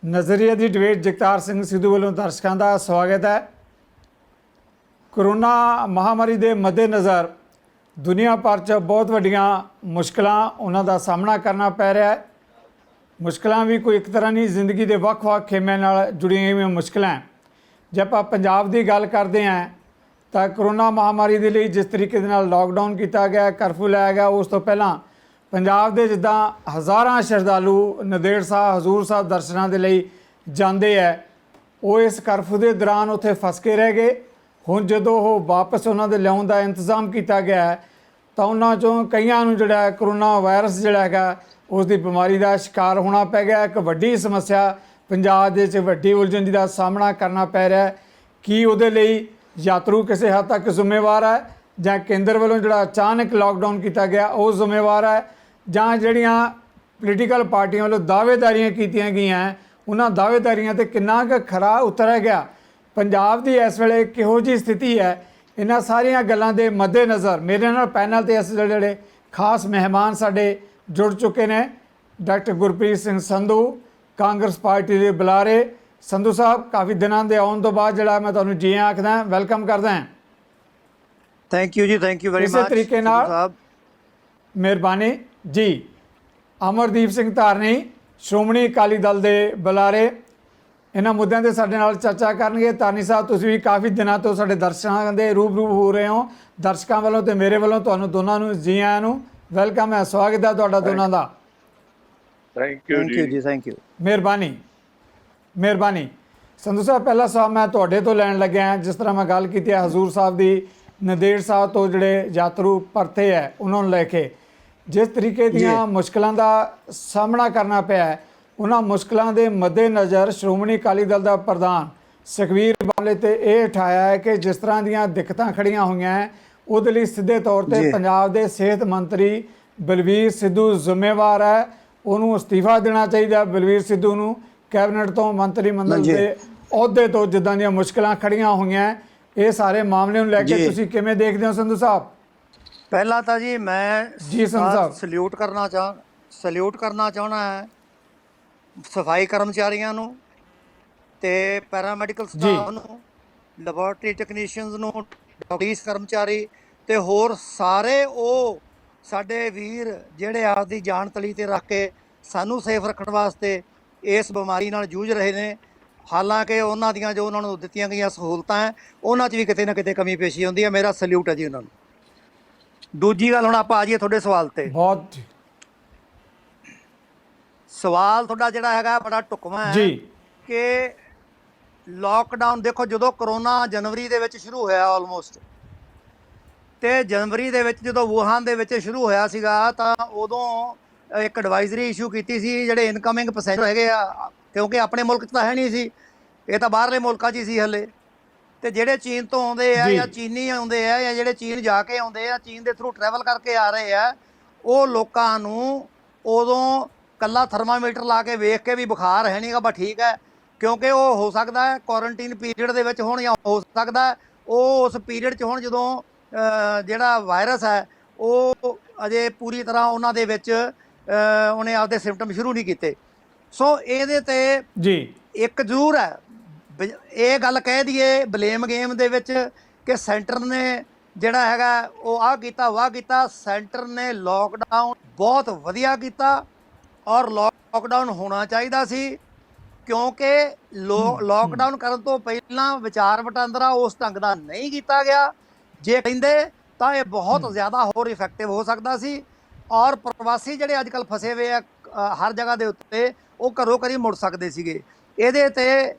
ਨਜ਼ਰੀਏ ਦੀ ਡਿਬੇਟ ਜਗਤਾਰ ਸਿੰਘ ਸਿੱਧੂ ਵੱਲੋਂ ਦਰਸ਼ਕਾਂ ਦਾ ਸਵਾਗਤ ਹੈ। ਕੋਰੋਨਾ ਮਹਾਮਾਰੀ ਦੇ ਮੱਦੇਨਜ਼ਰ ਦੁਨੀਆ ਭਰ 'ਚ ਬਹੁਤ ਵੱਡੀਆਂ ਮੁਸ਼ਕਲਾਂ ਉਹਨਾਂ ਦਾ ਸਾਹਮਣਾ ਕਰਨਾ ਪੈ ਰਿਹਾ ਹੈ। ਮੁਸ਼ਕਲਾਂ ਵੀ ਕੋਈ ਇੱਕ ਤਰ੍ਹਾਂ ਨਹੀਂ, ਜ਼ਿੰਦਗੀ ਦੇ ਵੱਖ-ਵੱਖ ਖੇਮਿਆਂ ਨਾਲ ਜੁੜੀਆਂ ਹੋਈਆਂ ਮੁਸ਼ਕਲਾਂ ਹੈ। ਜੇ ਆਪਾਂ ਪੰਜਾਬ ਦੀ ਗੱਲ ਕਰਦੇ ਹਾਂ ਤਾਂ ਕੋਰੋਨਾ ਮਹਾਮਾਰੀ ਦੇ ਲਈ ਜਿਸ ਤਰੀਕੇ ਦੇ ਨਾਲ ਲੋਕਡਾਊਨ ਕੀਤਾ ਗਿਆ, ਕਰਫਿਊ ਲਾਇਆ ਗਿਆ, ਉਸ ਤੋਂ ਪਹਿਲਾਂ ਪੰਜਾਬ ਦੇ ਜਿੱਦਾਂ ਹਜ਼ਾਰਾਂ ਸ਼ਰਧਾਲੂ ਨੰਦੇੜ ਸਾਹਿਬ ਹਜ਼ੂਰ ਸਾਹਿਬ ਦਰਸ਼ਨਾਂ ਦੇ ਲਈ ਜਾਂਦੇ ਹੈ, ਉਹ ਇਸ ਕਰਫਿਊ ਦੇ ਦੌਰਾਨ ਉੱਥੇ ਫਸ ਕੇ ਰਹਿ ਗਏ। ਹੁਣ ਜਦੋਂ ਉਹ ਵਾਪਸ ਉਹਨਾਂ ਦੇ ਲਿਆਉਣ ਦਾ ਇੰਤਜ਼ਾਮ ਕੀਤਾ ਗਿਆ ਹੈ ਤਾਂ ਉਹਨਾਂ 'ਚੋਂ ਕਈਆਂ ਨੂੰ ਜਿਹੜਾ ਕੋਰੋਨਾ ਵਾਇਰਸ ਜਿਹੜਾ ਹੈਗਾ ਉਸ ਦੀ ਬਿਮਾਰੀ ਦਾ ਸ਼ਿਕਾਰ ਹੋਣਾ ਪੈ ਗਿਆ। ਇੱਕ ਵੱਡੀ ਸਮੱਸਿਆ ਪੰਜਾਬ ਦੇ ਵਿੱਚ ਵੱਡੀ ਉਲਝਣ ਦਾ ਸਾਹਮਣਾ ਕਰਨਾ ਪੈ ਰਿਹਾ ਹੈ। ਕੀ ਉਹਦੇ ਲਈ ਯਾਤਰੂ ਕਿਸੇ ਹੱਦ ਤੱਕ ਜ਼ਿੰਮੇਵਾਰ ਹੈ ਜਾਂ ਕੇਂਦਰ ਵੱਲੋਂ ਜਿਹੜਾ ਅਚਾਨਕ ਲੋਕਡਾਊਨ ਕੀਤਾ ਗਿਆ ਉਹ ਜ਼ਿੰਮੇਵਾਰ ਹੈ, ਜਾਂ ਜਿਹੜੀਆਂ ਪੋਲੀਟੀਕਲ ਪਾਰਟੀਆਂ ਵੱਲੋਂ ਦਾਅਵੇਦਾਰੀਆਂ ਕੀਤੀਆਂ ਗਈਆਂ ਉਹਨਾਂ ਦਾਅਵੇਦਾਰੀਆਂ 'ਤੇ ਕਿੰਨਾ ਕੁ ਖਰਾ ਉਤਰਿਆ ਗਿਆ। ਪੰਜਾਬ ਦੀ ਇਸ ਵੇਲੇ ਕਿਹੋ ਜਿਹੀ ਸਥਿਤੀ ਹੈ, ਇਹਨਾਂ ਸਾਰੀਆਂ ਗੱਲਾਂ ਦੇ ਮੱਦੇਨਜ਼ਰ ਮੇਰੇ ਨਾਲ ਪੈਨਲ 'ਤੇ ਇਸ ਜਿਹੜੇ ਖਾਸ ਮਹਿਮਾਨ ਸਾਡੇ ਜੁੜ ਚੁੱਕੇ ਨੇ। ਡਾਕਟਰ ਗੁਰਪ੍ਰੀਤ ਸਿੰਘ ਸੰਧੂ, ਕਾਂਗਰਸ ਪਾਰਟੀ ਦੇ ਬੁਲਾਰੇ। ਸੰਧੂ ਸਾਹਿਬ, ਕਾਫੀ ਦਿਨਾਂ ਦੇ ਆਉਣ ਤੋਂ ਬਾਅਦ ਜਿਹੜਾ ਮੈਂ ਤੁਹਾਨੂੰ ਜੀ ਆਖਦਾ, ਵੈਲਕਮ ਕਰਦਾ ਹਾਂ। ਥੈਂਕ ਯੂ ਜੀ, ਥੈਂਕ ਯੂ ਵੈਰੀ ਮਚ। ਇਸੇ ਤਰੀਕੇ ਨਾਲ ਮਿਹਰਬਾਨੀ ਜੀ। ਅਮਰਦੀਪ ਸਿੰਘ ਧਾਰਨੀ, ਸ਼੍ਰੋਮਣੀ ਅਕਾਲੀ ਦਲ ਦੇ ਬੁਲਾਰੇ, ਇਹਨਾਂ ਮੁੱਦਿਆਂ 'ਤੇ ਸਾਡੇ ਨਾਲ ਚਰਚਾ ਕਰਨਗੇ। ਧਾਰਨੀ ਸਾਹਿਬ, ਤੁਸੀਂ ਵੀ ਕਾਫੀ ਦਿਨਾਂ ਤੋਂ ਸਾਡੇ ਦਰਸ਼ਕਾਂ ਦੇ ਰੂਬਰੂ ਹੋ ਰਹੇ ਹੋ। ਦਰਸ਼ਕਾਂ ਵੱਲੋਂ ਤੇ ਮੇਰੇ ਵੱਲੋਂ ਤੁਹਾਨੂੰ ਦੋਨਾਂ ਨੂੰ ਜੀ ਆਇਆਂ ਨੂੰ ਵੈਲਕਮ ਹੈ, ਸਵਾਗਤ ਹੈ ਤੁਹਾਡਾ ਦੋਨਾਂ ਦਾ। ਥੈਂਕ ਯੂ ਜੀ, ਥੈਂਕ ਯੂ। ਮਿਹਰਬਾਨੀ ਮਿਹਰਬਾਨੀ। ਸੰਧੂ ਸਾਹਿਬ, ਪਹਿਲਾ ਸਵਾਲ ਮੈਂ ਤੁਹਾਡੇ ਤੋਂ ਲੈਣ ਲੱਗਿਆ। ਜਿਸ ਤਰ੍ਹਾਂ ਮੈਂ ਗੱਲ ਕੀਤੀ ਹੈ ਹਜ਼ੂਰ ਸਾਹਿਬ ਦੀ, ਨੰਦੇੜ ਸਾਹਿਬ ਤੋਂ ਜਿਹੜੇ ਯਾਤਰੂ ਪਰਤੇ ਹੈ ਉਹਨਾਂ ਨੂੰ ਲੈ ਕੇ ਜਿਸ ਤਰੀਕੇ ਦੀਆਂ ਮੁਸ਼ਕਲਾਂ ਦਾ ਸਾਹਮਣਾ ਕਰਨਾ ਪਿਆ ਹੈ, ਉਹਨਾਂ ਮੁਸ਼ਕਲਾਂ ਦੇ ਮੱਦੇਨਜ਼ਰ ਸ਼੍ਰੋਮਣੀ ਅਕਾਲੀ ਦਲ ਦਾ ਪ੍ਰਧਾਨ ਸੁਖਬੀਰ ਬਾਦਲ ਤੇ ਇਹ ਉਠਾਇਆ ਹੈ ਕਿ ਜਿਸ ਤਰ੍ਹਾਂ ਦੀਆਂ ਦਿੱਕਤਾਂ ਖੜੀਆਂ ਹੋਈਆਂ ਹੈ ਉਹਦੇ ਲਈ ਸਿੱਧੇ ਤੌਰ 'ਤੇ ਪੰਜਾਬ ਦੇ ਸਿਹਤ ਮੰਤਰੀ ਬਲਬੀਰ ਸਿੱਧੂ ਜ਼ਿੰਮੇਵਾਰ ਹੈ। ਉਹਨੂੰ ਅਸਤੀਫਾ ਦੇਣਾ ਚਾਹੀਦਾ ਬਲਬੀਰ ਸਿੱਧੂ ਨੂੰ ਕੈਬਨਿਟ ਤੋਂ, ਮੰਤਰੀ ਮੰਡਲ ਦੇ ਅਹੁਦੇ ਤੋਂ, ਜਿੱਦਾਂ ਦੀਆਂ ਮੁਸ਼ਕਲਾਂ ਖੜੀਆਂ ਹੋਈਆਂ। ਇਹ ਸਾਰੇ ਮਾਮਲੇ ਨੂੰ ਲੈ ਕੇ ਤੁਸੀਂ ਕਿਵੇਂ ਦੇਖਦੇ ਹੋ ਸੰਧੂ ਸਾਹਿਬ? ਪਹਿਲਾਂ ਤਾਂ ਜੀ ਮੈਂ ਸਲੂਟ ਕਰਨਾ ਚਾਹਣਾ ਹੈ ਸਫਾਈ ਕਰਮਚਾਰੀਆਂ ਨੂੰ ਤੇ ਪੈਰਾਮੈਡੀਕਲ ਸਟਾਫ ਨੂੰ, ਲੈਬੋਰਟਰੀ ਟੈਕਨੀਸ਼ੀਅਨਸ ਨੂੰ, ਪੁਲਿਸ ਕਰਮਚਾਰੀ ਤੇ ਹੋਰ ਸਾਰੇ ਉਹ ਸਾਡੇ ਵੀਰ ਜਿਹੜੇ ਆਪਦੀ ਜਾਨ ਤਲੀ ਤੇ ਰੱਖ ਕੇ ਸਾਨੂੰ ਸੇਫ ਰੱਖਣ ਵਾਸਤੇ ਇਸ ਬਿਮਾਰੀ ਨਾਲ ਜੂਝ ਰਹੇ ਨੇ। ਹਾਲਾਂਕਿ ਉਹਨਾਂ ਦੀਆਂ ਜੋ ਉਹਨਾਂ ਨੂੰ ਦਿੱਤੀਆਂ ਗਈਆਂ ਸਹੂਲਤਾਂ ਹੈ ਉਹਨਾਂ 'ਚ ਵੀ ਕਿਤੇ ਨਾ ਕਿਤੇ ਕਮੀ ਪੇਸ਼ੀ ਹੁੰਦੀ ਹੈ। ਮੇਰਾ ਸਲੂਟ ਹੈ ਜੀ ਉਹਨਾਂ ਨੂੰ। ਦੂਜੀ ਗੱਲ, ਹੁਣ ਆਪਾਂ ਆ ਜਾਈਏ ਤੁਹਾਡੇ ਸਵਾਲ ਤੇ। ਬਹੁਤ ਸਵਾਲ ਤੁਹਾਡਾ ਜਿਹੜਾ ਹੈਗਾ ਬੜਾ ਢੁਕਵਾਂ ਹੈ ਕਿ ਲੋਕਡਾਊਨ, ਦੇਖੋ ਜਦੋਂ ਕਰੋਨਾ ਜਨਵਰੀ ਦੇ ਵਿੱਚ ਸ਼ੁਰੂ ਹੋਇਆ ਆਲਮੋਸਟ, ਤੇ ਜਨਵਰੀ ਦੇ ਵਿੱਚ ਜਦੋਂ ਵੂਹਾਨ ਦੇ ਵਿੱਚ ਸ਼ੁਰੂ ਹੋਇਆ ਸੀਗਾ ਤਾਂ ਉਦੋਂ ਇੱਕ ਐਡਵਾਈਜ਼ਰੀ ਇਸ਼ੂ ਕੀਤੀ ਸੀ ਜਿਹੜੇ ਇਨਕਮਿੰਗ ਪੈਸੇਂਜਰ ਹੈਗੇ ਆ, ਕਿਉਂਕਿ ਆਪਣੇ ਮੁਲਕ 'ਚ ਤਾਂ ਹੈ ਨਹੀਂ ਸੀ, ਇਹ ਤਾਂ ਬਾਹਰਲੇ ਮੁਲਕਾਂ 'ਚ ਹੀ ਸੀ ਹਲੇ, ਤੇ ਜਿਹੜੇ ਚੀਨ ਤੋਂ ਆਉਂਦੇ ਆ ਜਾਂ ਚੀਨੀ ਆਉਂਦੇ ਆ ਜਾਂ ਜਿਹੜੇ ਚੀਨ ਜਾ ਕੇ ਆਉਂਦੇ ਆ, ਚੀਨ ਦੇ ਥਰੂ ਟਰੈਵਲ ਕਰਕੇ ਆ ਰਹੇ ਆ, ਉਹ ਲੋਕਾਂ ਨੂੰ ਉਦੋਂ ਕੱਲਾ ਥਰਮਾਮੀਟਰ ਲਾ ਕੇ ਵੇਖ ਕੇ ਵੀ ਬੁਖਾਰ ਹੈ ਨਹੀਂਗਾ ਬਸ ਠੀਕ ਹੈ, ਕਿਉਂਕਿ ਉਹ ਹੋ ਸਕਦਾ ਹੈ ਕੁਆਰੰਟੀਨ ਪੀਰੀਅਡ ਦੇ ਵਿੱਚ ਹੋਣ ਜਾਂ ਹੋ ਸਕਦਾ ਉਹ ਉਸ ਪੀਰੀਅਡ 'ਚ ਹੋਣ ਜਦੋਂ ਜਿਹੜਾ ਵਾਇਰਸ ਹੈ ਉਹ ਅਜੇ ਪੂਰੀ ਤਰ੍ਹਾਂ ਉਹਨਾਂ ਦੇ ਵਿੱਚ ਉਹਨੇ ਆਪਦੇ ਸਿੰਪਟਮ ਸ਼ੁਰੂ ਨਹੀਂ ਕੀਤੇ। ਸੋ ਇਹਦੇ ਤੇ ਇੱਕ ਜ਼ਰੂਰ ਹੈ, ਇਹ ਗੱਲ ਕਹਿ ਦਈਏ ਬਲੇਮ ਗੇਮ ਦੇ ਵਿੱਚ ਕਿ ਸੈਂਟਰ ਨੇ ਜਿਹੜਾ ਹੈਗਾ ਉਹ ਆਹ ਕੀਤਾ ਵਾਹ ਕੀਤਾ। ਸੈਂਟਰ ਨੇ ਲੋਕਡਾਊਨ ਬਹੁਤ ਵਧੀਆ ਕੀਤਾ ਔਰ ਲੋਕਡਾਊਨ ਹੋਣਾ ਚਾਹੀਦਾ ਸੀ, ਕਿਉਂਕਿ ਲੋਕਡਾਊਨ ਕਰਨ ਤੋਂ ਪਹਿਲਾਂ ਵਿਚਾਰ ਵਟਾਂਦਰਾ ਉਸ ਢੰਗ ਦਾ ਨਹੀਂ ਕੀਤਾ ਗਿਆ। ਜੇ ਕਹਿੰਦੇ ਤਾਂ ਇਹ ਬਹੁਤ ਜ਼ਿਆਦਾ ਹੋਰ ਇਫੈਕਟਿਵ ਹੋ ਸਕਦਾ ਸੀ ਔਰ ਪ੍ਰਵਾਸੀ ਜਿਹੜੇ ਅੱਜ ਕੱਲ੍ਹ ਫਸੇ ਹੋਏ ਆ ਹਰ ਜਗ੍ਹਾ ਦੇ ਉੱਤੇ, ਉਹ ਘਰੋਂ ਘਰੀ ਮੁੜ ਸਕਦੇ ਸੀਗੇ। ਇਹਦੇ ਤੇ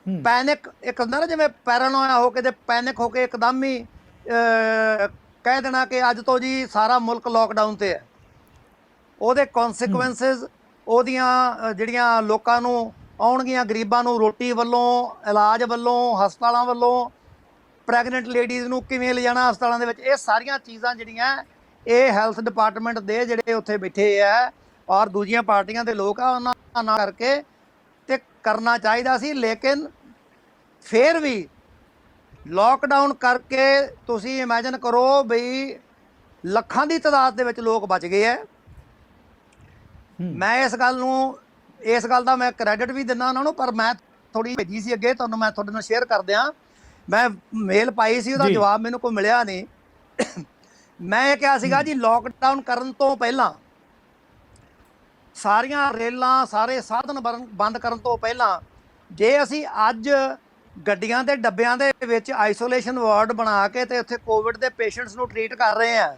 ਪੈਨਿਕ, ਇੱਕ ਹੁੰਦਾ ਨਾ ਜਿਵੇਂ ਪੈਰਾਨੋਇਆ ਹੋ ਕੇ ਤੇ ਪੈਨਿਕ ਹੋ ਕੇ ਇੱਕਦਮ ਹੀ ਕਹਿ ਦੇਣਾ ਕਿ ਅੱਜ ਤੋਂ ਜੀ ਸਾਰਾ ਮੁਲਕ ਲੋਕਡਾਊਨ ਤੇ ਹੈ, ਉਹਦੇ ਕੌਨਸੀਕੁਐਂਸਿਸ ਉਹਦੀਆਂ ਜਿਹੜੀਆਂ ਲੋਕਾਂ ਨੂੰ ਆਉਣਗੀਆਂ, ਗਰੀਬਾਂ ਨੂੰ ਰੋਟੀ ਵੱਲੋਂ, ਇਲਾਜ ਵੱਲੋਂ, ਹਸਪਤਾਲਾਂ ਵੱਲੋਂ, ਪ੍ਰੈਗਨੈਂਟ ਲੇਡੀਜ਼ ਨੂੰ ਕਿਵੇਂ ਲਿਜਾਣਾ ਹਸਪਤਾਲਾਂ ਦੇ ਵਿੱਚ, ਇਹ ਸਾਰੀਆਂ ਚੀਜ਼ਾਂ ਜਿਹੜੀਆਂ ਇਹ ਹੈਲਥ ਡਿਪਾਰਟਮੈਂਟ ਦੇ ਜਿਹੜੇ ਉੱਥੇ ਬੈਠੇ ਆ ਔਰ ਦੂਜੀਆਂ ਪਾਰਟੀਆਂ ਦੇ ਲੋਕ ਆ ਉਹਨਾਂ ਨਾਲ ਕਰਕੇ ਤੇ ਕਰਨਾ ਚਾਹੀਦਾ ਸੀ। ਲੇਕਿਨ ਫਿਰ ਵੀ ਲੋਕਡਾਊਨ ਕਰਕੇ ਤੁਸੀਂ ਇਮੈਜਿਨ ਕਰੋ ਬਈ ਲੱਖਾਂ ਦੀ ਤਾਦਾਦ ਦੇ ਵਿੱਚ ਲੋਕ ਬਚ ਗਏ ਹੈ। ਮੈਂ ਇਸ ਗੱਲ ਨੂੰ ਇਸ ਗੱਲ ਦਾ ਮੈਂ ਕ੍ਰੈਡਿਟ ਵੀ ਦਿੰਦਾ ਉਹਨਾਂ ਨੂੰ, ਪਰ ਮੈਂ ਥੋੜੀ ਭੇਜੀ ਸੀ ਅੱਗੇ ਤੁਹਾਨੂੰ, ਮੈਂ ਤੁਹਾਡੇ ਨਾਲ ਸ਼ੇਅਰ ਕਰ ਦਿਆਂ। ਮੈਂ ਮੇਲ ਪਾਈ ਸੀ, ਉਹਦਾ ਜਵਾਬ ਮੈਨੂੰ ਕੋਈ ਮਿਲਿਆ ਨਹੀਂ। ਮੈਂ ਇਹ ਕਿਹਾ ਸੀਗਾ ਜੀ ਲੋਕਡਾਊਨ ਕਰਨ ਤੋਂ ਪਹਿਲਾਂ ਸਾਰੀਆਂ ਰੇਲਾਂ ਸਾਰੇ ਸਾਧਨ ਬੰਦ ਕਰਨ ਤੋਂ ਪਹਿਲਾਂ ਜੇ ਅਸੀਂ ਅੱਜ ਗੱਡੀਆਂ ਦੇ ਡੱਬਿਆਂ ਦੇ ਵਿੱਚ ਆਈਸੋਲੇਸ਼ਨ ਵਾਰਡ ਬਣਾ ਕੇ ਤੇ ਉੱਥੇ ਕੋਵਿਡ ਦੇ ਪੇਸ਼ੈਂਟਸ ਨੂੰ ਟਰੀਟ ਕਰ ਰਹੇ ਆ,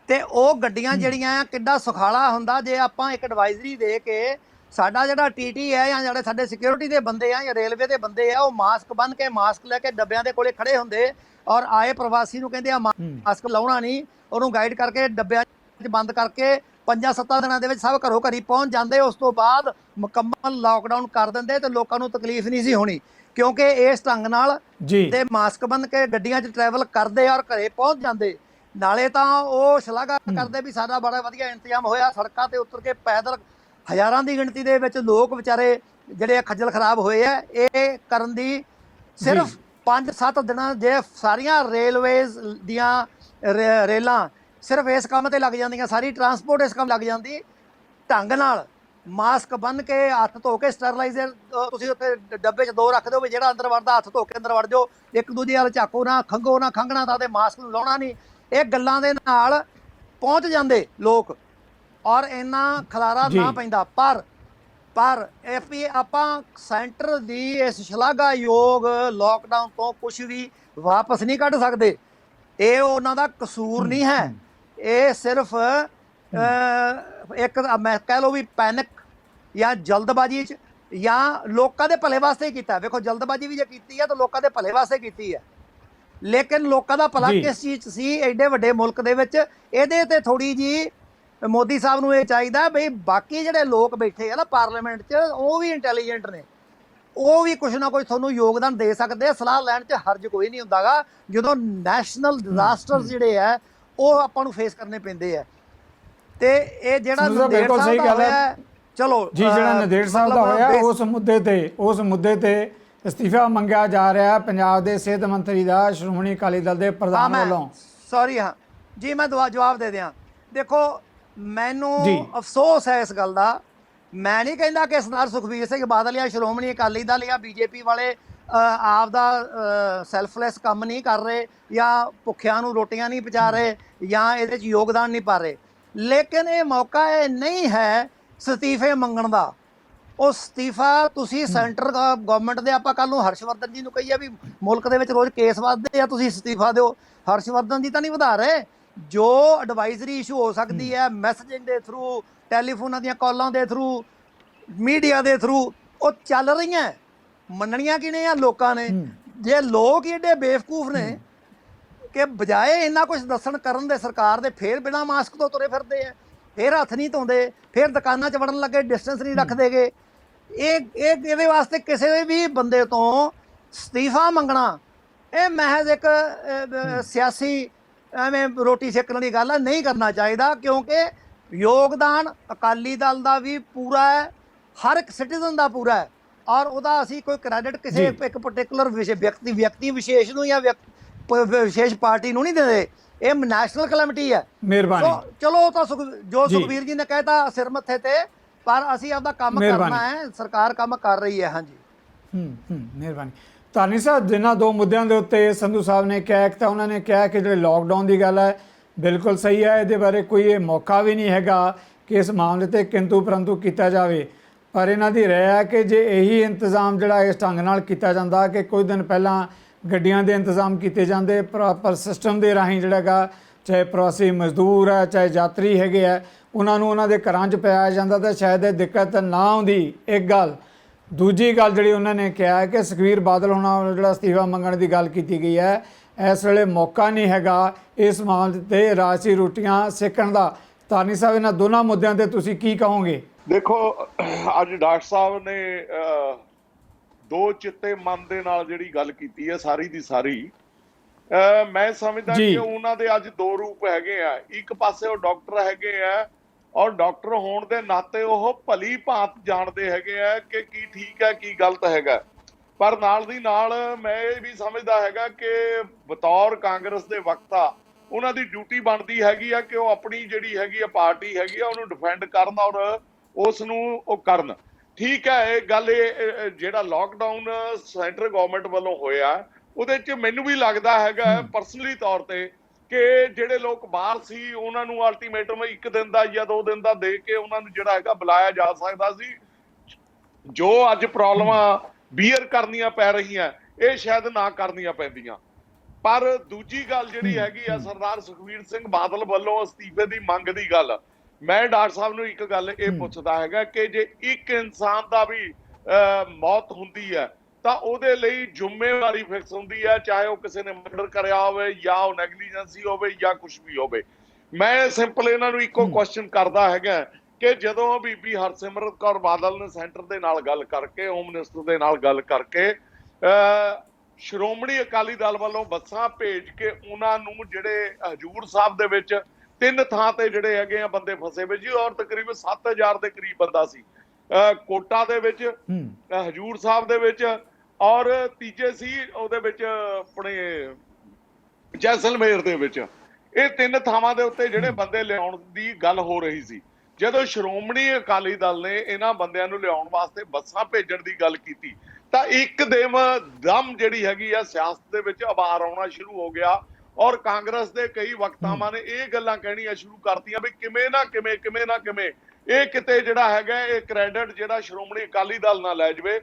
ਤੇ ਉਹ ਗੱਡੀਆਂ ਜਿਹੜੀਆਂ ਕਿੱਡਾ ਸੁਖਾਲਾ ਹੁੰਦਾ ਜੇ ਆਪਾਂ ਇੱਕ ਐਡਵਾਈਜ਼ਰੀ ਦੇ ਕੇ ਸਾਡਾ ਜਿਹੜਾ ਟੀਟੀ ਹੈ ਜਾਂ ਜਿਹੜੇ ਸਾਡੇ ਸਿਕਿਉਰਿਟੀ ਦੇ ਬੰਦੇ ਆ ਜਾਂ ਰੇਲਵੇ ਦੇ ਬੰਦੇ ਆ, ਉਹ ਮਾਸਕ ਬੰਨ੍ਹ ਕੇ ਮਾਸਕ ਲੈ ਕੇ ਡੱਬਿਆਂ ਦੇ ਕੋਲੇ ਖੜੇ ਹੁੰਦੇ ਔਰ ਆਏ ਪ੍ਰਵਾਸੀ ਨੂੰ ਕਹਿੰਦੇ ਆ ਮਾਸਕ ਲਾਉਣਾ ਨਹੀਂ, ਉਹਨੂੰ ਗਾਈਡ ਕਰਕੇ ਡੱਬਿਆਂ 'ਚ ਬੰਦ ਕਰਕੇ 5-7 ਦਿਨਾਂ ਦੇ ਵਿੱਚ ਸਭ ਘਰੋਂ ਘਰੀ ਪਹੁੰਚ ਜਾਂਦੇ। ਉਸ ਤੋਂ ਬਾਅਦ ਮੁਕੰਮਲ ਲਾਕਡਾਊਨ ਕਰ ਦਿੰਦੇ ਤੇ ਲੋਕਾਂ ਨੂੰ ਤਕਲੀਫ ਨਹੀਂ ਸੀ ਹੋਣੀ, ਕਿਉਂਕਿ ਇਸ ਢੰਗ ਨਾਲ ਤੇ ਮਾਸਕ ਬੰਨ੍ਹ ਕੇ ਗੱਡੀਆਂ 'ਚ ਟਰੈਵਲ ਕਰਦੇ ਔਰ ਘਰੇ ਪਹੁੰਚ ਜਾਂਦੇ। ਨਾਲੇ ਤਾਂ ਉਹ ਸ਼ਲਾਘਾ ਕਰਦੇ ਵੀ ਸਾਡਾ ਬੜਾ ਵਧੀਆ ਇੰਤਜ਼ਾਮ ਹੋਇਆ, ਸੜਕਾਂ ਤੇ ਉਤਰ ਕੇ ਪੈਦਲ ਹਜ਼ਾਰਾਂ ਦੀ ਗਿਣਤੀ ਦੇ ਵਿੱਚ ਲੋਕ ਵਿਚਾਰੇ ਜਿਹੜੇ ਖੱਜਲ ਖਰਾਬ ਹੋਏ ਆ। ਇਹ ਕਰਨ ਦੀ ਸਿਰਫ 5-7 ਦਿਨਾਂ ਜੇ ਸਾਰੀਆਂ ਰੇਲਵੇਜ਼ ਦੀਆਂ ਰੇਲਾਂ ਸਿਰਫ ਇਸ ਕੰਮ ਤੇ ਲੱਗ ਜਾਂਦੀਆਂ, ਸਾਰੀ ਟਰਾਂਸਪੋਰਟ ਇਸ ਕੰਮ ਲੱਗ ਜਾਂਦੀ, ਢੰਗ ਨਾਲ ਮਾਸਕ ਬੰਨ੍ਹ ਕੇ ਹੱਥ ਧੋ ਕੇ ਸਟਰਲਾਈਜ਼ਰ ਤੁਸੀਂ ਉੱਥੇ ਡੱਬੇ 'ਚ 2 ਰੱਖ ਦਿਓ ਵੀ ਜਿਹੜਾ ਅੰਦਰ ਵੜਦਾ ਹੱਥ ਧੋ ਕੇ ਅੰਦਰ ਵੜ ਜਾਓ, ਇੱਕ ਦੂਜੇ ਵੱਲ ਝਾਕੋ ਨਾ, ਖੰਘੋ ਨਾ, ਖੰਘਣਾ ਤਾਂ ਤੇ ਮਾਸਕ ਨੂੰ ਲਾਉਣਾ ਨਹੀਂ। ਇਹ ਗੱਲਾਂ ਦੇ ਨਾਲ ਪਹੁੰਚ ਜਾਂਦੇ ਲੋਕ ਔਰ ਇੰਨਾ ਖਲਾਰਾ ਨਾ ਪੈਂਦਾ। ਪਰ ਆਪਾਂ ਸੈਂਟਰ ਦੀ ਇਸ ਸ਼ਲਾਘਾਯੋਗ ਲੋਕਡਾਊਨ ਤੋਂ ਕੁਝ ਵੀ ਵਾਪਸ ਨਹੀਂ ਕੱਢ ਸਕਦੇ। ਇਹ ਉਹਨਾਂ ਦਾ ਕਸੂਰ ਨਹੀਂ ਹੈ, ਇਹ ਸਿਰਫ ਇੱਕ ਮੈਂ ਕਹਿ ਲਓ ਵੀ ਪੈਨਿਕ ਜਾਂ ਜਲਦਬਾਜ਼ੀ 'ਚ ਜਾਂ ਲੋਕਾਂ ਦੇ ਭਲੇ ਵਾਸਤੇ ਹੀ ਕੀਤਾ। ਵੇਖੋ ਜਲਦਬਾਜ਼ੀ ਵੀ ਜੇ ਕੀਤੀ ਹੈ ਤਾਂ ਲੋਕਾਂ ਦੇ ਭਲੇ ਵਾਸਤੇ ਕੀਤੀ ਹੈ, ਲੇਕਿਨ ਲੋਕਾਂ ਦਾ ਭਲਾ ਕਿਸ ਚੀਜ਼ 'ਚ ਸੀ ਐਡੇ ਵੱਡੇ ਮੁਲਕ ਦੇ ਵਿੱਚ? ਇਹਦੇ ਤੇ ਥੋੜੀ ਜੀ ਮੋਦੀ ਸਾਹਿਬ ਨੂੰ ਇਹ ਚਾਹੀਦਾ ਬਈ ਬਾਕੀ ਜਿਹੜੇ ਲੋਕ ਬੈਠੇ ਆ ਨਾ ਪਾਰਲੀਮੈਂਟ 'ਚ, ਉਹ ਵੀ ਇੰਟੈਲੀਜੈਂਟ ਨੇ, ਉਹ ਵੀ ਕੁਛ ਨਾ ਕੁਛ ਤੁਹਾਨੂੰ ਯੋਗਦਾਨ ਦੇ ਸਕਦੇ ਆ। ਸਲਾਹ ਲੈਣ 'ਚ ਹਰਜ ਕੋਈ ਨਹੀਂ ਹੁੰਦਾਗਾ ਜਦੋਂ ਨੈਸ਼ਨਲ ਡਿਜ਼ਾਸਟਰ ਜਿਹੜੇ ਆ ਉਹ ਆਪਾਂ ਨੂੰ ਫੇਸ ਕਰਨੇ ਪੈਂਦੇ ਆ। ਤੇ ਇਹ ਜਿਹੜਾ ਨੰਦੇੜ ਸਾਹਿਬ ਦਾ ਹੋਇਆ, ਚਲੋ ਜੀ ਜਿਹੜਾ ਨੰਦੇੜ ਸਾਹਿਬ ਦਾ ਹੋਇਆ ਉਸ ਮੁੱਦੇ ਤੇ ਅਸਤੀਫਾ ਮੰਗਿਆ ਜਾ ਰਿਹਾ ਪੰਜਾਬ ਦੇ ਸਿਹਤ ਮੰਤਰੀ ਦਾ ਸ਼੍ਰੋਮਣੀ ਅਕਾਲੀ ਦਲ ਦੇ ਪ੍ਰਧਾਨ ਵੱਲੋਂ। ਸੌਰੀ ਹਾਂ ਜੀ, ਮੈਂ ਜਵਾਬ ਦੇ ਦਿਆਂ। ਦੇਖੋ ਮੈਨੂੰ ਅਫਸੋਸ ਹੈ ਇਸ ਗੱਲ ਦਾ, ਮੈਂ ਨਹੀਂ ਕਹਿੰਦਾ ਕਿ ਸਰਦਾਰ ਸੁਖਬੀਰ ਸਿੰਘ ਬਾਦਲ ਜਾਂ ਸ਼੍ਰੋਮਣੀ ਅਕਾਲੀ ਦਲ ਜਾਂ ਬੀਜੇਪੀ ਵਾਲੇ ਆਪ ਦਾ ਸੈਲਫਲੈਸ ਕੰਮ ਨਹੀਂ ਕਰ ਰਹੇ ਜਾਂ ਭੁੱਖਿਆਂ ਨੂੰ ਰੋਟੀਆਂ ਨਹੀਂ ਪਹੁੰਚਾ ਰਹੇ ਜਾਂ ਇਹਦੇ 'ਚ ਯੋਗਦਾਨ ਨਹੀਂ ਪਾ ਰਹੇ, ਲੇਕਿਨ ਇਹ ਮੌਕਾ ਇਹ ਨਹੀਂ ਹੈ ਅਸਤੀਫੇ ਮੰਗਣ ਦਾ। ਉਹ ਅਸਤੀਫਾ ਤੁਸੀਂ ਸੈਂਟਰ ਗਵਰਨਮੈਂਟ ਦੇ, ਆਪਾਂ ਕੱਲ ਨੂੰ ਹਰਸ਼ਵਰਧਨ ਜੀ ਨੂੰ ਕਹੀਏ ਵੀ ਮੁਲਕ ਦੇ ਵਿੱਚ ਰੋਜ਼ ਕੇਸ ਵੱਧਦੇ ਆ, ਤੁਸੀਂ ਅਸਤੀਫਾ ਦਿਓ। ਹਰਸ਼ਵਰਧਨ ਜੀ ਤਾਂ ਨਹੀਂ ਵਧਾ ਰਹੇ। ਜੋ ਐਡਵਾਈਜ਼ਰੀ ਇਸ਼ੂ ਹੋ ਸਕਦੀ ਹੈ ਮੈਸੇਜਿੰਗ ਦੇ ਥਰੂ, ਟੈਲੀਫੋਨਾਂ ਦੀਆਂ ਕਾਲਾਂ ਦੇ ਥਰੂ, ਮੀਡੀਆ ਦੇ ਥਰੂ, ਉਹ ਚੱਲ ਰਹੀਆਂ। ਮੰਨਣੀਆਂ ਕਿਹਨੇ ਆ? ਲੋਕਾਂ ਨੇ। ਜੇ ਲੋਕ ਹੀ ਏਡੇ ਬੇਵਕੂਫ ਨੇ ਕਿ ਬਜਾਏ ਇੰਨਾ ਕੁਝ ਦੱਸਣ ਕਰਨ ਦੇ ਸਰਕਾਰ ਦੇ, ਫਿਰ ਬਿਨਾਂ ਮਾਸਕ ਤੋਂ ਤੁਰੇ ਫਿਰਦੇ ਆ, ਫਿਰ ਹੱਥ ਨਹੀਂ ਧੋਂਦੇ, ਫਿਰ ਦੁਕਾਨਾਂ 'ਚ ਵੜਨ ਲੱਗੇ ਡਿਸਟੈਂਸ ਨਹੀਂ ਰੱਖਦੇਗੇ। ਇਹਦੇ ਵਾਸਤੇ ਕਿਸੇ ਵੀ ਬੰਦੇ ਤੋਂ ਅਸਤੀਫਾ ਮੰਗਣਾ ਇਹ ਮਹਿਜ਼ ਇੱਕ ਸਿਆਸੀ ਐਵੇਂ ਰੋਟੀ ਸੇਕਣ ਵਾਲੀ ਗੱਲ ਹੈ, ਨਹੀਂ ਕਰਨਾ ਚਾਹੀਦਾ। ਕਿਉਂਕਿ ਯੋਗਦਾਨ ਅਕਾਲੀ ਦਲ ਦਾ ਵੀ ਪੂਰਾ ਹੈ, ਹਰ ਇੱਕ ਸਿਟੀਜ਼ਨ ਦਾ ਪੂਰਾ ਹੈ, ਔਰ ਉਹਦਾ ਅਸੀਂ ਕੋਈ ਕ੍ਰੈਡਿਟ ਕਿਸੇ ਇੱਕ ਪਰਟੀਕੂਲਰ ਵਿਅਕਤੀ ਵਿਸ਼ੇਸ਼ ਨੂੰ ਜਾਂ ਵਿਸ਼ੇਸ਼ ਪਾਰਟੀ ਨੂੰ ਨਹੀਂ ਦਿੰਦੇ। ਇਹ ਨੈਸ਼ਨਲ ਕਲੈਮਿਟੀ ਹੈ। ਮਿਹਰਬਾਨੀ। ਚਲੋ ਉਹ ਤਾਂ ਜੋ ਸੁਖਬੀਰ ਜੀ ਨੇ ਕਹਿਤਾ ਸਿਰ ਮੱਥੇ ਤੇ, ਪਰ ਅਸੀਂ ਆਪਦਾ ਕੰਮ ਕਰਨਾ ਹੈ, ਸਰਕਾਰ ਕੰਮ ਕਰ ਰਹੀ ਹੈ। ਹਾਂਜੀ ਮਿਹਰਬਾਨੀ। ਧਾਨੀ ਸਾਹਿਬ, ਜਿਨ੍ਹਾਂ 2 ਮੁੱਦਿਆਂ ਦੇ ਉੱਤੇ ਸੰਧੂ ਸਾਹਿਬ ਨੇ ਕਿਹਾ, ਇੱਕ ਤਾਂ ਉਹਨਾਂ ਨੇ ਕਿਹਾ ਕਿ ਜਿਹੜੇ ਲਾਕਡਾਊਨ ਦੀ ਗੱਲ ਹੈ ਬਿਲਕੁਲ ਸਹੀ ਹੈ, ਇਹਦੇ ਬਾਰੇ ਕੋਈ ਇਹ ਮੌਕਾ ਵੀ ਨਹੀਂ ਹੈਗਾ ਕਿ ਇਸ ਮਾਮਲੇ ਤੇ ਕਿੰਤੂ ਪਰੰਤੂ ਕੀਤਾ ਜਾਵੇ, ਪਰ ਇਹਨਾਂ ਦੀ ਰਾਏ ਹੈ ਕਿ ਜੇ ਇਹੀ ਇੰਤਜ਼ਾਮ ਜਿਹੜਾ ਇਸ ਢੰਗ ਨਾਲ ਕੀਤਾ ਜਾਂਦਾ ਕਿ ਕੁਝ ਦਿਨ ਪਹਿਲਾਂ ਗੱਡੀਆਂ ਦੇ ਇੰਤਜ਼ਾਮ ਕੀਤੇ ਜਾਂਦੇ ਪ੍ਰੋਪਰ ਸਿਸਟਮ ਦੇ ਰਾਹੀਂ, ਜਿਹੜਾ ਹੈਗਾ ਚਾਹੇ ਪ੍ਰਵਾਸੀ ਮਜ਼ਦੂਰ ਹੈ ਚਾਹੇ ਯਾਤਰੀ ਹੈਗੇ ਆ, ਉਹਨਾਂ ਨੂੰ ਉਹਨਾਂ ਦੇ ਘਰਾਂ 'ਚ ਪਾਇਆ ਜਾਂਦਾ ਤਾਂ ਸ਼ਾਇਦ ਇਹ ਦਿੱਕਤ ਨਾ ਆਉਂਦੀ। ਇੱਕ ਗੱਲ। ਦੂਜੀ ਗੱਲ ਜਿਹੜੀ ਉਹਨਾਂ ਨੇ ਕਿਹਾ ਕਿ ਸੁਖਬੀਰ ਬਾਦਲ ਹੋਣਾ ਜਿਹੜਾ ਅਸਤੀਫਾ ਮੰਗਣ ਦੀ ਗੱਲ ਕੀਤੀ ਗਈ ਹੈ, ਇਸ ਵੇਲੇ ਮੌਕਾ ਨਹੀਂ ਹੈਗਾ ਇਸ ਮਾਮਲੇ 'ਤੇ ਰਾਜਸੀ ਰੋਟੀਆਂ ਸੇਕਣ ਦਾ। ਧਾਨੀ ਸਾਹਿਬ, ਇਹਨਾਂ ਦੋਨਾਂ ਮੁੱਦਿਆਂ 'ਤੇ ਤੁਸੀਂ ਕੀ ਕਹੋਗੇ? ਦੇਖੋ, ਅੱਜ ਡਾਕਟਰ ਸਾਹਿਬ ਨੇ 2 ਚਿੱਤੇ ਮਨ ਦੇ ਨਾਲ ਜਿਹੜੀ ਗੱਲ ਕੀਤੀ ਹੈ ਸਾਰੀ ਦੀ ਸਾਰੀ, ਮੈਂ ਸਮਝਦਾ ਕਿ ਉਹਨਾਂ ਦੇ ਅੱਜ 2 ਰੂਪ ਹੈਗੇ ਆ। ਇੱਕ ਪਾਸੇ ਉਹ ਡਾਕਟਰ ਹੈਗੇ ਆ ਔਰ ਡਾਕਟਰ ਹੋਣ ਦੇ ਨਾਤੇ ਉਹ ਭਲੀ ਭਾਂਤ ਜਾਣਦੇ ਹੈਗੇ ਆ ਕਿ ਕੀ ਠੀਕ ਹੈ ਕੀ ਗਲਤ ਹੈਗਾ, ਪਰ ਨਾਲ ਦੀ ਨਾਲ ਮੈਂ ਇਹ ਵੀ ਸਮਝਦਾ ਹੈਗਾ ਕਿ ਬਤੌਰ ਕਾਂਗਰਸ ਦੇ ਵਕਤਾ ਉਹਨਾਂ ਦੀ ਡਿਊਟੀ ਬਣਦੀ ਹੈਗੀ ਆ ਕਿ ਉਹ ਆਪਣੀ ਜਿਹੜੀ ਹੈਗੀ ਆ ਪਾਰਟੀ ਹੈਗੀ ਆ ਉਹਨੂੰ ਡਿਫੈਂਡ ਕਰਨ ਔਰ ਉਸ ਨੂੰ ਉਹ ਕਰਨ। ਠੀਕ ਹੈ, ਇਹ ਗੱਲ ਜਿਹੜਾ ਲੋਕਡਾਊਨ ਸੈਂਟਰ ਗਵਰਨਮੈਂਟ ਵੱਲੋਂ ਹੋਇਆ ਉਹਦੇ 'ਚ ਮੈਨੂੰ ਵੀ ਲੱਗਦਾ ਹੈਗਾ ਪਰਸਨਲੀ ਤੌਰ ਤੇ ਕਿ ਜਿਹੜੇ ਲੋਕ ਬਾਹਰ ਸੀ ਉਹਨਾਂ ਨੂੰ ਅਲਟੀਮੇਟਮ 1 ਦਿਨ ਦਾ ਜਾਂ 2 ਦਿਨ ਦਾ ਦੇ ਕੇ ਉਹਨਾਂ ਨੂੰ ਜਿਹੜਾ ਹੈਗਾ ਬੁਲਾਇਆ ਜਾ ਸਕਦਾ ਸੀ। ਜੋ ਅੱਜ ਪ੍ਰੋਬਲਮਾਂ ਬੀਅਰ ਕਰਨੀਆਂ ਪੈ ਰਹੀਆਂ ਇਹ ਸ਼ਾਇਦ ਨਾ ਕਰਨੀਆਂ ਪੈਂਦੀਆਂ। ਪਰ ਦੂਜੀ ਗੱਲ ਜਿਹੜੀ ਹੈਗੀ ਆ ਸਰਦਾਰ ਸੁਖਬੀਰ ਸਿੰਘ ਬਾਦਲ ਵੱਲੋਂ ਅਸਤੀਫੇ ਦੀ ਮੰਗ ਦੀ ਗੱਲ, ਮੈਂ ਡਾਕਟਰ ਸਾਹਿਬ ਨੂੰ ਇੱਕ ਗੱਲ ਇਹ ਪੁੱਛਦਾ ਹੈਗਾ ਕਿ ਜੇ ਇੱਕ ਇਨਸਾਨ ਦਾ ਵੀ ਮੌਤ ਹੁੰਦੀ ਹੈ ਤਾਂ ਉਹਦੇ ਲਈ ਜ਼ਿੰਮੇਵਾਰੀ ਫਿਕਸ ਹੁੰਦੀ ਹੈ, ਚਾਹੇ ਉਹ ਕਿਸੇ ਨੇ ਮਰਡਰ ਕਰਿਆ ਹੋਵੇ ਜਾਂ ਉਹ ਨੈਗਲੀਜੈਂਸੀ ਹੋਵੇ ਜਾਂ ਕੁਝ ਵੀ ਹੋਵੇ। ਮੈਂ ਸਿੰਪਲ ਇਹਨਾਂ ਨੂੰ ਇੱਕੋ ਕੁਐਸਚਨ ਕਰਦਾ ਹੈਗਾ ਕਿ ਜਦੋਂ ਬੀਬੀ ਹਰਸਿਮਰਤ ਕੌਰ ਬਾਦਲ ਨੇ ਸੈਂਟਰ ਦੇ ਨਾਲ ਗੱਲ ਕਰਕੇ, ਹੋਮ ਮਿਨਿਸਟਰ ਦੇ ਨਾਲ ਗੱਲ ਕਰਕੇ ਸ਼੍ਰੋਮਣੀ ਅਕਾਲੀ ਦਲ ਵੱਲੋਂ ਬੱਸਾਂ ਭੇਜ ਕੇ ਉਹਨਾਂ ਨੂੰ ਜਿਹੜੇ ਹਜੂਰ ਸਾਹਿਬ ਦੇ ਵਿੱਚ 3 ਥਾਂ ਤੇ ਜਿਹੜੇ ਹੈਗੇ ਆ ਬੰਦੇ ਫਸੇ ਹੋਏ ਜੀ, ਔਰ ਤਕਰੀਬਨ 7000 ਦੇ ਕਰੀਬ ਬੰਦਾ ਸੀ ਕੋਟਾ ਦੇ ਵਿੱਚ, ਹਜੂਰ ਸਾਹਿਬ ਦੇ ਵਿੱਚ, ਔਰ ਤੀਜੇ ਸੀ ਉਹਦੇ ਵਿੱਚ ਆਪਣੇ ਜੈਸਲਮੇਰ ਦੇ ਵਿੱਚ। ਇਹ 3 ਥਾਵਾਂ ਦੇ ਉੱਤੇ ਜਿਹੜੇ ਬੰਦੇ ਲਿਆਉਣ ਦੀ ਗੱਲ ਹੋ ਰਹੀ ਸੀ। ਜਦੋਂ ਸ਼੍ਰੋਮਣੀ ਅਕਾਲੀ ਦਲ ਨੇ ਇਹਨਾਂ ਬੰਦਿਆਂ ਨੂੰ ਲਿਆਉਣ ਵਾਸਤੇ ਬੱਸਾਂ ਭੇਜਣ ਦੀ ਗੱਲ ਕੀਤੀ ਤਾਂ ਇੱਕਦਮ ਜਿਹੜੀ ਹੈਗੀ ਆ ਸਿਆਸਤ ਦੇ ਵਿੱਚ ਉਭਾਰ ਆਉਣਾ ਸ਼ੁਰੂ ਹੋ ਗਿਆ, ਔਰ ਕਾਂਗਰਸ ਦੇ ਕਈ ਵਕਤਾਵਾਂ ਨੇ ਇਹ ਗੱਲਾਂ ਕਹਿਣੀਆਂ ਸ਼ੁਰੂ ਕਰਤੀਆਂ ਵੀ ਕਿਵੇਂ ਨਾ ਕਿਵੇਂ ਇਹ ਕਿਤੇ ਜਿਹੜਾ ਹੈਗਾ ਇਹ ਕ੍ਰੈਡਿਟ ਜਿਹੜਾ ਸ਼੍ਰੋਮਣੀ ਅਕਾਲੀ ਦਲ ਨਾਲ ਲੈ ਜਾਵੇ,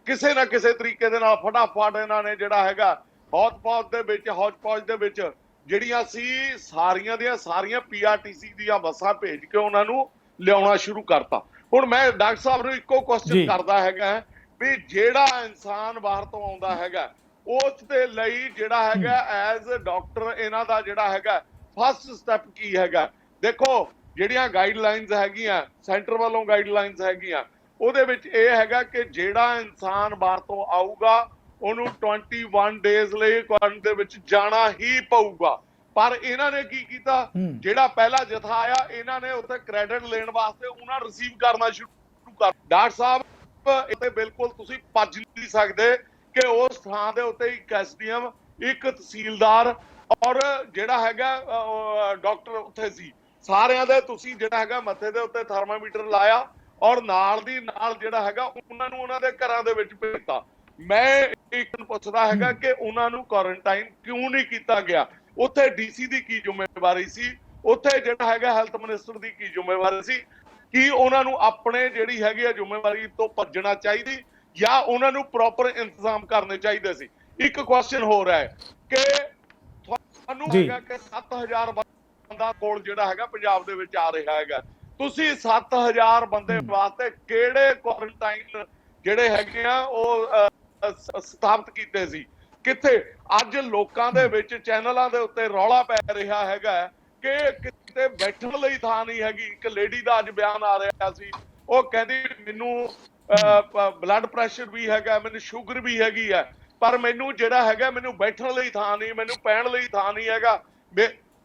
ਕਿਸੇ ਨਾ ਕਿਸੇ ਤਰੀਕੇ ਦੇ ਨਾਲ ਫਟਾਫਟ ਇਹਨਾਂ ਨੇ ਜਿਹੜਾ ਹੈਗਾ ਹੌਜ-ਪੌਜ ਦੇ ਵਿੱਚ ਜਿਹੜੀਆਂ ਸੀ ਸਾਰੀਆਂ ਦੀਆਂ ਸਾਰੀਆਂ PRTC ਦੀਆਂ ਬੱਸਾਂ ਭੇਜ ਕੇ ਉਹਨਾਂ ਨੂੰ ਲਿਆਉਣਾ ਸ਼ੁਰੂ ਕਰਤਾ। ਹੁਣ ਮੈਂ ਡਾਕਟਰ ਸਾਹਿਬ ਨੂੰ ਇੱਕੋ ਕੁਐਸਚਨ ਕਰਦਾ ਹੈਗਾ ਵੀ ਜਿਹੜਾ ਇਨਸਾਨ ਬਾਹਰ ਤੋਂ ਆਉਂਦਾ ਹੈਗਾ ਉਸ ਦੇ ਲਈ ਜਿਹੜਾ ਹੈਗਾ ਐਜ਼ ਡਾਕਟਰ ਇਹਨਾਂ ਦਾ ਜਿਹੜਾ ਹੈਗਾ ਫਸਟ ਸਟੈਪ ਕੀ ਹੈਗਾ? ਦੇਖੋ ਜਿਹੜੀਆਂ ਗਾਈਡਲਾਈਨਸ ਹੈਗੀਆਂ ਸੈਂਟਰ ਵੱਲੋਂ ਗਾਈਡਲਾਈਨਸ ਹੈਗੀਆਂ ਉਹਦੇ ਵਿੱਚ ਇਹ ਹੈਗਾ ਕਿ ਜਿਹੜਾ ਇਨਸਾਨ ਬਾਹਰ ਤੋਂ ਆਊਗਾ ਉਹਨੂੰ 21 ਡੇਜ਼ ਲਈ ਕੁਆਰੰਟਾਈਨ ਦੇ ਵਿੱਚ ਜਾਣਾ ਹੀ ਪਊਗਾ। ਪਰ ਇਹਨਾਂ ਨੇ ਕੀ ਕੀਤਾ, ਜਿਹੜਾ ਪਹਿਲਾ ਜਥਾ ਆਇਆ ਇਹਨਾਂ ਨੇ ਉੱਥੇ ਕ੍ਰੈਡਿਟ ਲੈਣ ਵਾਸਤੇ ਉਹਨਾਂ ਰਿਸੀਵ ਕਰਨਾ ਸ਼ੁਰੂ ਕਰ। ਡਾਕਟਰ ਸਾਹਿਬ ਇੱਥੇ ਬਿਲਕੁਲ ਤੁਸੀਂ ਭੱਜ ਨਹੀਂ ਸਕਦੇ ਕਿ ਉਸ ਥਾਂ ਦੇ ਉੱਤੇ ਇੱਕ SDM, ਇੱਕ ਤਹਿਸੀਲਦਾਰ ਔਰ ਜਿਹੜਾ ਹੈਗਾ ਡਾਕਟਰ ਉੱਥੇ ਸੀ, ਸਾਰਿਆਂ ਦੇ ਤੁਸੀਂ ਜਿਹੜਾ ਹੈਗਾ ਮੱਥੇ ਦੇ ਉੱਤੇ ਥਰਮਾਮੀਟਰ ਲਾਇਆ ਔਰ ਨਾਲ ਦੀ ਨਾਲ ਜਿਹੜਾ ਹੈਗਾ ਉਹਨਾਂ ਨੂੰ ਉਹਨਾਂ ਦੇ ਘਰਾਂ ਦੇ ਵਿੱਚ ਭੇਜਤਾ। ਮੈਂ ਇੱਕ ਪੁੱਛਦਾ ਹੈਗਾ ਕਿ ਉਹਨਾਂ ਨੂੰ ਕੁਆਰੰਟਾਈਨ ਕਿਉਂ ਨਹੀਂ ਕੀਤਾ ਗਿਆ? ਉੱਥੇ DC ਦੀ ਕੀ ਜ਼ਿੰਮੇਵਾਰੀ ਸੀ? ਉੱਥੇ ਜਿਹੜਾ ਹੈਗਾ ਹੈਲਥ ਮਿਨਿਸਟਰ ਦੀ ਕੀ ਜ਼ਿੰਮੇਵਾਰੀ ਸੀ? ਕੀ ਉਹਨਾਂ ਨੂੰ ਆਪਣੇ ਜਿਹੜੀ ਹੈਗੀ ਆ ਜ਼ਿੰਮੇਵਾਰੀ ਤੋਂ ਭੱਜਣਾ ਚਾਹੀਦੀ ਜਾਂ ਉਹਨਾਂ ਨੂੰ ਪ੍ਰੋਪਰ ਇੰਤਜ਼ਾਮ ਕਰਨੇ ਚਾਹੀਦੇ ਸੀ? ਇੱਕ ਕੁਐਸਚਨ ਹੋ ਰਿਹਾ ਹੈ ਕਿ ਤੁਹਾਨੂੰ ਹੈਗਾ ਕਿ 7000 ਬੰਦਾ ਕੋਲ ਜਿਹੜਾ ਹੈਗਾ ਪੰਜਾਬ ਦੇ ਵਿੱਚ ਆ ਰਿਹਾ ਹੈਗਾ, ਤੁਸੀਂ 7000 ਬੰਦੇ ਵਾਸਤੇ ਕਿਹੜੇ ਕੁਆਰੰਟਾਈਨ ਜਿਹੜੇ ਹੈਗੇ ਆ ਉਹ ਸਥਾਪਿਤ ਕੀਤੇ ਸੀ? ਕਿੱਥੇ? ਅੱਜ ਲੋਕਾਂ ਦੇ ਵਿੱਚ ਚੈਨਲਾਂ ਦੇ ਉੱਤੇ ਰੌਲਾ ਪੈ ਰਿਹਾ ਹੈਗਾ ਕਿ ਕਿਤੇ ਬੈਠਣ ਲਈ ਥਾਂ ਨਹੀਂ ਹੈਗੀ। ਇੱਕ ਲੇਡੀ ਦਾ ਅੱਜ ਬਿਆਨ ਆ ਰਿਹਾ ਸੀ, ਉਹ ਕਹਿੰਦੀ ਮੈਨੂੰ ਬਲੱਡ ਪ੍ਰੈਸ਼ਰ ਵੀ ਹੈਗਾ, ਮੈਨੂੰ ਸ਼ੂਗਰ ਵੀ ਹੈਗੀ ਹੈ, ਪਰ ਮੈਨੂੰ ਜਿਹੜਾ ਹੈਗਾ ਮੈਨੂੰ ਬੈਠਣ ਲਈ ਥਾਂ ਨਹੀਂ, ਮੈਨੂੰ ਪੈਣ ਲਈ ਥਾਂ ਨਹੀਂ ਹੈਗਾ।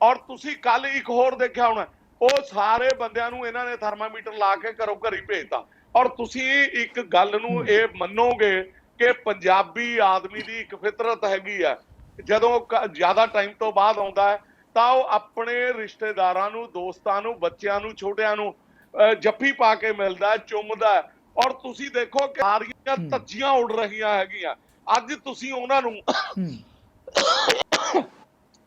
ਔਰ ਤੁਸੀਂ ਕੱਲ ਇੱਕ ਹੋਰ ਦੇਖਿਆ ਹੋਣਾ, ਉਹ ਸਾਰੇ ਬੰਦਿਆਂ ਨੂੰ ਇਹਨਾਂ ਨੇ ਥਰਮਾਮੀਟਰ ਲਾ ਕੇ ਘਰੋਂ ਘਰੀ ਭੇਜਤਾ। ਔਰ ਤੁਸੀਂ ਇੱਕ ਗੱਲ ਨੂੰ ਇਹ ਮੰਨੋਗੇ ਕਿ ਪੰਜਾਬੀ ਆਦਮੀ ਦੀ ਇੱਕ ਫਿਤਰਤ ਹੈਗੀ ਆ, ਜਦੋਂ ਜ਼ਿਆਦਾ ਟਾਈਮ ਤੋਂ ਬਾਅਦ ਆਉਂਦਾ ਹੈ ਤਾਂ ਉਹ ਆਪਣੇ ਰਿਸ਼ਤੇਦਾਰਾਂ ਨੂੰ, ਦੋਸਤਾਂ ਨੂੰ, ਬੱਚਿਆਂ ਨੂੰ, ਛੋਟਿਆਂ ਨੂੰ ਜੱਫੀ ਪਾ ਕੇ ਮਿਲਦਾ, ਚੁੰਮਦਾ। ਔਰ ਤੁਸੀਂ ਦੇਖੋ ਕਿ ਸਾਰੀਆਂ ਧੱਜੀਆਂ ਉੱਡ ਰਹੀਆਂ ਹੈਗੀਆਂ। ਅੱਜ ਤੁਸੀਂ ਉਹਨਾਂ ਨੂੰ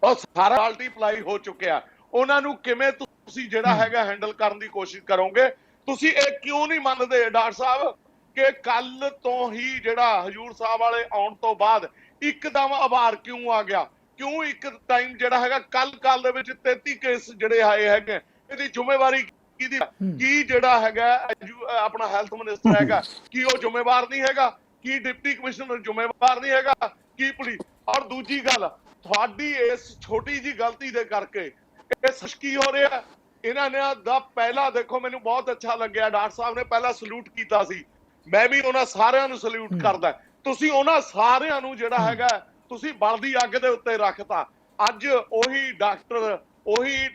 ਉਹ ਸਾਰਾ ਮਲਟੀਪਲਾਈ ਹੋ ਚੁੱਕਿਆ, ਉਹਨਾਂ ਨੂੰ ਕਿਵੇਂ ਤੁਸੀਂ ਜਿਹੜਾ ਹੈਗਾ ਹੈਂਡਲ ਕਰਨ ਦੀ ਕੋਸ਼ਿਸ਼ ਕਰੋਗੇ? ਤੁਸੀਂ ਇਹ ਕਿਉਂ ਨਹੀਂ ਮੰਨਦੇ ਡਾਕਟਰ ਸਾਹਿਬ ਕਿ ਕੱਲ ਤੋਂ ਹੀ ਜਿਹੜਾ ਹਜੂਰ ਸਾਹਿਬ ਵਾਲੇ ਆਉਣ ਤੋਂ ਬਾਅਦ ਇੱਕਦਮ ਆਭਾਰ ਕਿਉਂ ਆ ਗਿਆ? ਕਿਉਂ ਇੱਕ ਟਾਈਮ ਜਿਹੜਾ ਹੈਗਾ ਕੱਲ ਦੇ ਵਿੱਚ 33 ਕੇਸ ਜਿਹੜੇ ਆਏ ਹੈਗੇ, ਇਹਦੀ ਜ਼ਿੰਮੇਵਾਰੀ ਕਿਹਦੀ? ਕੀ ਜਿਹੜਾ ਹੈਗਾ ਆਪਣਾ ਹੈਲਥ ਮਿਨਿਸਟਰ ਹੈਗਾ ਕੀ ਉਹ ਜ਼ਿੰਮੇਵਾਰ ਨਹੀਂ ਹੈਗਾ? ਕੀ ਡਿਪਟੀ ਕਮਿਸ਼ਨਰ ਜ਼ਿੰਮੇਵਾਰ ਨਹੀਂ ਹੈਗਾ? ਕੀ ਪੁਲਿਸ? ਔਰ ਦੂਜੀ ਗੱਲ, ਤੁਹਾਡੀ ਇਸ ਛੋਟੀ ਜੀ ਗਲਤੀ ਦੇ ਕਰਕੇ ਇਹ ਕੀ ਹੋ ਰਿਹਾ? ਇਹਨਾਂ ਨੇ ਦਾ ਪਹਿਲਾ ਦੇਖੋ ਮੈਨੂੰ ਬਹੁਤ ਅੱਛਾ ਲੱਗਿਆ, ਡਾਕਟਰ ਸਾਹਿਬ ਨੇ ਪਹਿਲਾਂ ਸਲੂਟ ਕੀਤਾ ਸੀ, ਮੈਂ ਵੀ ਉਹਨਾਂ ਸਾਰਿਆਂ ਨੂੰ ਸਲੂਟ ਕਰਦਾ। ਤੁਸੀਂ ਉਹਨਾਂ ਸਾਰਿਆਂ ਨੂੰ ਜਿਹੜਾ ਹੈਗਾ ਤੁਸੀਂ ਬਲਦੀ ਅੱਗ ਦੇ ਉੱਤੇ ਰੱਖਤਾ। ਅੱਜ ਉਹੀ ਡਾਕਟਰ, ਉਹੀ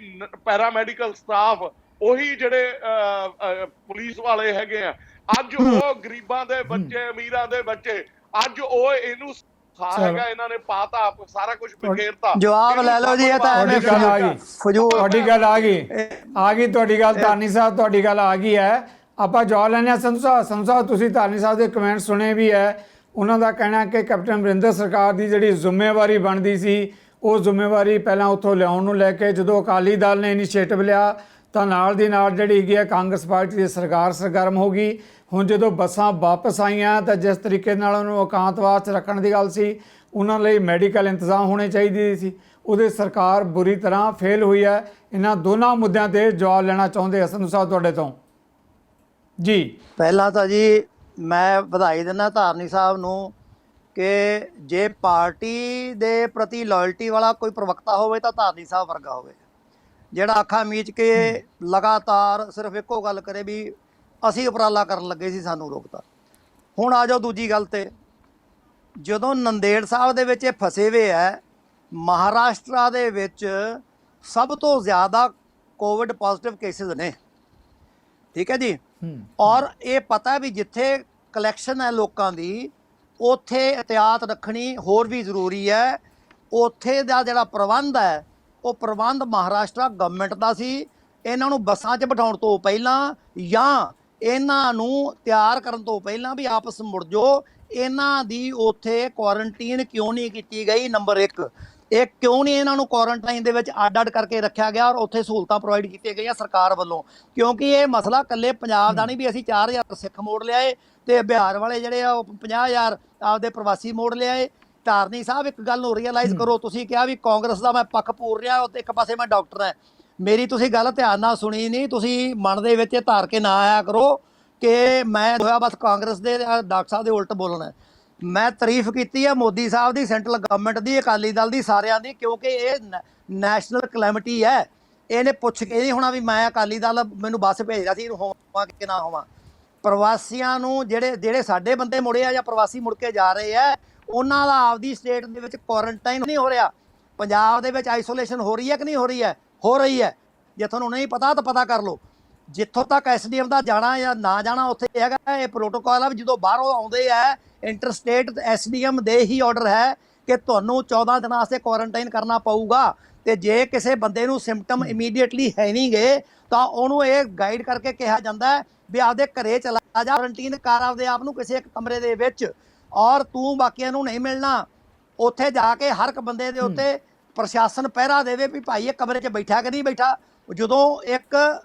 ਪੈਰਾਮੈਡੀਕਲ ਸਟਾਫ, ਉਹੀ ਜਿਹੜੇ ਪੁਲਿਸ ਵਾਲੇ ਹੈਗੇ ਆ, ਅੱਜ ਉਹ ਗਰੀਬਾਂ ਦੇ ਬੱਚੇ, ਅਮੀਰਾਂ ਦੇ ਬੱਚੇ, ਅੱਜ ਉਹ ਇਹਨੂੰ ਹੈਗਾ ਇਹਨਾਂ ਨੇ ਪਾਤਾ, ਸਾਰਾ ਕੁਝ ਬਿਖੇਰਤਾ। ਜਵਾਬ ਲੈ ਲਓ ਜੀ, ਇਹ ਤਾਂ ਤੁਹਾਡੀ ਗੱਲ ਆ ਗਈ, ਤੁਹਾਡੀ ਗੱਲ ਆ ਗਈ ਤੁਹਾਡੀ ਗੱਲ ਧਾਨੀ ਸਾਹਿਬ, ਤੁਹਾਡੀ ਗੱਲ ਆ ਗਈ ਹੈ। ਆਪਾਂ ਜਵਾਬ ਲੈਂਦੇ ਹਾਂ ਸੰਧੂ ਸਾਹਿਬ ਤੁਸੀਂ ਧਾਰਨੀ ਸਾਹਿਬ ਦੇ ਕਮੈਂਟ ਸੁਣੇ ਵੀ ਹੈ। ਉਹਨਾਂ ਦਾ ਕਹਿਣਾ ਕਿ ਕੈਪਟਨ ਅਮਰਿੰਦਰ ਸਰਕਾਰ ਦੀ ਜਿਹੜੀ ਜ਼ਿੰਮੇਵਾਰੀ ਬਣਦੀ ਸੀ ਉਹ ਜ਼ਿੰਮੇਵਾਰੀ ਪਹਿਲਾਂ ਉੱਥੋਂ ਲਿਆਉਣ ਨੂੰ ਲੈ ਕੇ ਜਦੋਂ ਅਕਾਲੀ ਦਲ ਨੇ ਇਨੀਸ਼ੀਏਟਿਵ ਲਿਆ ਤਾਂ ਨਾਲ ਦੀ ਨਾਲ ਜਿਹੜੀ ਹੈਗੀ ਹੈ ਕਾਂਗਰਸ ਪਾਰਟੀ ਦੀ ਸਰਕਾਰ ਸਰਗਰਮ ਹੋ ਗਈ। ਹੁਣ ਜਦੋਂ ਬੱਸਾਂ ਵਾਪਸ ਆਈਆਂ ਤਾਂ ਜਿਸ ਤਰੀਕੇ ਨਾਲ ਉਹਨੂੰ ਇਕਾਂਤਵਾਸ 'ਚ ਰੱਖਣ ਦੀ ਗੱਲ ਸੀ, ਉਹਨਾਂ ਲਈ ਮੈਡੀਕਲ ਇੰਤਜ਼ਾਮ ਹੋਣੇ ਚਾਹੀਦੇ ਸੀ, ਉਹਦੇ ਸਰਕਾਰ ਬੁਰੀ ਤਰ੍ਹਾਂ ਫੇਲ ਹੋਈ ਹੈ। ਇਹਨਾਂ ਦੋਨਾਂ ਮੁੱਦਿਆਂ 'ਤੇ ਜਵਾਬ ਲੈਣਾ ਚਾਹੁੰਦੇ ਸੰਧੂ ਸਾਹਿਬ ਤੁਹਾਡੇ ਤੋਂ ਜੀ। ਪਹਿਲਾਂ ਤਾਂ ਜੀ ਮੈਂ ਵਧਾਈ ਦਿੰਦਾ ਧਾਰਨੀ ਸਾਹਿਬ ਨੂੰ ਕਿ ਜੇ ਪਾਰਟੀ ਦੇ ਪ੍ਰਤੀ ਲਾਇਲਟੀ ਵਾਲਾ ਕੋਈ ਪ੍ਰਵਕਤਾ ਹੋਵੇ ਤਾਂ ਧਾਰਨੀ ਸਾਹਿਬ ਵਰਗਾ ਹੋਵੇ, ਜਿਹੜਾ ਅੱਖਾਂ ਮੀਚ ਕੇ ਲਗਾਤਾਰ ਸਿਰਫ ਇੱਕੋ ਗੱਲ ਕਰੇ ਵੀ ਅਸੀਂ ਉਪਰਾਲਾ ਕਰਨ ਲੱਗੇ ਸੀ, ਸਾਨੂੰ ਰੋਕਤਾ। ਹੁਣ ਆ ਜਾਓ ਦੂਜੀ ਗੱਲ ਤੇ, ਜਦੋਂ ਨੰਦੇੜ ਸਾਹਿਬ ਦੇ ਵਿੱਚ ਇਹ ਫਸੇ ਹੋਏ ਹੈ, ਮਹਾਰਾਸ਼ਟਰ ਦੇ ਵਿੱਚ ਸਭ ਤੋਂ ਜ਼ਿਆਦਾ ਕੋਵਿਡ ਪੋਜ਼ਿਟਿਵ ਕੇਸਿਸ ਨੇ, ਠੀਕ ਹੈ ਜੀ। ਔਰ ਇਹ ਪਤਾ ਵੀ ਜਿੱਥੇ ਕਲੈਕਸ਼ਨ ਹੈ ਲੋਕਾਂ ਦੀ ਉੱਥੇ ਇhtiyਾਤ ਰੱਖਣੀ ਹੋਰ ਵੀ ਜ਼ਰੂਰੀ ਹੈ। ਉੱਥੇ ਦਾ ਜਿਹੜਾ ਪ੍ਰਬੰਧ ਹੈ ਉਹ ਪ੍ਰਬੰਧ ਮਹਾਰਾਸ਼ਟਰ ਗਵਰਨਮੈਂਟ ਦਾ ਸੀ। ਇਹਨਾਂ ਨੂੰ ਬੱਸਾਂ 'ਚ ਬਿਠਾਉਣ ਤੋਂ ਪਹਿਲਾਂ ਜਾਂ ਇਹਨਾਂ ਨੂੰ ਤਿਆਰ ਕਰਨ ਤੋਂ ਪਹਿਲਾਂ ਵੀ ਆਪਸ ਮੁੜ ਜਾਓ। ਇਹਨਾਂ ਦੀ ਉੱਥੇ ਕੁਆਰੰਟੀਨ ਕਿਉਂ ਨਹੀਂ ਕੀਤੀ ਗਈ? ਨੰਬਰ 1, ਇਹ ਕਿਉਂ ਨਹੀਂ ਇਹਨਾਂ ਨੂੰ ਕੁਆਰੰਟਾਈਨ ਦੇ ਵਿੱਚ ਅੱਡ ਕਰਕੇ ਰੱਖਿਆ ਗਿਆ ਔਰ ਉੱਥੇ ਸਹੂਲਤਾਂ ਪ੍ਰੋਵਾਈਡ ਕੀਤੀਆਂ ਗਈਆਂ ਸਰਕਾਰ ਵੱਲੋਂ? ਕਿਉਂਕਿ ਇਹ ਮਸਲਾ ਇਕੱਲੇ ਪੰਜਾਬ ਦਾ ਨਹੀਂ ਵੀ ਅਸੀਂ 4000 ਸਿੱਖ ਮੋੜ ਲਿਆਏ ਤੇ ਬਿਹਾਰ ਵਾਲੇ ਜਿਹੜੇ ਆ ਉਹ 50000 ਆਪਦੇ ਪ੍ਰਵਾਸੀ ਮੋੜ ਲਿਆਏ। ਧਾਰਨੀ ਸਾਹਿਬ ਇੱਕ ਗੱਲ ਨੂੰ ਰੀਅਲਾਈਜ਼ ਕਰੋ, ਤੁਸੀਂ ਕਿਹਾ ਵੀ ਕਾਂਗਰਸ ਦਾ ਮੈਂ ਪੱਖ ਪੂਰ ਰਿਹਾ, ਉਹ ਇੱਕ ਪਾਸੇ ਮੈਂ ਡਾਕਟਰ ਹਾਂ। ਮੇਰੀ ਤੁਸੀਂ ਗੱਲ ਧਿਆਨ ਨਾਲ ਸੁਣੀ ਨਹੀਂ, ਤੁਸੀਂ ਮਨ ਦੇ ਵਿੱਚ ਧਾਰ ਕੇ ਨਾ ਆਇਆ ਕਰੋ ਕਿ ਮੈਂ ਹੋਇਆ ਬਸ ਕਾਂਗਰਸ ਦੇ ਡਾਕਟਰ ਸਾਹਿਬ ਦੇ ਉਲਟ ਬੋਲਣਾ। ਮੈਂ ਤਾਰੀਫ ਕੀਤੀ ਹੈ ਮੋਦੀ ਸਾਹਿਬ ਦੀ, ਸੈਂਟਰਲ ਗਵਰਨਮੈਂਟ ਦੀ, ਅਕਾਲੀ ਦਲ ਦੀ, ਸਾਰਿਆਂ ਦੀ, ਕਿਉਂਕਿ ਇਹ ਨੈਸ਼ਨਲ ਕਲੈਮਿਟੀ ਹੈ। ਇਹਨੇ ਪੁੱਛ ਕੇ ਨਹੀਂ ਹੋਣਾ ਵੀ ਮੈਂ ਅਕਾਲੀ ਦਲ ਮੈਨੂੰ ਬੱਸ ਭੇਜ ਰਿਹਾ ਸੀ, ਹੋਵਾਂ ਕਿ ਨਾ ਹੋਵਾਂ। ਪ੍ਰਵਾਸੀਆਂ ਨੂੰ ਜਿਹੜੇ ਸਾਡੇ ਬੰਦੇ ਮੁੜੇ ਆ ਜਾਂ ਪ੍ਰਵਾਸੀ ਮੁੜ ਕੇ ਜਾ ਰਹੇ ਆ, ਉਹਨਾਂ ਦਾ ਆਪਦੀ ਸਟੇਟ ਦੇ ਵਿੱਚ ਕੁਆਰੰਟਾਈਨ ਨਹੀਂ ਹੋ ਰਿਹਾ। ਪੰਜਾਬ ਦੇ ਵਿੱਚ ਆਈਸੋਲੇਸ਼ਨ ਹੋ ਰਹੀ ਹੈ ਕਿ ਨਹੀਂ ਹੋ ਰਹੀ ਹੈ? ਹੋ ਰਹੀ ਹੈ। ਜੇ ਤੁਹਾਨੂੰ ਨਹੀਂ ਪਤਾ ਤਾਂ ਪਤਾ ਕਰ ਲਓ। ਜਿੱਥੋਂ ਤੱਕ ਐਸਡੀਐਮ ਦਾ ਜਾਣਾ ਜਾਂ ਨਾ ਜਾਣਾ ਉੱਥੇ ਹੈਗਾ ਇਹ ਪ੍ਰੋਟੋਕਾਲ ਆ ਵੀ ਜਦੋਂ ਬਾਹਰੋਂ ਆਉਂਦੇ ਆ ਇੰਟਰਸਟੇਟ ਐਸਡੀਐਮ ਦੇ ਹੀ ਆਰਡਰ ਹੈ ਕਿ ਤੁਹਾਨੂੰ 14 ਦਿਨਾਂ ਵਾਸਤੇ ਕੁਆਰੰਟਾਈਨ ਕਰਨਾ ਪਊਗਾ। ਤੇ ਜੇ ਕਿਸੇ ਬੰਦੇ ਨੂੰ ਸਿੰਪਟਮ ਇਮੀਡੀਏਟਲੀ ਹੈ ਨਹੀਂ ਗਏ ਤਾਂ ਉਹਨੂੰ ਇਹ ਗਾਈਡ ਕਰਕੇ ਕਿਹਾ ਜਾਂਦਾ ਹੈ ਵੀ ਆਪਦੇ ਘਰੇ ਚਲਾ ਜਾ, ਕੁਆਰੰਟੀਨ ਕਰ ਆਪਦੇ ਆਪ ਨੂੰ ਕਿਸੇ ਇੱਕ ਕਮਰੇ ਦੇ ਵਿੱਚ, ਔਰ ਤੂੰ ਬਾਕੀਆਂ ਨੂੰ ਨਹੀਂ ਮਿਲਣਾ। ਉੱਥੇ ਜਾ ਕੇ ਹਰ ਇੱਕ ਬੰਦੇ ਦੇ ਉੱਤੇ ਪ੍ਰਸ਼ਾਸਨ ਪਹਿਰਾ ਦੇਵੇ ਵੀ ਭਾਈ ਇਹ ਕਮਰੇ 'ਚ ਬੈਠਾ ਕਿ ਨਹੀਂ ਬੈਠਾ। ਜਦੋਂ ਇੱਕ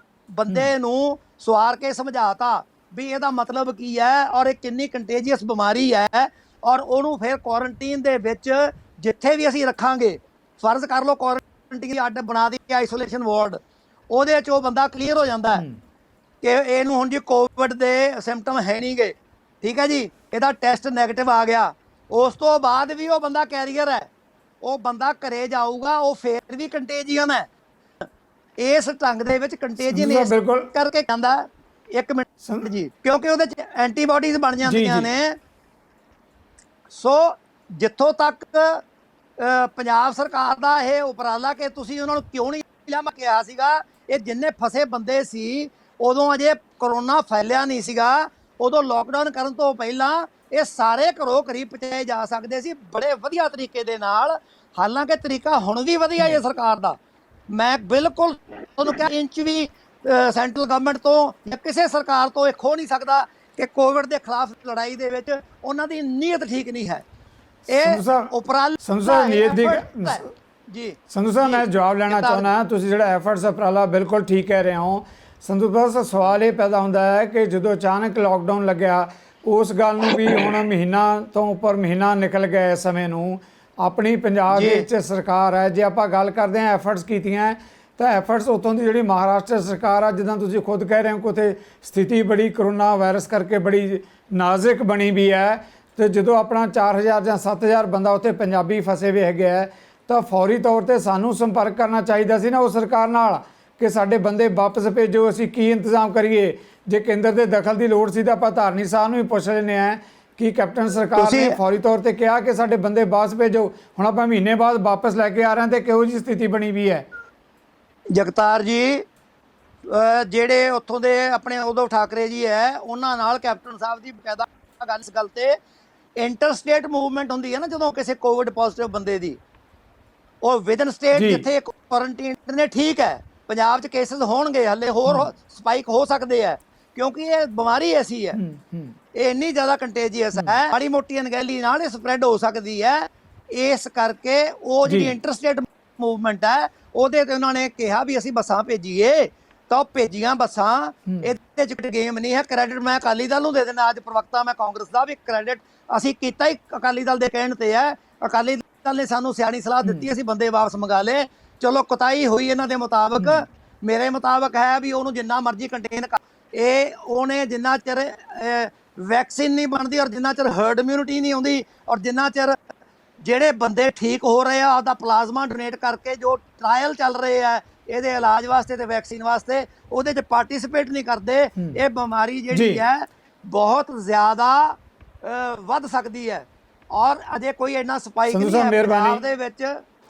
ਬੰਦੇ ਨੂੰ ਸਵਾਰ ਕੇ ਸਮਝਾਤਾ ਵੀ ਇਹਦਾ ਮਤਲਬ ਕੀ ਹੈ ਔਰ ਇਹ ਕਿੰਨੀ ਕੰਟੇਜੀਅਸ ਬਿਮਾਰੀ ਹੈ, ਔਰ ਉਹਨੂੰ ਫਿਰ ਕੁਆਰੰਟੀਨ ਦੇ ਵਿੱਚ ਜਿੱਥੇ ਵੀ ਅਸੀਂ ਰੱਖਾਂਗੇ, ਫਰਜ਼ ਕਰ ਲਓ ਕੁਆਰੰਟੀਨ ਅੱਡ ਬਣਾ ਦੀ ਆਈਸੋਲੇਸ਼ਨ ਵਾਰਡ, ਉਹਦੇ 'ਚ ਉਹ ਬੰਦਾ ਕਲੀਅਰ ਹੋ ਜਾਂਦਾ ਹੈ ਕਿ ਇਹਨੂੰ ਹੁਣ ਜੀ ਕੋਵਿਡ ਦੇ ਸਿੰਪਟਮ ਹੈ ਨਹੀਂ ਗੇ, ਠੀਕ ਹੈ ਜੀ, ਇਹਦਾ ਟੈਸਟ ਨੈਗੇਟਿਵ ਆ ਗਿਆ। ਉਸ ਤੋਂ ਬਾਅਦ ਵੀ ਉਹ ਬੰਦਾ ਕੈਰੀਅਰ ਹੈ, ਉਹ ਬੰਦਾ ਘਰੇ ਜਾਊਗਾ, ਉਹ ਫੇਰ ਵੀ ਕੰਟੇਜੀਅਨ ਹੈ। ਇਸ ਢੰਗ ਦੇ ਵਿੱਚ ਕੰਟੇਜੀਅਨ ਇਸ ਕਰਕੇ ਕਹਿੰਦਾ 1 ਮਿੰਟ ਜੀ, ਕਿਉਂਕਿ ਉਹਦੇ 'ਚ ਐਂਟੀਬਾਡੀਜ਼ ਬਣ ਜਾਂਦੀਆਂ ਨੇ। ਸੋ ਜਿੱਥੋਂ ਤੱਕ ਪੰਜਾਬ ਸਰਕਾਰ ਦਾ ਇਹ ਉਪਰਾਲਾ ਕਿ ਤੁਸੀਂ ਉਹਨਾਂ ਨੂੰ ਕਿਉਂ ਨਹੀਂ ਲਿਆ, ਮੈਂ ਕਿਹਾ ਸੀਗਾ ਇਹ ਜਿੰਨੇ ਫਸੇ ਬੰਦੇ ਸੀ ਉਦੋਂ ਅਜੇ ਕਰੋਨਾ ਫੈਲਿਆ ਨਹੀਂ ਸੀਗਾ, ਉਦੋਂ ਲੋਕਡਾਊਨ ਕਰਨ ਤੋਂ ਪਹਿਲਾਂ ਇਹ ਸਾਰੇ ਘਰੋਂ ਕਰੀਬ ਪਹੁੰਚਾਏ ਜਾ ਸਕਦੇ ਸੀ ਬੜੇ ਵਧੀਆ ਤਰੀਕੇ ਦੇ ਨਾਲ। ਹਾਲਾਂਕਿ ਤਰੀਕਾ ਹੁਣ ਵੀ ਵਧੀਆ ਹੈ ਸਰਕਾਰ ਦਾ। ਮੈਂ ਬਿਲਕੁਲ ਤੁਹਾਨੂੰ ਕਿਹਾ ਇੰਚ ਵੀ ਸੈਂਟਰਲ ਗਵਰਨਮੈਂਟ ਤੋਂ ਜਾਂ ਕਿਸੇ ਸਰਕਾਰ ਤੋਂ ਇਹ ਖੋ ਨਹੀਂ ਸਕਦਾ ਕਿ ਕੋਵਿਡ ਦੇ ਖਿਲਾਫ ਲੜਾਈ ਦੇ ਵਿੱਚ ਉਹਨਾਂ ਦੀ ਨੀਅਤ ਠੀਕ ਨਹੀਂ ਹੈ। ਇਹ ਉਪਰਾਲਾ ਜੀ ਸੰਧੂ ਸਾਹਿਬ ਮੈਂ ਜਵਾਬ ਲੈਣਾ ਚਾਹੁੰਦਾ। ਤੁਸੀਂ ਜਿਹੜਾ ਐਫਰਟਸ ਉਪਰਾਲਾ ਬਿਲਕੁਲ ਠੀਕ ਕਹਿ ਰਹੇ ਹੋ ਸੰਧੂ। ਬਸ ਸਵਾਲ ਇਹ ਪੈਦਾ ਹੁੰਦਾ ਹੈ ਕਿ ਜਦੋਂ ਅਚਾਨਕ ਲਾਕਡਾਊਨ ਲੱਗਿਆ, ਉਸ ਗੱਲ ਨੂੰ ਵੀ ਹੁਣ ਮਹੀਨਾ ਤੋਂ ਉੱਪਰ ਮਹੀਨਾ ਨਿਕਲ ਗਿਆ ਇਸ ਸਮੇਂ ਨੂੰ, ਆਪਣੀ ਪੰਜਾਬ ਦੇ ਵਿੱਚ ਸਰਕਾਰ ਹੈ, ਜੇ ਆਪਾਂ ਗੱਲ ਕਰਦੇ ਹਾਂ ਐਫਰਟਸ ਕੀਤੀਆਂ ਤਾਂ ਐਫਰਟਸ ਉੱਥੋਂ ਦੀ ਜਿਹੜੀ ਮਹਾਰਾਸ਼ਟਰ ਸਰਕਾਰ ਆ, ਜਿੱਦਾਂ ਤੁਸੀਂ ਖੁਦ ਕਹਿ ਰਹੇ ਹੋ ਕਿ ਉੱਥੇ ਸਥਿਤੀ ਬੜੀ ਕਰੋਨਾ ਵਾਇਰਸ ਕਰਕੇ ਬੜੀ ਨਾਜ਼ੁਕ ਬਣੀ ਵੀ ਹੈ, ਤੇ ਜਦੋਂ ਆਪਣਾ 4000 ਜਾਂ 7000 ਬੰਦਾ ਉੱਥੇ ਪੰਜਾਬੀ ਫਸੇ ਹੋਏ ਹੈਗੇ ਹੈ ਤਾਂ ਫੌਰੀ ਤੌਰ 'ਤੇ ਸਾਨੂੰ ਸੰਪਰਕ ਕਰਨਾ ਚਾਹੀਦਾ ਸੀ ਨਾ ਉਹ ਸਰਕਾਰ ਨਾਲ ਕਿ ਸਾਡੇ ਬੰਦੇ ਵਾਪਸ ਭੇਜੋ, ਅਸੀਂ ਕੀ ਇੰਤਜ਼ਾਮ ਕਰੀਏ। ਜੇ ਕੇਂਦਰ ਦੇ ਦਖਲ ਦੀ ਲੋੜ ਸੀ ਤਾਂ ਆਪਾਂ ਧਾਰਨੀ ਸਾਹਿਬ ਨੂੰ ਵੀ ਪੁੱਛ ਲੈਂਦੇ ਹਾਂ ਕਿ ਕੈਪਟਨ ਸਰਕਾਰ ਨੇ ਫੌਰੀ ਤੌਰ ਤੇ ਕਿਹਾ ਕਿ ਸਾਡੇ ਬੰਦੇ ਵਾਪਸ ਭੇਜੋ। ਹੁਣ ਆਪਾਂ ਮਹੀਨੇ ਬਾਅਦ ਵਾਪਸ ਲੈ ਕੇ ਆ ਰਹੇ ਹਾਂ ਤੇ ਕਿਹੋ ਜਿਹੀ ਸਥਿਤੀ ਬਣੀ ਵੀ ਹੈ। ਜਗਤਾਰ ਜੀ ਜਿਹੜੇ ਉੱਥੋਂ ਦੇ ਆਪਣੇ ਉद्धਵ ਠਾਕਰੇ ਜੀ ਹੈ, ਉਹਨਾਂ ਨਾਲ ਕੈਪਟਨ ਸਾਹਿਬ ਦੀ ਬਕਾਇਦਾ ਗੱਲ ਇਸ ਗੱਲ ਤੇ ਇੰਟਰਸਟੇਟ ਮੂਵਮੈਂਟ ਹੁੰਦੀ ਹੈ ਨਾ, ਜਦੋਂ ਕਿਸੇ ਕੋਵਿਡ ਪੋਜ਼ਿਟਿਵ ਬੰਦੇ ਦੀ ਉਹ ਵਿਦਨ ਸਟੇਟ ਜਿੱਥੇ ਕੁਆਰੰਟੀਨ ਨੇ, ਠੀਕ ਹੈ ਪੰਜਾਬ 'ਚ ਕੇਸਿਸ ਹੋਣਗੇ, ਹਲੇ ਹੋਰ ਸਪਾਈਕ ਹੋ ਸਕਦੇ ਆ ਕਿਉਂਕਿ ਇਹ ਬਿਮਾਰੀ ਐਸੀ ਹੈ, ਇਹ ਇੰਨੀ ਜ਼ਿਆਦਾ ਕੰਟੇਜੀਅਸ ਹੈ, ਮਾੜੀ ਮੋਟੀ ਅਣਗਹਿਲੀ ਨਾਲ ਇਹ ਸਪਰੈਡ ਹੋ ਸਕਦੀ ਹੈ। ਇਸ ਕਰਕੇ ਉਹ ਜਿਹੜੀ ਇੰਟਰਸਟੇਟ ਮੂਵਮੈਂਟ ਹੈ ਉਹਦੇ ਤੇ ਉਹਨਾਂ ਨੇ ਕਿਹਾ ਵੀ ਅਸੀਂ ਬੱਸਾਂ ਭੇਜੀਏ, ਤਾਂ ਉਹ ਭੇਜੀਆਂ ਬੱਸਾਂ। ਇਹਦੇ ਚ ਗੇਮ ਨਹੀਂ ਹੈ। ਕ੍ਰੈਡਿਟ ਮੈਂ ਅਕਾਲੀ ਦਲ ਨੂੰ ਦੇ ਦੇਣਾ, ਅੱਜ ਪ੍ਰਵਕਤਾ ਮੈਂ ਕਾਂਗਰਸ ਦਾ, ਵੀ ਕ੍ਰੈਡਿਟ ਅਸੀਂ ਕੀਤਾ ਹੀ ਅਕਾਲੀ ਦਲ ਦੇ ਕਹਿਣ ਤੇ ਹੈ। ਅਕਾਲੀ ਦਲ ਨੇ ਸਾਨੂੰ ਸਿਆਣੀ ਸਲਾਹ ਦਿੱਤੀ, ਅਸੀਂ ਬੰਦੇ ਵਾਪਸ ਮੰਗਾ ਲਏ। ਚਲੋ ਕੁਤਾਹੀ ਹੋਈ ਇਹਨਾਂ ਦੇ ਮੁਤਾਬਕ, ਮੇਰੇ ਮੁਤਾਬਕ ਹੈ ਵੀ ਉਹਨੂੰ ਜਿੰਨਾ ਮਰਜ਼ੀ ਕੰਟੇਨ ਕਰ, ਇਹ ਉਹਨੇ ਜਿੰਨਾ ਚਿਰ ਵੈਕਸੀਨ ਨਹੀਂ ਬਣਦੀ ਔਰ ਜਿੰਨਾ ਚਿਰ ਹਰਡ ਇਮਿਊਨਿਟੀ ਨਹੀਂ ਆਉਂਦੀ ਔਰ ਜਿੰਨਾ ਚਿਰ ਜਿਹੜੇ ਬੰਦੇ ਠੀਕ ਹੋ ਰਹੇ ਆ ਆਪਦਾ ਪਲਾਜ਼ਮਾ ਡੋਨੇਟ ਕਰਕੇ, ਜੋ ਟ੍ਰਾਇਲ ਚੱਲ ਰਹੇ ਆ ਇਹਦੇ ਇਲਾਜ ਵਾਸਤੇ ਤੇ ਵੈਕਸੀਨ ਵਾਸਤੇ, ਉਹਦੇ 'ਚ ਪਾਰਟਿਸਿਪੇਟ ਨਹੀਂ ਕਰਦੇ, ਇਹ ਬਿਮਾਰੀ ਜਿਹੜੀ ਹੈ ਬਹੁਤ ਜ਼ਿਆਦਾ ਵੱਧ ਸਕਦੀ ਹੈ। ਔਰ ਅਜੇ ਕੋਈ ਇੰਨਾ ਸਪਾਈਕ ਨਹੀਂ ਹੈ ਪੰਜਾਬ ਦੇ ਵਿੱਚ।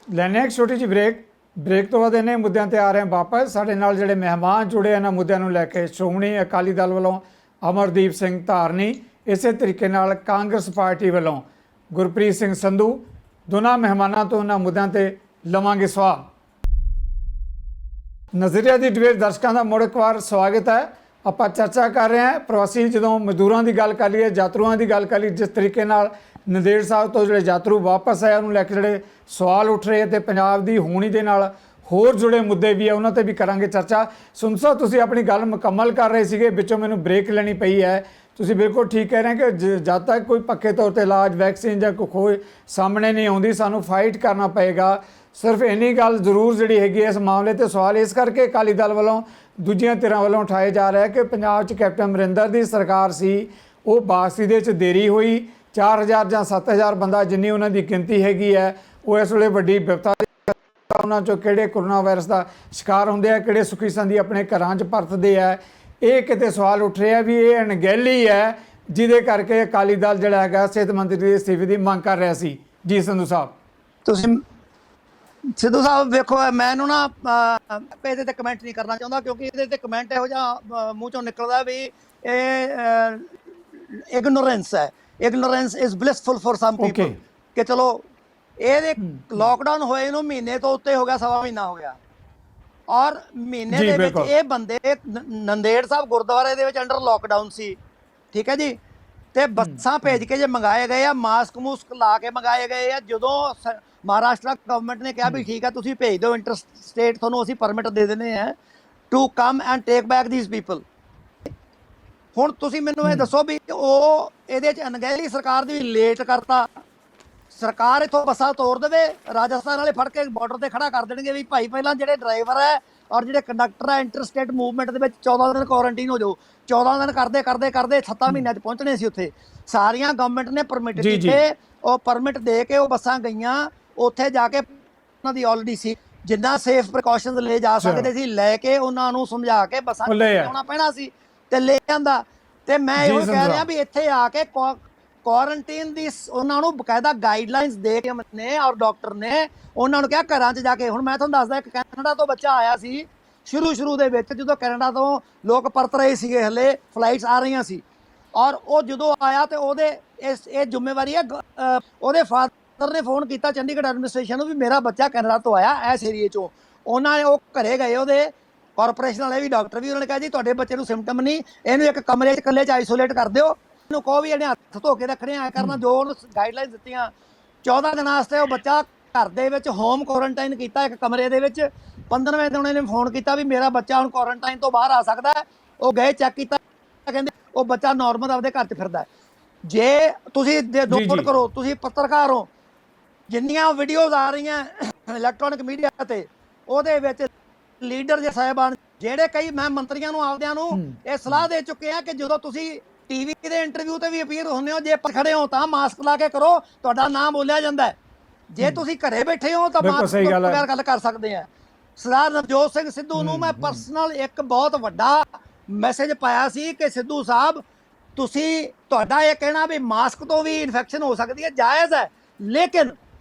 ਲੈਣੇ ਇੱਕ ਛੋਟੀ ਜਿਹੀ ਬ੍ਰੇਕ ਤੋਂ ਬਾਅਦ ਇਹਨੇ ਮੁੱਦਿਆਂ ਤੇ ਆ ਰਹੇ ਹਾਂ ਵਾਪਸ। ਸਾਡੇ ਨਾਲ ਜਿਹੜੇ ਮਹਿਮਾਨ ਜੁੜੇ ਇਹਨਾਂ ਮੁੱਦਿਆਂ ਨੂੰ ਲੈ ਕੇ, ਸ਼੍ਰੋਮਣੀ ਅਕਾਲੀ ਦਲ ਵੱਲੋਂ ਅਮਰਦੀਪ ਸਿੰਘ ਧਾਰਨੀ, ਇਸੇ ਤਰੀਕੇ ਨਾਲ ਕਾਂਗਰਸ ਪਾਰਟੀ ਵੱਲੋਂ ਗੁਰਪ੍ਰੀਤ ਸਿੰਘ ਸੰਧੂ, ਦੋਨਾਂ ਮਹਿਮਾਨਾਂ ਤੋਂ ਇਹਨਾਂ ਮੁੱਦਿਆਂ ਤੇ ਲਵਾਂਗੇ ਸਵਾਲ। ਨਜ਼ਰੀਆ ਦੀ ਡਿਬੇਟ ਦਰਸ਼ਕਾਂ ਦਾ ਮੁੜ ਇੱਕ ਵਾਰ ਸਵਾਗਤ ਹੈ। ਆਪਾਂ ਚਰਚਾ ਕਰ ਰਹੇ ਹਾਂ ਪ੍ਰਵਾਸੀ ਜਦੋਂ ਮਜ਼ਦੂਰਾਂ ਦੀ ਗੱਲ ਕਰ ਲਈਏ, ਯਾਤਰੂਆਂ ਦੀ ਗੱਲ ਕਰ ਲਈ, ਜਿਸ ਤਰੀਕੇ ਨਾਲ ਨੰਦੇੜ ਸਾਹਿਬ ਤੋਂ ਜਿਹੜੇ ਯਾਤਰੂ ਵਾਪਸ ਆਏ ਉਹਨੂੰ ਲੈ ਕੇ ਜਿਹੜੇ ਸਵਾਲ ਉੱਠ ਰਹੇ ਤੇ ਪੰਜਾਬ ਦੀ ਹੋਣੀ ਦੇ ਨਾਲ ਹੋਰ ਜੁੜੇ ਮੁੱਦੇ ਵੀ ਆ, ਉਹਨਾਂ ਤੇ ਵੀ ਕਰਾਂਗੇ ਚਰਚਾ। ਸੁਨਸਾ, ਤੁਸੀਂ ਆਪਣੀ ਗੱਲ ਮੁਕੰਮਲ ਕਰ ਰਹੇ ਸੀਗੇ, ਵਿੱਚੋਂ ਮੈਨੂੰ ਬ੍ਰੇਕ ਲੈਣੀ ਪਈ ਹੈ। ਤੁਸੀਂ ਬਿਲਕੁਲ ਠੀਕ ਕਹਿ ਰਹੇ ਕਿ ਜਦ ਤੱਕ ਕੋਈ ਪੱਕੇ ਤੌਰ ਤੇ ਇਲਾਜ, ਵੈਕਸੀਨ ਜਾਂ ਕੋਈ ਖੋਜ ਸਾਹਮਣੇ ਨਹੀਂ ਆਉਂਦੀ, ਸਾਨੂੰ ਫਾਈਟ ਕਰਨਾ ਪਏਗਾ। ਸਿਰਫ ਇੰਨੀ ਗੱਲ ਜ਼ਰੂਰ ਜਿਹੜੀ ਹੈਗੀ ਇਸ ਮਾਮਲੇ ਤੇ ਸਵਾਲ ਇਸ ਕਰਕੇ ਅਕਾਲੀ ਦਲ ਵੱਲੋਂ, ਦੂਜੀਆਂ ਧਿਰਾਂ ਵੱਲੋਂ ਉਠਾਏ ਜਾ ਰਿਹਾ ਕਿ ਪੰਜਾਬ 'ਚ ਕੈਪਟਨ ਅਮਰਿੰਦਰ ਦੀ ਸਰਕਾਰ ਸੀ, ਉਹ ਵਾਪਸੀ ਦੇ 'ਚ ਦੇਰੀ ਹੋਈ। 4000 ਜਾਂ 7000 ਬੰਦਾ ਜਿੰਨੀ ਉਹਨਾਂ ਦੀ ਗਿਣਤੀ ਹੈਗੀ ਹੈ, ਉਹ ਇਸ ਵੇਲੇ ਵੱਡੀ ਵਿਪਤਾ, ਉਹਨਾਂ 'ਚੋਂ ਕਿਹੜੇ ਕੋਰੋਨਾ ਵਾਇਰਸ ਦਾ ਸ਼ਿਕਾਰ ਹੁੰਦੇ ਆ, ਕਿਹੜੇ ਸੁਖੀ ਸੰਦੀ ਆਪਣੇ ਘਰਾਂ 'ਚ ਪਰਤਦੇ ਆ। ਇਹ ਕਿਤੇ ਸਵਾਲ ਉੱਠ ਰਿਹਾ ਵੀ ਇਹ ਅਣਗਹਿਲੀ ਹੈ ਜਿਹਦੇ ਕਰਕੇ ਅਕਾਲੀ ਦਲ ਜਿਹੜਾ ਹੈਗਾ ਸਿਹਤ ਮੰਤਰੀ ਦੇ ਅਸਤੀਫੇ ਦੀ ਮੰਗ ਕਰ ਰਿਹਾ ਸੀ। ਜੀ ਸੰਧੂ ਸਾਹਿਬ। ਤੁਸੀਂ ਸਿੱਧੂ ਸਾਹਿਬ ਵੇਖੋ, ਮੈਨੂੰ ਨਾ ਇਹਦੇ ਤੇ ਕਮੈਂਟ ਨਹੀਂ ਕਰਨਾ ਚਾਹੁੰਦਾ, ਕਿਉਂਕਿ ਇਹਦੇ ਤੇ ਕਮੈਂਟ ਇਹੋ ਜਿਹਾ ਮੂੰਹ ਚੋਂ ਨਿਕਲਦਾ ਵੀ ਇਹ ਇਗਨੋਰੈਂਸ ਹੈ। Ignorance is blissful for some people. ਕਿ ਚਲੋ ਇਹਦੇ ਲੋਕਡਾਊਨ ਹੋਏ ਨੂੰ ਮਹੀਨੇ ਤੋਂ ਉੱਤੇ ਹੋ ਗਿਆ, ਸਵਾ ਮਹੀਨਾ ਹੋ ਗਿਆ, ਔਰ ਮਹੀਨੇ ਦੇ ਵਿੱਚ ਇਹ ਬੰਦੇ ਨੰਦੇੜ ਸਾਹਿਬ ਗੁਰਦੁਆਰੇ ਦੇ ਵਿੱਚ ਅੰਡਰ ਲੋਕਡਾਊਨ ਸੀ, ਠੀਕ ਹੈ ਜੀ, ਤੇ ਬੱਸਾਂ ਭੇਜ ਕੇ ਜੇ ਮੰਗਾਏ ਗਏ ਆ, ਮਾਸਕ ਮੂਸਕ ਲਾ ਕੇ ਮੰਗਾਏ ਗਏ ਆ। ਜਦੋਂ ਮਹਾਰਾਸ਼ਟਰ ਗਵਰਨਮੈਂਟ ਨੇ ਕਿਹਾ ਵੀ ਠੀਕ ਹੈ ਤੁਸੀਂ ਭੇਜ ਦਿਓ ਇੰਟਰ ਸਟੇਟ, ਤੁਹਾਨੂੰ ਅਸੀਂ ਪਰਮਿਟ ਦੇ ਦਿੰਦੇ ਆ to come and take back these people. ਹੁਣ ਤੁਸੀਂ ਮੈਨੂੰ ਇਹ ਦੱਸੋ ਵੀ ਉਹ ਇਹਦੇ 'ਚ ਅਣਗਹਿਲੀ ਸਰਕਾਰ ਦੀ ਲੇਟ ਕਰਤਾ। ਸਰਕਾਰ ਇੱਥੋਂ ਬੱਸਾਂ ਤੋੜ ਦੇਵੇ, ਰਾਜਸਥਾਨ ਵਾਲੇ ਫੜ ਕੇ ਬਾਰਡਰ ਤੇ ਖੜਾ ਕਰ ਦੇਣਗੇ ਵੀ ਭਾਈ ਪਹਿਲਾਂ ਜਿਹੜੇ ਡਰਾਈਵਰ ਹੈ ਔਰ ਜਿਹੜੇ ਕੰਡਕਟਰ ਹੈ ਇੰਟਰ ਸਟੇਟ ਮੂਵਮੈਂਟ ਦੇ ਵਿੱਚ 14 ਦਿਨ ਕੁਆਰੰਟੀਨ ਹੋ ਜਾਓ। 14 ਦਿਨ ਕਰਦੇ 7 ਮਹੀਨਿਆਂ 'ਚ ਪਹੁੰਚਣੇ ਸੀ ਉੱਥੇ। ਸਾਰੀਆਂ ਗਵਰਨਮੈਂਟ ਨੇ ਪਰਮਿਟ ਦਿੱਤੇ, ਉਹ ਪਰਮਿਟ ਦੇ ਕੇ ਉਹ ਬੱਸਾਂ ਗਈਆਂ। ਉੱਥੇ ਜਾ ਕੇ ਉਹਨਾਂ ਦੀ ਆਲਰੇਡੀ ਸੀ, ਜਿੰਨਾ ਸੇਫ ਪ੍ਰੀਕਾਸ਼ਨਸ ਲੈ ਜਾ ਸਕਦੇ ਸੀ ਲੈ ਕੇ, ਉਹਨਾਂ ਨੂੰ ਸਮਝਾ ਕੇ ਬੱਸਾਂ ਆਉਣਾ ਪੈਣਾ ਸੀ ਤੇ ਲੈ ਜਾਂਦਾ। ਤੇ ਮੈਂ ਇਹੋ ਕਹਿ ਰਿਹਾ ਵੀ ਇੱਥੇ ਆ ਕੇ ਕੁਆਰੰਟੀਨ ਦੀ ਉਹਨਾਂ ਨੂੰ ਬਕਾਇਦਾ ਗਾਈਡਲਾਈਨਸ ਦੇ ਕੇ ਨੇ ਔਰ ਡਾਕਟਰ ਨੇ ਉਹਨਾਂ ਨੂੰ ਕਿਹਾ ਘਰਾਂ 'ਚ ਜਾ ਕੇ। ਹੁਣ ਮੈਂ ਤੁਹਾਨੂੰ ਦੱਸਦਾ, ਇੱਕ ਕੈਨੇਡਾ ਤੋਂ ਬੱਚਾ ਆਇਆ ਸੀ ਸ਼ੁਰੂ ਦੇ ਵਿੱਚ, ਜਦੋਂ ਕੈਨੇਡਾ ਤੋਂ ਲੋਕ ਪਰਤ ਰਹੇ ਸੀਗੇ, ਹਲੇ ਫਲਾਈਟਸ ਆ ਰਹੀਆਂ ਸੀ, ਔਰ ਉਹ ਜਦੋਂ ਆਇਆ ਤੇ ਉਹਦੇ ਇਹ ਜ਼ਿੰਮੇਵਾਰੀ ਹੈ ਉਹਦੇ ਫਾਦਰ ਨੇ ਫੋਨ ਕੀਤਾ ਚੰਡੀਗੜ੍ਹ ਐਡਮਿਨਿਸਟ੍ਰੇਸ਼ਨ ਨੂੰ ਵੀ ਮੇਰਾ ਬੱਚਾ ਕੈਨੇਡਾ ਤੋਂ ਆਇਆ ਇਸ ਏਰੀਏ 'ਚੋਂ। ਉਹਨਾਂ ਨੇ ਉਹ ਘਰੇ ਗਏ, ਉਹਦੇ ਕਾਰਪੋਰੇਸ਼ਨ ਵਾਲੇ ਵੀ, ਡਾਕਟਰ ਵੀ, ਉਹਨਾਂ ਨੇ ਕਿਹਾ ਜੀ ਤੁਹਾਡੇ ਬੱਚੇ ਨੂੰ ਸਿੰਪਟਮ ਨਹੀਂ, ਇਹਨੂੰ ਇੱਕ ਕਮਰੇ 'ਚ ਇਕੱਲੇ 'ਚ ਆਈਸੋਲੇਟ ਕਰ ਦਿਓ, ਇਹਨੂੰ ਕਹੋ ਵੀ ਇਹਨੇ ਹੱਥ ਧੋ ਕੇ ਰੱਖਣੇ ਆ ਕਰਨਾ, ਜੋ ਉਹਨੂੰ ਗਾਈਡਲਾਈਨਸ ਦਿੱਤੀਆਂ। 14 ਦਿਨਾਂ ਵਾਸਤੇ ਉਹ ਬੱਚਾ ਘਰ ਦੇ ਵਿੱਚ ਹੋਮ ਕੁਆਰੰਟਾਈਨ ਕੀਤਾ ਇੱਕ ਕਮਰੇ ਦੇ ਵਿੱਚ। 15ਵੇਂ ਦਿਨ ਉਹਨੇ ਫੋਨ ਕੀਤਾ ਵੀ ਮੇਰਾ ਬੱਚਾ ਹੁਣ ਕੁਆਰੰਟਾਈਨ ਤੋਂ ਬਾਹਰ ਆ ਸਕਦਾ ਹੈ। ਉਹ ਗਏ, ਚੈੱਕ ਕੀਤਾ, ਕਹਿੰਦੇ ਉਹ ਬੱਚਾ ਨਾਰਮਲ ਆਪਦੇ ਘਰ 'ਚ ਫਿਰਦਾ। ਜੇ ਤੁਸੀਂ ਨੋਟ ਕਰੋ, ਤੁਸੀਂ ਪੱਤਰਕਾਰ ਹੋ, ਜਿੰਨੀਆਂ ਵੀਡੀਓਜ਼ ਆ ਰਹੀਆਂ ਇਲੈਕਟ੍ਰੋਨਿਕ ਮੀਡੀਆ ਤੇ, ਉਹਦੇ ਵਿੱਚ ਲੀਡਰ ਜੇ ਸਾਹਿਬਾਨ ਜਿਹੜੇ ਕਈ ਮੈਂ ਮੰਤਰੀਆਂ ਨੂੰ ਆਪਦਿਆਂ ਨੂੰ ਇਹ ਸਲਾਹ ਦੇ ਚੁੱਕੇ ਆ ਕਿ ਜਦੋਂ ਤੁਸੀਂ ਟੀਵੀ ਦੇ ਇੰਟਰਵਿਊ ਤੇ ਵੀ ਅਪੀਅਰ ਹੁੰਦੇ ਹੋ, ਜੇ ਖੜੇ ਹੋ ਤਾਂ ਮਾਸਕ ਲਾ ਕੇ ਕਰੋ, ਤੁਹਾਡਾ ਨਾਮ ਬੋਲਿਆ ਜਾਂਦਾ। ਜੇ ਤੁਸੀਂ ਘਰੇ ਬੈਠੇ ਹੋ ਤਾਂ ਮਾਸਕ ਤੋਂ ਬਗੈਰ ਗੱਲ ਕਰ ਸਕਦੇ ਆ। ਸਰਦਾਰ ਨਵਜੋਤ ਸਿੰਘ ਸਿੱਧੂ ਨੂੰ ਮੈਂ ਪਰਸਨਲ ਇੱਕ ਬਹੁਤ ਵੱਡਾ ਮੈਸੇਜ ਪਾਇਆ ਸੀ ਕਿ ਸਿੱਧੂ ਸਾਹਿਬ ਤੁਸੀਂ, ਤੁਹਾਡਾ ਇਹ ਕਹਿਣਾ ਵੀ ਮਾਸਕ ਤੋਂ ਵੀ ਇਨਫੈਕਸ਼ਨ ਹੋ ਸਕਦੀ ਹੈ ਜਾਇਜ਼ ਹੈ, ਲੇਕਿਨ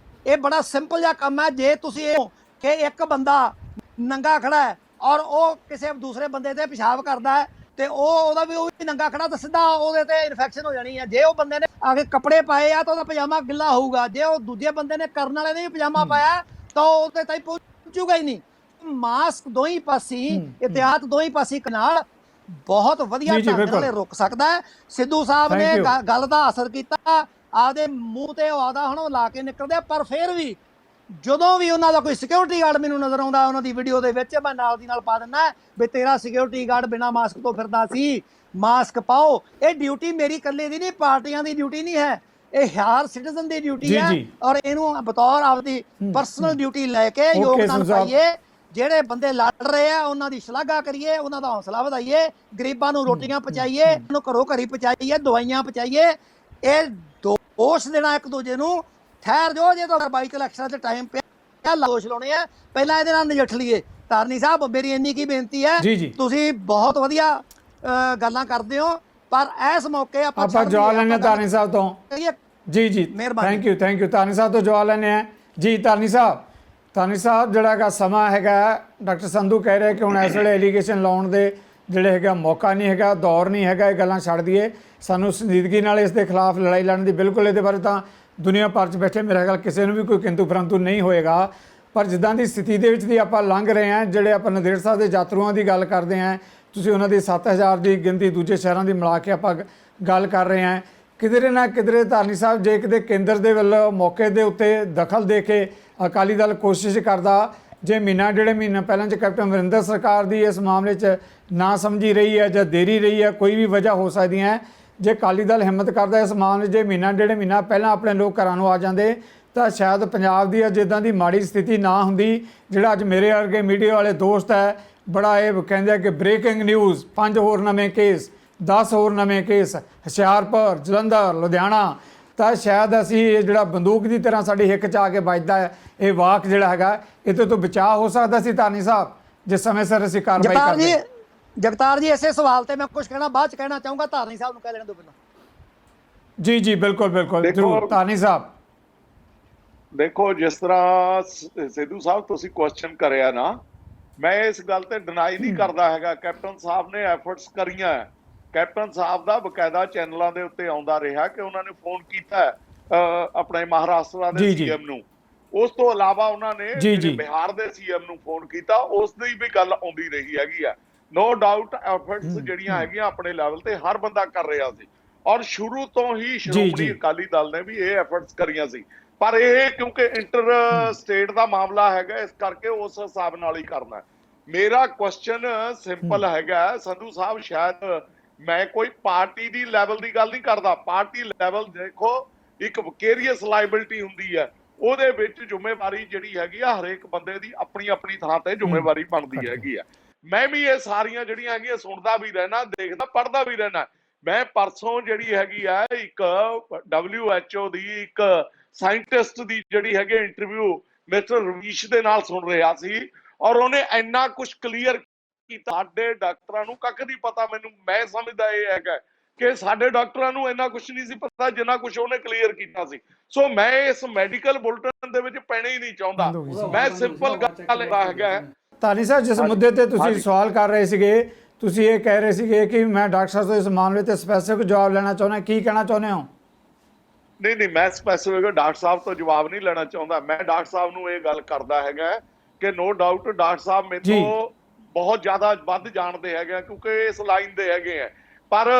ਇਹ ਬੜਾ ਸਿੰਪਲ ਜਿਹਾ ਕੰਮ ਹੈ। ਜੇ ਤੁਸੀਂ ਇਹ ਕਿ ਇੱਕ ਬੰਦਾ ਨੰਗਾ ਖੜਾ ਹੈ ਔਰ ਉਹ ਕਿਸੇ ਦੂਸਰੇ ਬੰਦੇ ਤੇ ਪਿਸ਼ਾਬ ਕਰਦਾ ਹੈ ਤੇ ਉਹਦਾ ਵੀ ਉਹ ਨੰਗਾ ਖੜਾ ਤਾਂ ਸਿੱਧਾ ਉਹਦੇ ਤੇ ਇਨਫੈਕਸ਼ਨ ਹੋ ਜਾਣੀ ਹੈ। ਜੇ ਉਹ ਬੰਦੇ ਨੇ ਆਗੇ ਕੱਪੜੇ ਪਾਏ ਆ ਤਾਂ ਉਹਦਾ ਪਜਾਮਾ ਗਿੱਲਾ ਹੋਊਗਾ, ਜੇ ਉਹ ਦੂਜੇ ਬੰਦੇ ਨੇ ਕਰਨ ਵਾਲੇ ਨੇ ਵੀ ਪਜਾਮਾ ਪਾਇਆ ਤਾਂ ਉਹਦੇ ਤਾਈਂ ਪਹੁੰਚੂਗਾ ਹੀ ਨਹੀਂ। ਮਾਸਕ ਦੋਈ ਪਾਸੀ, ਇਤਿਹਾਤ ਦੋਈ ਪਾਸੀ ਨਾਲ ਬਹੁਤ ਵਧੀਆ ਜੀ, ਜੀ, ਢੰਗ ਨਾਲ ਬਿਲਕੁਲ। ਇਹ ਰੁਕ ਸਕਦਾ ਹੈ। ਸਿੱਧੂ ਸਾਹਿਬ ਨੇ Thank you। ਗੱਲ ਦਾ ਅਸਰ ਕੀਤਾ, ਆਪਦੇ ਮੂੰਹ ਤੇ ਉਹ ਆਦਾ ਹੁਣ ਉਹ ਲਾ ਕੇ ਨਿਕਲਦੇ ਆ, ਪਰ ਫਿਰ ਵੀ ਜਦੋਂ ਵੀ ਉਹਨਾਂ ਦਾ ਕੋਈ ਸਿਕਿਉਰਿਟੀ ਗਾਰਡ ਮੈਨੂੰ ਨਜ਼ਰ ਆਉਂਦਾ ਉਹਨਾਂ ਦੀ ਵੀਡੀਓ ਦੇ ਵਿੱਚ, ਮੈਂ ਨਾਲ ਦੀ ਨਾਲ ਪਾ ਦਿੰਦਾ ਵੀ ਤੇਰਾ ਸਿਕਿਉਰਿਟੀ ਗਾਰਡ ਬਿਨਾਂ ਮਾਸਕ ਤੋਂ ਫਿਰਦਾ ਸੀ, ਮਾਸਕ ਪਾਓ। ਇਹ ਡਿਊਟੀ ਮੇਰੀ ਇਕੱਲੇ ਦੀ ਨਹੀਂ, ਪਾਰਟੀਆਂ ਦੀ ਡਿਊਟੀ ਨਹੀਂ ਹੈ, ਇਹ ਹਰ ਸਿਟੀਜ਼ਨ ਦੀ ਡਿਊਟੀ ਜੀ, ਹੈ। ਜੀ। ਔਰ ਇਹਨੂੰ ਬਤੌਰ ਆਪਦੀ ਪਰਸਨਲ ਡਿਊਟੀ ਲੈ ਕੇ Okay, ਯੋਗਦਾਨ ਸੰਧੂ ਸਾਹਿਬ। ਪਾਈਏ। ਜਿਹੜੇ ਬੰਦੇ ਲੜ ਰਹੇ ਆ ਉਹਨਾਂ ਦੀ ਸ਼ਲਾਘਾ ਕਰੀਏ, ਉਹਨਾਂ ਦਾ ਹੌਸਲਾ ਵਧਾਈਏ, ਗਰੀਬਾਂ ਨੂੰ ਰੋਟੀਆਂ ਪਹੁੰਚਾਈਏ, ਉਹਨੂੰ ਘਰੋਂ ਘਰੀ ਪਹੁੰਚਾਈਏ, ਦਵਾਈਆਂ ਪਹੁੰਚਾਈਏ। ਇਹ ਦੋਸ਼ ਦੇਣਾ ਇੱਕ ਦੂਜੇ ਨੂੰ, ਠਹਿਰ ਜਾਓ, ਜੇ ਤੁਹਾਡਾ 22 ਇਲੈਕਸ਼ਨਾਂ 'ਚ ਟਾਈਮ ਪਿਆ ਦੋਸ਼ ਲਾਉਣੇ ਆ, ਪਹਿਲਾਂ ਇਹਦੇ ਨਾਲ ਨਜਿੱਠ ਲਈਏ। ਧਾਰਨੀ ਸਾਹਿਬ ਮੇਰੀ ਇੰਨੀ ਕੀ ਬੇਨਤੀ ਹੈ, ਜੀ, ਜੀ। ਤੁਸੀਂ ਬਹੁਤ ਵਧੀਆ ਗੱਲਾਂ ਕਰਦੇ ਹੋ, ਪਰ ਇਸ ਮੌਕੇ ਆਪਾਂ ਜਵਾਬ ਲੈਣੇ ਧਾਰਨੀ ਸਾਹਿਬ ਤੋਂ। ਜੀ ਜੀ, ਮਿਹਰਬਾਨੀ। ਥੈਂਕ ਯੂ ਧਾਰਨੀ ਸਾਹਿਬ ਤੋਂ ਜਵਾਬ ਲੈਣੇ ਆ ਜੀ। ਧਾਰਨੀ ਸਾਹਿਬ ਜਿਹੜਾ ਹੈਗਾ ਸਮਾਂ ਹੈਗਾ, ਡਾਕਟਰ ਸੰਧੂ ਕਹਿ ਰਿਹਾ ਕਿ ਹੁਣ ਇਸ ਵੇਲੇ ਐਲੀਗੇਸ਼ਨ ਲਾਉਣ ਦੇ ਜਿਹੜੇ ਹੈਗਾ ਮੌਕਾ ਨਹੀਂ ਹੈਗਾ, ਦੌਰ ਨਹੀਂ ਹੈਗਾ, ਇਹ ਗੱਲਾਂ ਛੱਡ ਦਈਏ, ਸਾਨੂੰ ਸੰਜੀਦਗੀ ਨਾਲ ਇਸ ਦੇ ਖਿਲਾਫ ਲੜਾਈ ਲੜਨ ਦੀ। ਬਿਲਕੁਲ ਇਹਦੇ ਬਾਰੇ ਤਾਂ ਦੁਨੀਆ ਭਰ 'ਚ ਬੈਠੇ ਮੇਰੇ ਖਿਆਲ ਕਿਸੇ ਨੂੰ ਵੀ ਕੋਈ ਕਿੰਤੂ ਪਰੰਤੂ ਨਹੀਂ ਹੋਏਗਾ, ਪਰ ਜਿੱਦਾਂ ਦੀ ਸਥਿਤੀ ਦੇ ਵਿੱਚ ਦੀ ਆਪਾਂ ਲੰਘ ਰਹੇ ਹਾਂ, ਜਿਹੜੇ ਆਪਾਂ ਨੰਦੇੜ ਸਾਹਿਬ ਦੇ ਯਾਤਰੂਆਂ ਦੀ ਗੱਲ ਕਰਦੇ ਹਾਂ, ਤੁਸੀਂ ਉਹਨਾਂ ਦੀ 7000 ਦੀ ਗਿਣਤੀ ਦੂਜੇ ਸ਼ਹਿਰਾਂ ਦੀ ਮਿਲਾ ਕੇ ਆਪਾਂ ਗੱਲ ਕਰ ਰਹੇ ਹਾਂ, ਕਿਧਰੇ ਨਾ ਕਿਧਰੇ ਧਾਰਨੀ ਸਾਹਿਬ ਜੇ ਕਿਤੇ ਕੇਂਦਰ ਦੇ ਵੱਲੋਂ ਮੌਕੇ ਦੇ ਉੱਤੇ ਦਖਲ ਦੇ ਕੇ ਅਕਾਲੀ ਦਲ ਕੋਸ਼ਿਸ਼ ਕਰਦਾ, ਜੇ ਮਹੀਨਾ ਡੇਢ ਮਹੀਨਾ ਪਹਿਲਾਂ 'ਚ ਕੈਪਟਨ ਅਮਰਿੰਦਰ ਸਰਕਾਰ ਦੀ ਇਸ ਮਾਮਲੇ 'ਚ ਨਾ ਸਮਝੀ ਰਹੀ ਹੈ ਜਾਂ ਦੇਰੀ ਰਹੀ ਹੈ, ਕੋਈ ਵੀ ਵਜ੍ਹਾ ਹੋ ਸਕਦੀ ਹੈ, ਜੇ ਅਕਾਲੀ ਦਲ ਹਿੰਮਤ ਕਰਦਾ ਇਸ ਮਾਮਲੇ ਜੇ ਮਹੀਨਾ ਡੇਢ ਮਹੀਨਾ ਪਹਿਲਾਂ ਆਪਣੇ ਲੋਕ ਘਰਾਂ ਨੂੰ ਆ ਜਾਂਦੇ ਤਾਂ ਸ਼ਾਇਦ ਪੰਜਾਬ ਦੀ ਅੱਜ ਇੱਦਾਂ ਦੀ ਮਾੜੀ ਸਥਿਤੀ ਨਾ ਹੁੰਦੀ। ਜਿਹੜਾ ਅੱਜ ਮੇਰੇ ਵਰਗੇ ਮੀਡੀਆ ਵਾਲੇ ਦੋਸਤ ਹੈ, ਬੜਾ ਇਹ ਕਹਿੰਦੇ ਆ ਕਿ ਬ੍ਰੇਕਿੰਗ ਨਿਊਜ਼, 5 ਹੋਰ ਨਵੇਂ ਕੇਸ, 10 ਹੋਰ ਨਵੇਂ ਕੇਸ, ਹੁਸ਼ਿਆਰਪੁਰ, ਜਲੰਧਰ, ਲੁਧਿਆਣਾ, ਤਾਂ ਸ਼ਾਇਦ ਅਸੀਂ ਇਹ ਜਿਹੜਾ ਬੰਦੂਕ ਦੀ ਤਰ੍ਹਾਂ ਸਾਡੀ ਹਿੱਕ 'ਚ ਆ ਕੇ ਵੱਜਦਾ ਹੈ, ਇਹ ਵਾਕ ਜਿਹੜਾ ਹੈਗਾ ਇਹਦੇ ਤੋਂ ਬਚਾਅ ਹੋ ਸਕਦਾ ਸੀ ਧਾਰਨੀ ਸਾਹਿਬ, ਜਿਸ ਸਮੇਂ ਸਿਰ ਅਸੀਂ ਕਾਰਵਾਈ ਕਰਦੇ। ਜਗਤਾਰ ਜੀ ਇਸੇ ਸਵਾਲ ਤੇ ਮੈਂ ਕੁਝ ਕਹਿਣਾ ਬਾਅਦ 'ਚ ਕਹਿਣਾ ਚਾਹੂੰਗਾ, ਧਾਰਨੀ ਸਾਹਿਬ ਨੂੰ ਕਹਿ ਲੈਣ ਦਿਓ ਪਹਿਲਾਂ। ਜੀ ਜੀ, ਬਿਲਕੁਲ ਜ਼ਰੂਰ ਧਾਰਨੀ ਸਾਹਿਬ। ਦੇਖੋ, ਜਿਸ ਤਰ੍ਹਾਂ ਸਿੱਧੂ ਸਾਹਿਬ ਤੁਸੀਂ ਕੁਐਸਚਨ ਕਰਿਆ ਨਾ, ਮੈਂ ਇਸ ਗੱਲ ਤੇ ਡਿਨਾਈ ਨਹੀਂ ਕਰਦਾ ਹੈਗਾ, ਕੈਪਟਨ ਸਾਹਿਬ ਨੇ ਐਫਰਟਸ ਕਰੀਆਂ। ਕੈਪਟਨ ਸਾਹਿਬ ਦਾ ਬਕਾਇਦਾ ਚੈਨਲਾਂ ਦੇ ਉੱਤੇ ਆਉਂਦਾ ਰਿਹਾ ਕਿ ਉਹਨਾਂ ਨੇ ਫੋਨ ਕੀਤਾ ਆਪਣੇ ਮਹਾਰਾਸ਼ਟਰ ਦੇ ਸੀਐਮ ਨੂੰ, ਉਸ ਤੋਂ ਇਲਾਵਾ ਉਹਨਾਂ ਨੇ ਬਿਹਾਰ ਦੇ ਸੀਐਮ ਨੂੰ ਫੋਨ ਕੀਤਾ, ਉਸ ਦੀ ਵੀ ਗੱਲ ਆਉਂਦੀ ਰਹੀ ਹੈਗੀ ਆ। ਨੋ ਡਾਊਟ ਐਫਰਟਸ ਜਿਹੜੀਆਂ ਹੈਗੀਆਂ ਆਪਣੇ ਲੈਵਲ ਤੇ ਹਰ ਬੰਦਾ ਕਰ ਰਿਹਾ ਸੀ, ਔਰ ਸ਼ੁਰੂ ਤੋਂ ਹੀ ਸ਼੍ਰੋਮਣੀ ਅਕਾਲੀ ਦਲ ਨੇ ਵੀ ਇਹ ਐਫਰਟਸ ਕਰੀਆਂ ਸੀ, ਪਰ ਇਹ ਕਿਉਂਕਿ ਇੰਟਰ ਸਟੇਟ ਦਾ ਮਾਮਲਾ ਹੈਗਾ, ਇਸ ਕਰਕੇ ਉਸ ਹਿਸਾਬ ਨਾਲ ਹੀ ਕਰਨਾ। ਮੇਰਾ ਕੁਐਸਚਨ ਸਿੰਪਲ ਹੈਗਾ ਸੰਧੂ ਸਾਹਿਬ, ਸ਼ਾਇਦ ਮੈਂ ਕੋਈ ਪਾਰਟੀ ਦੀ ਲੈਵਲ ਦੀ ਗੱਲ ਨਹੀਂ ਕਰਦਾ, ਪਾਰਟੀ ਲੈਵਲ ਦੇਖੋ ਇੱਕ ਵਿਕੇਰੀਅਸ ਲਾਇਬਿਲਿਟੀ ਹੁੰਦੀ ਹੈ, ਉਹਦੇ ਵਿੱਚ ਜ਼ਿੰਮੇਵਾਰੀ ਜਿਹੜੀ ਹੈਗੀ ਆ ਹਰੇਕ ਬੰਦੇ ਦੀ ਆਪਣੀ ਆਪਣੀ ਥਾਂ ਤੇ ਜ਼ਿੰਮੇਵਾਰੀ ਬਣਦੀ ਹੈਗੀ ਆ। ਮੈਂ ਵੀ ਇਹ ਸਾਰੀਆਂ ਜਿਹੜੀਆਂ ਹੈਗੀਆਂ ਸੁਣਦਾ ਵੀ ਰਹਿਣਾ, ਦੇਖਦਾ, ਪੜ੍ਹਦਾ ਵੀ ਰਹਿਣਾ। ਮੈਂ ਪਰਸੋਂ ਜਿਹੜੀ ਹੈਗੀ ਆ ਇੱਕ WHO ਦੀ ਇੱਕ ਸਾਇੰਟਿਸਟ ਦੀ ਜਿਹੜੀ ਹੈਗੀ ਇੰਟਰਵਿਊ ਮਿਸਟਰ ਰਵੀਸ਼ ਦੇ ਨਾਲ ਸੁਣ ਰਿਹਾ ਸੀ, ਔਰ ਉਹਨੇ ਇੰਨਾ ਕੁਝ ਕਲੀਅਰ ਕੀਤਾ, ਸਾਡੇ ਡਾਕਟਰਾਂ ਨੂੰ ਕੱਖ ਨਹੀਂ ਪਤਾ। ਮੈਂ ਸਮਝਦਾ ਇਹ ਹੈਗਾ ਕਿ ਸਾਡੇ ਡਾਕਟਰਾਂ ਨੂੰ ਇੰਨਾ ਕੁਝ ਨਹੀਂ ਸੀ ਪਤਾ ਜਿੰਨਾ ਕੁਝ ਉਹਨੇ ਕਲੀਅਰ ਕੀਤਾ ਸੀ। ਸੋ ਮੈਂ ਇਸ ਮੈਡੀਕਲ ਬੁਲੇਟਿਨ ਦੇ ਵਿੱਚ ਪੈਣਾ ਹੀ ਨਹੀਂ ਚਾਹੁੰਦਾ, ਮੈਂ ਸਿੰਪਲ ਗੱਲ ਹੈਗਾ। ਧਾਰਨੀ ਸਾਹਿਬ, ਜਿਸ ਮੁੱਦੇ ਤੇ ਤੁਸੀਂ ਸਵਾਲ ਕਰ ਰਹੇ ਸੀਗੇ, ਤੁਸੀਂ ਇਹ ਕਹਿ ਰਹੇ ਸੀਗੇ ਕਿ ਮੈਂ ਡਾਕਟਰ ਸਾਹਿਬ ਤੋਂ ਇਸ ਮਾਮਲੇ ਤੇ ਸਪੈਸੀਫਿਕ ਜਵਾਬ ਲੈਣਾ ਚਾਹੁੰਦਾ, ਕੀ ਕਹਿਣਾ ਚਾਹੁੰਦੇ ਹੋ? ਨਹੀਂ, ਮੈਂ ਸਪੈਸੀਫਿਕ ਡਾਕਟਰ ਸਾਹਿਬ ਤੋਂ ਜਵਾਬ ਨਹੀਂ ਲੈਣਾ ਚਾਹੁੰਦਾ। ਮੈਂ ਡਾਕਟਰ ਸਾਹਿਬ ਨੂੰ ਇਹ ਗੱਲ ਕਰਦਾ ਹੈਗਾ ਕਿ ਨੋ ਡਾਊਟ ਡਾਕਟਰ ਸਾਹਿਬ ਮੇਰੇ ਤੋਂ ਬਹੁਤ ਜ਼ਿਆਦਾ ਵੱਧ ਜਾਣਦੇ ਹੈਗੇ, ਕਿਉਂਕਿ ਇਸ ਲਾਈਨ ਦੇ ਹੈਗੇ ਆ, ਪਰ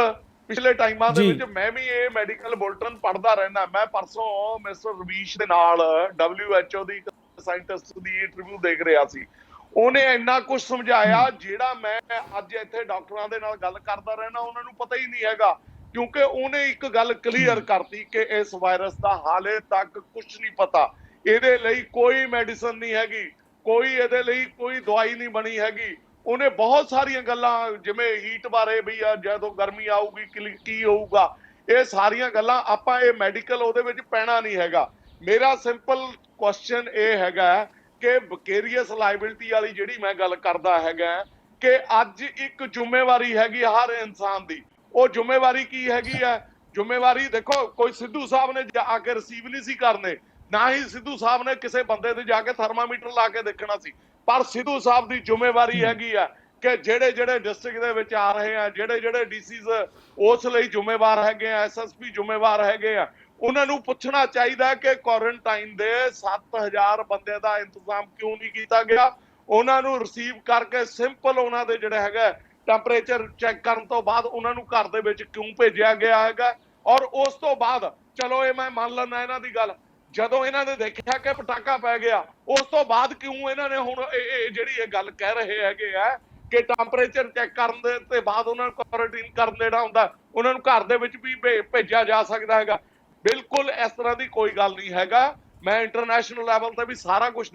ਪਿਛਲੇ ਟਾਈਮਾਂ ਦੇ ਵਿੱਚ ਮੈਂ ਵੀ ਇਹ ਮੈਡੀਕਲ ਬੁਲੇਟਿਨ ਪੜ੍ਹਦਾ ਰਹਿੰਦਾ। ਮੈਂ ਪਰਸੋਂ ਮਿਸਟਰ ਰਵੀਸ਼ ਦੇ ਨਾਲ WHO the scientist the interview ਦੇਖ ਰਿਹਾ ਸੀ, ਉਹਨੇ ਇੰਨਾ ਕੁਝ ਸਮਝਾਇਆ ਜਿਹੜਾ ਮੈਂ ਅੱਜ ਇੱਥੇ ਡਾਕਟਰਾਂ ਦੇ ਨਾਲ ਗੱਲ ਕਰਦਾ ਰਹਿਣਾ ਉਹਨਾਂ ਨੂੰ ਪਤਾ ਹੀ ਨਹੀਂ ਹੈਗਾ, ਕਿਉਂਕਿ ਉਹਨੇ ਇੱਕ ਗੱਲ ਕਲੀਅਰ ਕਰਤੀ ਕਿ ਇਸ ਵਾਇਰਸ ਦਾ ਹਾਲੇ ਤੱਕ ਕੁਝ ਨਹੀਂ ਪਤਾ, ਇਹਦੇ ਲਈ ਕੋਈ ਮੈਡੀਸਨ ਨਹੀਂ ਹੈਗੀ, ਕੋਈ ਇਹਦੇ ਲਈ ਕੋਈ ਦਵਾਈ ਨਹੀਂ ਬਣੀ ਹੈਗੀ। ਉਹਨੇ ਬਹੁਤ ਸਾਰੀਆਂ ਗੱਲਾਂ, ਜਿਵੇਂ ਹੀਟ ਬਾਰੇ ਵੀ ਆ, ਜਦੋਂ ਗਰਮੀ ਆਊਗੀ ਕੀ ਹੋਊਗਾ, ਇਹ ਸਾਰੀਆਂ ਗੱਲਾਂ ਆਪਾਂ ਇਹ ਮੈਡੀਕਲ ਉਹਦੇ ਵਿੱਚ ਪੈਣਾ ਨਹੀਂ ਹੈਗਾ। ਮੇਰਾ ਸਿੰਪਲ ਕੁਐਸਚਨ ਇਹ ਹੈਗਾ ਕਿ ਵਿਕੇਰੀਅਸ ਲਾਇਬਿਲਿਟੀ ਵਾਲੀ ਜਿਹੜੀ ਮੈਂ ਗੱਲ ਕਰਦਾ ਹੈਗਾ ਕਿ ਅੱਜ ਇੱਕ ਜ਼ਿੰਮੇਵਾਰੀ ਹੈਗੀ ਹਰ ਇਨਸਾਨ ਦੀ। ਉਹ ਜ਼ਿੰਮੇਵਾਰੀ ਕੀ ਹੈਗੀ ਹੈ? ਜ਼ਿੰਮੇਵਾਰੀ ਦੇਖੋ, ਕੋਈ ਸਿੱਧੂ ਸਾਹਿਬ ਨੇ ਜਾ ਕੇ ਰਿਸੀਵ ਨਹੀਂ ਸੀ ਕਰਨੇ, ਨਾ ਹੀ ਸਿੱਧੂ ਸਾਹਿਬ ਨੇ ਕਿਸੇ ਬੰਦੇ ਤੇ ਜਾ ਕੇ ਥਰਮਾਮੀਟਰ ਲਾ ਕੇ ਦੇਖਣਾ ਸੀ, ਪਰ ਸਿੱਧੂ ਸਾਹਿਬ ਦੀ ਜ਼ਿੰਮੇਵਾਰੀ ਹੈਗੀ ਆ ਕਿ ਜਿਹੜੇ ਜਿਹੜੇ ਡਿਸਟ੍ਰਿਕਟ ਦੇ ਵਿੱਚ ਆ ਰਹੇ ਆ, ਜਿਹੜੇ ਜਿਹੜੇ ਡੀਸੀਜ਼ ਉਸ ਲਈ ਜ਼ਿੰਮੇਵਾਰ ਹੈਗੇ ਆ, SSP ਜ਼ਿੰਮੇਵਾਰ ਹੈਗੇ ਆ, ਉਹਨਾਂ ਨੂੰ ਪੁੱਛਣਾ ਚਾਹੀਦਾ ਕਿ ਕੁਆਰੰਟਾਈਨ ਦੇ 7000 ਬੰਦੇ ਦਾ ਇੰਤਜ਼ਾਮ ਕਿਉਂ ਨਹੀਂ ਕੀਤਾ ਗਿਆ। ਉਹਨਾਂ ਨੂੰ ਰਿਸੀਵ ਕਰਕੇ ਸਿੰਪਲ ਉਹਨਾਂ ਦੇ ਜਿਹੜਾ ਹੈਗਾ ਟੈਂਪਰੇਚਰ ਚੈੱਕ ਕਰਨ ਤੋਂ ਬਾਅਦ ਉਹਨਾਂ ਨੂੰ ਘਰ ਦੇ ਵਿੱਚ ਕਿਉਂ ਭੇਜਿਆ ਗਿਆ ਹੈਗਾ। ਔਰ ਉਸ ਤੋਂ ਬਾਅਦ ਚਲੋ ਇਹ ਮੈਂ ਮੰਨ ਲੈਂਦਾ ਇਹਨਾਂ ਦੀ ਗੱਲ, ਜਦੋਂ ਇਹਨਾਂ ਨੇ ਦੇਖਿਆ ਕਿ ਪਟਾਕਾ ਪੈ ਗਿਆ ਉਸ ਤੋਂ ਬਾਅਦ ਕਿਉਂ ਇਹਨਾਂ ਨੇ ਹੁਣ ਜਿਹੜੀ ਇਹ ਗੱਲ ਕਹਿ ਰਹੇ ਹੈਗੇ ਆ ਕਿ ਟੈਂਪਰੇਚਰ ਚੈੱਕ ਕਰਨ ਦੇ ਤੇ ਬਾਅਦ ਉਹਨਾਂ ਨੂੰ ਕੁਆਰੰਟਾਈਨ ਕਰਨ ਦੇਣਾ ਹੁੰਦਾ, ਉਹਨਾਂ ਨੂੰ ਘਰ ਦੇ ਵਿੱਚ ਵੀ ਭੇਜਿਆ ਜਾ ਸਕਦਾ ਹੈਗਾ। ਬਿਲਕੁਲ ਇਸ ਤਰ੍ਹਾਂ ਦੀ ਕੋਈ ਗੱਲ ਨਹੀਂ ਹੈਗਾ। ਮੈਂ ਇੰਟਰਨੈਸ਼ਨਲ ਲੈਵਲ ਤੇ ਵੀ ਸਾਰਾ ਕੁਝ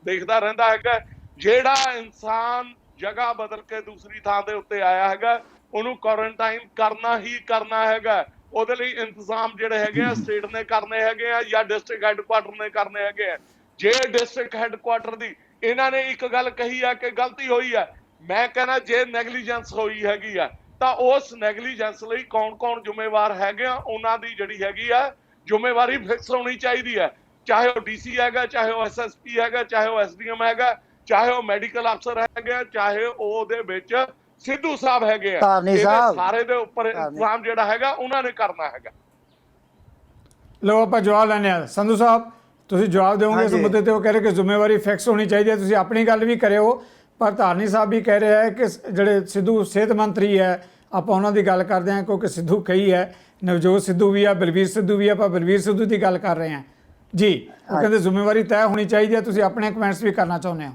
ਦੇਖਦਾ ਰਹਿੰਦਾ ਹੈਗਾ। ਜਿਹੜਾ ਇਨਸਾਨ ਜਗ੍ਹਾ ਬਦਲ ਕੇ ਦੂਸਰੀ ਥਾਂ ਦੇ ਉੱਤੇ ਆਇਆ ਹੈਗਾ ਉਹਨੂੰ ਕੁਆਰੰਟਾਈਨ ਕਰਨਾ ਹੀ ਕਰਨਾ ਹੈਗਾ। ਉਹਦੇ ਲਈ ਇੰਤਜ਼ਾਮ ਜਿਹੜੇ ਹੈਗੇ ਆ ਸਟੇਟ ਨੇ ਕਰਨੇ ਹੈਗੇ ਆ ਜਾਂ ਡਿਸਟ੍ਰਿਕਟ ਹੈੱਡਕੁਆਟਰ ਨੇ ਕਰਨੇ ਹੈਗੇ ਆ। ਜੇ ਡਿਸਟ੍ਰਿਕਟ ਹੈੱਡਕੁਆਟਰ ਦੀ ਇਹਨਾਂ ਨੇ ਇੱਕ ਗੱਲ ਕਹੀ ਆ ਕਿ ਗਲਤੀ ਹੋਈ ਆ, ਮੈਂ ਕਹਿੰਦਾ ਜੇ ਨੈਗਲੀਜੈਂਸ ਹੋਈ ਹੈਗੀ ਆ ਤਾਂ ਉਸ ਨੈਗਲੀਜੈਂਸ ਲਈ ਕੌਣ ਜ਼ਿੰਮੇਵਾਰ ਹੈਗੇ ਆ ਉਹਨਾਂ ਦੀ ਜਿਹੜੀ ਹੈਗੀ ਆ ਜ਼ਿੰਮੇਵਾਰੀ ਫਿਕਸ ਹੋਣੀ ਚਾਹੀਦੀ ਹੈ। ਚਾਹੇ ਉਹ ਡੀਸੀ ਹੈਗਾ, ਚਾਹੇ ਉਹ ਐਸਐਸਪੀ ਹੈਗਾ, ਚਾਹੇ ਉਹ ਐਸਡੀਐਮ ਹੈਗਾ, ਚਾਹੇ ਉਹ ਮੈਡੀਕਲ ਅਫਸਰ ਹੈਗਾ, ਚਾਹੇ ਉਹਦੇ ਵਿੱਚ ਸਿੱਧੂ ਸਾਹਿਬ ਹੈਗੇ ਆ। ਸਾਰੇ ਦੇ ਉੱਪਰ ਇੰਤਜ਼ਾਮ ਜਿਹੜਾ ਹੈਗਾ ਉਹਨਾਂ ਨੇ ਕਰਨਾ ਹੈਗਾ। ਲਓ ਆਪਾਂ ਜਵਾਬ ਲੈਣੇ ਆ। ਸੰਧੂ ਸਾਹਿਬ ਤੁਸੀਂ ਜਵਾਬ ਦਿਓਗੇ ਇਸ ਮੁੱਦੇ ਤੇ? ਉਹ ਕਹਿ ਰਹੇ ਕਿ ਜ਼ਿੰਮੇਵਾਰੀ ਫਿਕਸ ਹੋਣੀ ਚਾਹੀਦੀ ਹੈ। ਤੁਸੀਂ ਆਪਣੀ ਗੱਲ ਵੀ ਕਰਿਓ ਪਰ ਧਾਰਨੀ ਸਾਹਿਬ ਵੀ ਕਹਿ ਰਿਹਾ ਹੈ ਕਿ ਜਿਹੜੇ ਸਿੱਧੂ ਸਿਹਤ ਮੰਤਰੀ ਹੈ ਆਪਾਂ ਉਹਨਾਂ ਦੀ ਗੱਲ ਕਰਦੇ ਹਾਂ ਕਿਉਂਕਿ ਸਿੱਧੂ ਕਈ ਹੈ, ਨਵਜੋਤ ਸਿੱਧੂ ਵੀ ਆ, ਬਲਵੀਰ ਸਿੱਧੂ ਵੀ ਆ, ਆਪਾਂ ਬਲਵੀਰ ਸਿੱਧੂ ਦੀ ਗੱਲ ਕਰ ਰਹੇ ਹਾਂ ਜੀ। ਉਹ ਕਹਿੰਦੇ ਜ਼ਿੰਮੇਵਾਰੀ ਤੈਅ ਹੋਣੀ ਚਾਹੀਦੀ ਹੈ। ਤੁਸੀਂ ਆਪਣੇ ਕਮੈਂਟਸ ਵੀ ਕਰਨਾ ਚਾਹੁੰਦੇ ਹੋ?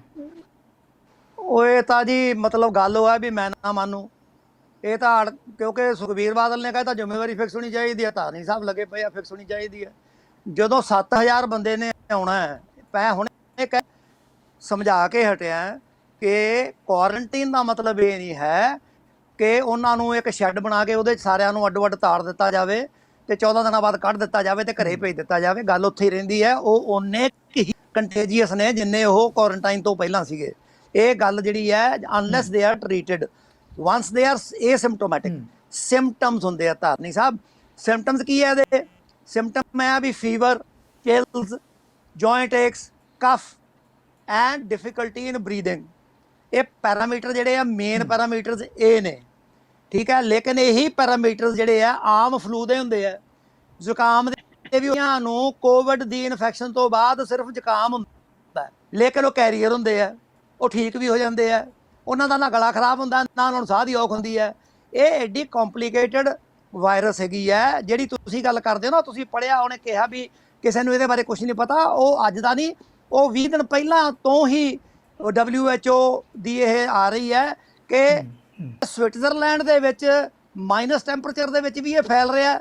ਉਹ ਤਾਂ ਜੀ ਮਤਲਬ ਗੱਲ ਉਹ ਹੈ ਵੀ ਮੈਂ ਨਾ ਮੰਨੂ ਇਹ ਤਾਂ, ਕਿਉਂਕਿ ਸੁਖਬੀਰ ਬਾਦਲ ਨੇ ਕਹਿਤਾ ਜ਼ਿੰਮੇਵਾਰੀ ਫਿਕਸ ਹੋਣੀ ਚਾਹੀਦੀ ਹੈ, ਧਾਰਨੀ ਸਾਹਿਬ ਲੱਗੇ ਪਏ ਆ ਫਿਕਸ ਹੋਣੀ ਚਾਹੀਦੀ ਹੈ। ਜਦੋਂ 7000 ਬੰਦੇ ਨੇ ਆਉਣਾ ਹੈ, ਮੈਂ ਹੁਣ ਇਹ ਸਮਝਾ ਕੇ ਹਟਿਆ ਕਿ ਕੁਆਰੰਟੀਨ ਦਾ ਮਤਲਬ ਇਹ ਨਹੀਂ ਹੈ ਕਿ ਉਹਨਾਂ ਨੂੰ ਇੱਕ ਸ਼ੈੱਡ ਬਣਾ ਕੇ ਉਹਦੇ 'ਚ ਸਾਰਿਆਂ ਨੂੰ ਅੱਡੋ ਅੱਡ ਤਾੜ ਦਿੱਤਾ ਜਾਵੇ ਤੇ 14 ਦਿਨਾਂ ਬਾਅਦ ਕੱਢ ਦਿੱਤਾ ਜਾਵੇ ਤੇ ਘਰੇ ਭੇਜ ਦਿੱਤਾ ਜਾਵੇ। ਗੱਲ ਉੱਥੇ ਹੀ ਰਹਿੰਦੀ ਹੈ। ਉਹ ਓਨੇ ਹੀ ਕੰਟੇਜੀਅਸ ਨੇ ਜਿੰਨੇ ਉਹ ਕੁਆਰੰਟਾਈਨ ਤੋਂ ਪਹਿਲਾਂ ਸੀਗੇ। ਇਹ ਗੱਲ ਜਿਹੜੀ ਹੈ unless they are treated once they are asymptomatic symptoms ਹੁੰਦੇ ਆ ਧਾਰਨੀ ਸਾਹਿਬ। ਸਿੰਪਟਮਸ ਕੀ ਹੈ ਇਹਦੇ? ਸਿੰਪਟਮ ਹੈ ਵੀ fever, chills, joint aches, cough and difficulty in breathing. ਇਹ ਪੈਰਾਮੀਟਰ ਜਿਹੜੇ ਆ ਮੇਨ ਪੈਰਾਮੀਟਰਸ ਇਹ ਨੇ, ਠੀਕ ਹੈ। ਲੇਕਿਨ ਇਹੀ ਪੈਰਾਮੀਟਰਸ ਜਿਹੜੇ ਆ ਆਮ ਫਲੂ ਦੇ ਹੁੰਦੇ ਆ, ਜ਼ੁਕਾਮ ਦੇ ਵੀ। ਉਹਨਾਂ ਨੂੰ ਕੋਵਿਡ ਦੀ ਇਨਫੈਕਸ਼ਨ ਤੋਂ ਬਾਅਦ ਸਿਰਫ ਜ਼ੁਕਾਮ ਹੁੰਦਾ ਲੇਕਿਨ ਉਹ ਕੈਰੀਅਰ ਹੁੰਦੇ ਆ, ਉਹ ਠੀਕ ਵੀ ਹੋ ਜਾਂਦੇ ਆ। ਉਹਨਾਂ ਦਾ ਨਾ ਗਲਾ ਖਰਾਬ ਹੁੰਦਾ ਨਾ ਉਹਨਾਂ ਨੂੰ ਸਾਹ ਦੀ ਔਖ ਹੁੰਦੀ ਹੈ। ਇਹ ਐਡੀ ਕੰਪਲੀਕੇਟਡ ਵਾਇਰਸ ਹੈਗੀ ਹੈ ਜਿਹੜੀ ਤੁਸੀਂ ਗੱਲ ਕਰਦੇ ਹੋ ਨਾ। ਤੁਸੀਂ ਪੜ੍ਹਿਆ, ਉਹਨੇ ਕਿਹਾ ਵੀ ਕਿਸੇ ਨੂੰ ਇਹਦੇ ਬਾਰੇ ਕੁਝ ਨਹੀਂ ਪਤਾ। ਉਹ ਅੱਜ ਦਾ ਨਹੀਂ, ਉਹ 20 ਦਿਨ ਪਹਿਲਾਂ ਤੋਂ ਹੀ WHO ਦੀ ਇਹ ਆ ਰਹੀ ਹੈ ਕਿ ਸਵਿਟਜ਼ਰਲੈਂਡ ਦੇ ਵਿੱਚ ਮਾਈਨਸ ਟੈਂਪਰੇਚਰ ਦੇ ਵਿੱਚ ਵੀ ਇਹ ਫੈਲ ਰਿਹਾ।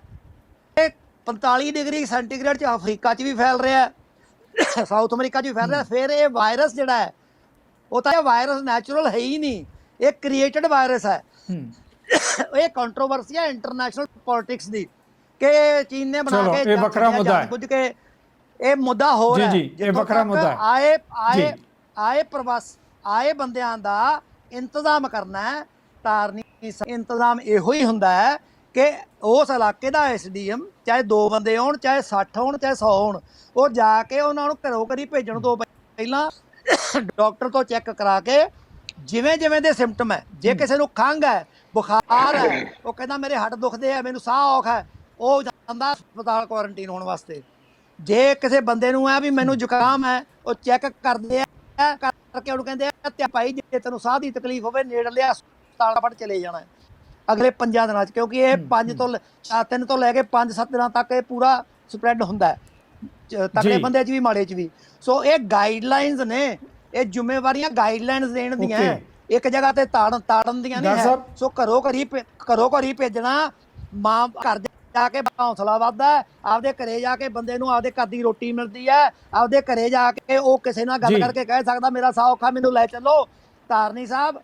ਇਹ 45 ਡਿਗਰੀ ਸੈਂਟੀਗ੍ਰੇਡ 'ਚ ਅਫਰੀਕਾ 'ਚ ਵੀ ਫੈਲ ਰਿਹਾ, ਸਾਊਥ ਅਮਰੀਕਾ 'ਚ ਵੀ ਫੈਲ ਰਿਹਾ। ਫਿਰ ਇਹ ਵਾਇਰਸ ਜਿਹੜਾ ਹੈ ਉਹ ਤਾਂ ਇਹ ਵਾਇਰਸ ਨੈਚੁਰਲ ਹੈ ਹੀ ਨਹੀਂ, ਇਹ ਕ੍ਰੀਏਟਡ ਵਾਇਰਸ ਹੈ। ਇਹ ਕੰਟਰੋਵਰਸੀ ਹੈ ਇੰਟਰਨੈਸ਼ਨਲ ਪੋਲਿਟਿਕਸ ਦੀ ਕਿ ਚੀਨ ਨੇ ਬਣਾ ਕੇ ਇਹ ਵੱਖਰਾ ਮੁੱਦਾ ਹੈ। ਕੁਝ ਕੇ ਇਹ ਮੁੱਦਾ ਹੋ ਰਿਹਾ ਜੀ ਇਹ ਵੱਖਰਾ ਮੁੱਦਾ ਹੈ। ਆਏ ਬੰਦਿਆਂ ਦਾ ਇੰਤਜ਼ਾਮ ਕਰਨਾ ਹੈ। ਧਾਰਨੀ ਇੰਤਜ਼ਾਮ ਇਹੋ ਹੀ ਹੁੰਦਾ ਹੈ ਕਿ ਉਸ ਇਲਾਕੇ ਦਾ ਐਸਡੀਐਮ ਚਾਹੇ 2 ਬੰਦੇ ਹੋਣ, ਚਾਹੇ 60 ਹੋਣ, ਚਾਹੇ 100 ਹੋਣ, ਉਹ ਜਾ ਕੇ ਉਹਨਾਂ ਨੂੰ ਘਰੋਂ ਘਰੀ ਭੇਜਣ ਤੋਂ ਪਹਿਲਾਂ ਡਾਕਟਰ ਤੋਂ ਚੈੱਕ ਕਰਾ ਕੇ ਜਿਵੇਂ ਜਿਵੇਂ ਦੇ ਸਿੰਪਟਮ ਹੈ, ਜੇ ਕਿਸੇ ਨੂੰ ਖੰਘ ਹੈ, ਬੁਖਾਰ ਹੈ, ਉਹ ਕਹਿੰਦਾ ਮੇਰੇ ਹੱਡ ਦੁਖਦੇ ਆ, ਮੈਨੂੰ ਸਾਹ ਔਖ ਹੈ, ਉਹ ਜਾਂਦਾ ਹਸਪਤਾਲ ਕੁਆਰੰਟੀਨ ਹੋਣ ਵਾਸਤੇ। ਜੇ ਕਿਸੇ ਬੰਦੇ ਨੂੰ ਹੈ ਵੀ ਮੈਨੂੰ ਜ਼ੁਕਾਮ ਹੈ, ਉਹ ਚੈੱਕ ਕਰਦੇ ਆ, ਕਰਕੇ ਉਹਨੂੰ ਕਹਿੰਦੇ ਆ ਤੇ ਭਾਈ ਜੇ ਤੈਨੂੰ ਸਾਹ ਦੀ ਤਕਲੀਫ ਹੋਵੇ ਨੇੜਲੇ ਹਸਪਤਾਲ ਫਟ ਚਲੇ ਜਾਣਾ ਅਗਲੇ 5 ਦਿਨਾਂ 'ਚ, ਕਿਉਂਕਿ ਇਹ 3 ਤੋਂ ਲੈ ਕੇ 5-7 ਦਿਨਾਂ ਤੱਕ ਇਹ ਪੂਰਾ ਸਪਰੈਡ ਹੁੰਦਾ ਹੈ, ਤਕੜੇ ਬੰਦੇ 'ਚ ਵੀ ਮਾੜੇ 'ਚ ਵੀ। ਸੋ ਇਹ ਗਾਈਡਲਾਈਨਸ ਨੇ, ਇਹ ਜ਼ਿੰਮੇਵਾਰੀਆਂ ਗਾਈਡਲਾਈਨਸ ਦੇਣ ਦੀਆਂ, ਇੱਕ ਜਗ੍ਹਾ ਤੇ ਤਾੜਨ ਦੀਆਂ ਨਹੀਂ ਹੈ। ਸੋ ਘਰੋਂ ਘਰੀ ਭੇਜਣਾ, ਮਾਂ ਘਰ ਜਾ ਕੇ ਹੌਸਲਾ ਵੱਧਦਾ, ਆਪਦੇ ਘਰੇ ਜਾ ਕੇ ਬੰਦੇ ਨੂੰ ਆਪਦੇ ਘਰ ਦੀ ਰੋਟੀ ਮਿਲਦੀ ਹੈ, ਆਪਦੇ ਘਰੇ ਜਾ ਕੇ ਉਹ ਕਿਸੇ ਨਾਲ ਗੱਲ ਕਰਕੇ ਕਹਿ ਸਕਦਾ ਮੇਰਾ ਸਾਹ ਔਖਾ ਮੈਨੂੰ ਲੈ ਚੱਲੋ। ਧਾਰਨੀ ਸਾਹਿਬ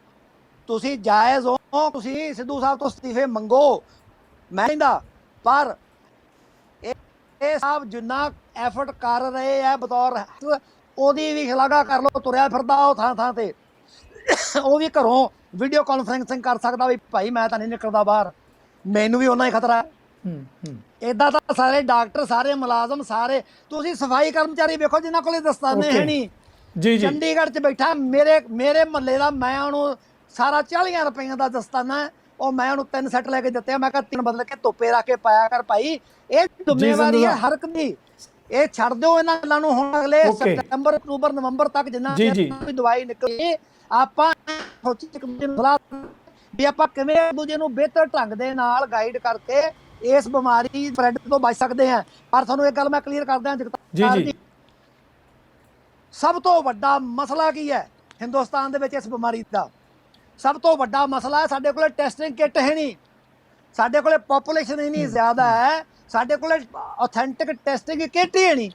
ਤੁਸੀਂ ਜਾਇਜ਼ ਹੋ, ਤੁਸੀਂ ਸਿੱਧੂ ਸਾਹਿਬ ਤੋਂ ਅਸਤੀਫੇ ਮੰਗੋ, ਮੈਂ ਕਹਿੰਦਾ, ਪਰ ਇਹ ਸਾਹਿਬ ਜਿੰਨਾ ਐਫਰਟ ਕਰ ਰਹੇ ਆ ਬਤੌਰ ਉਹਦੀ ਵੀ ਸ਼ਲਾਘਾ ਕਰ ਲਓ। ਤੁਰਿਆ ਫਿਰਦਾ ਉਹ ਥਾਂ ਤੇ, ਉਹ ਵੀ ਘਰੋਂ ਵੀਡੀਓ ਕਾਨਫਰੰਸਿੰਗ ਕਰ ਸਕਦਾ ਵੀ ਭਾਈ ਮੈਂ ਤਾਂ ਨਹੀਂ ਨਿਕਲਦਾ ਬਾਹਰ, ਮੈਨੂੰ ਵੀ ਉਹਨਾਂ ਹੀ ਖਤਰਾ। ਏਦਾਂ ਤਾਂ ਸਾਰੇ ਡਾਕਟਰ, ਸਾਰੇ ਮੁਲਾਜ਼ਮ, ਸਾਰੇ ਤੁਸੀਂ ਸਫਾਈ ਕਰਮਚਾਰੀ ਵੇਖੋ ਜਿਨ੍ਹਾਂ ਕੋਲੇ ਦਸਤਾਨੇ ਹੈ ਨਹੀਂ। ਚੰਡੀਗੜ੍ਹ 'ਚ ਬੈਠਾ ਮੇਰੇ ਮੁਹੱਲੇ ਦਾ, ਮੈਂ ਉਹਨੂੰ ਸਾਰਾ 40 ਰੁਪਈਆਂ ਦਾ ਦਸਤਾਨਾ, ਉਹ ਮੈਂ ਉਹਨੂੰ 3 ਸੈੱਟ ਲੈ ਕੇ ਦਿੱਤੇ। ਮੈਂ ਕਿਹਾ 3 ਬਦਲ ਕੇ ਧੁੱਪੇ ਰੱਖ ਕੇ ਪਾਇਆ ਕਰ ਭਾਈ, ਇਹ ਜ਼ਿੰਮੇਵਾਰੀ ਹੈ ਹਰ ਇੱਕ ਦੀ। ਇਹ ਛੱਡ ਦਿਓ ਇਹਨਾਂ ਗੱਲਾਂ ਨੂੰ। ਹੁਣ ਅਗਲੇ ਸਤੰਬਰ, ਅਕਤੂਬਰ, ਨਵੰਬਰ ਤੱਕ ਜਿੰਨਾ ਕੋਈ ਦਵਾਈ ਨਿਕਲੇ, ਆਪਾਂ ਵੀ ਆਪਾਂ ਕਿਵੇਂ ਇੱਕ ਦੂਜੇ ਨੂੰ ਬਿਹਤਰ ਢੰਗ ਦੇ ਨਾਲ ਗਾਈਡ ਕਰਕੇ ਇਸ ਬਿਮਾਰੀ ਸਪਰੈਡ ਤੋਂ ਬਚ ਸਕਦੇ ਹਾਂ। ਪਰ ਤੁਹਾਨੂੰ ਇੱਕ ਗੱਲ ਮੈਂ ਕਲੀਅਰ ਕਰਦਾ ਜਗਤਾਰ ਜੀ, ਸਭ ਤੋਂ ਵੱਡਾ ਮਸਲਾ ਕੀ ਹੈ ਹਿੰਦੁਸਤਾਨ ਦੇ ਵਿੱਚ ਇਸ ਬਿਮਾਰੀ ਦਾ? ਸਭ ਤੋਂ ਵੱਡਾ ਮਸਲਾ ਹੈ ਸਾਡੇ ਕੋਲ ਟੈਸਟਿੰਗ ਕਿੱਟ ਹੈ ਨਹੀਂ, ਸਾਡੇ ਕੋਲ ਪੋਪੂਲੇਸ਼ਨ ਇੰਨੀ ਜ਼ਿਆਦਾ ਹੈ, ਸਾਡੇ ਕੋਲ ਆਥੈਂਟਿਕ ਟੈਸਟਿੰਗ ਕਿੱਟ ਹੀ ਨਹੀਂ।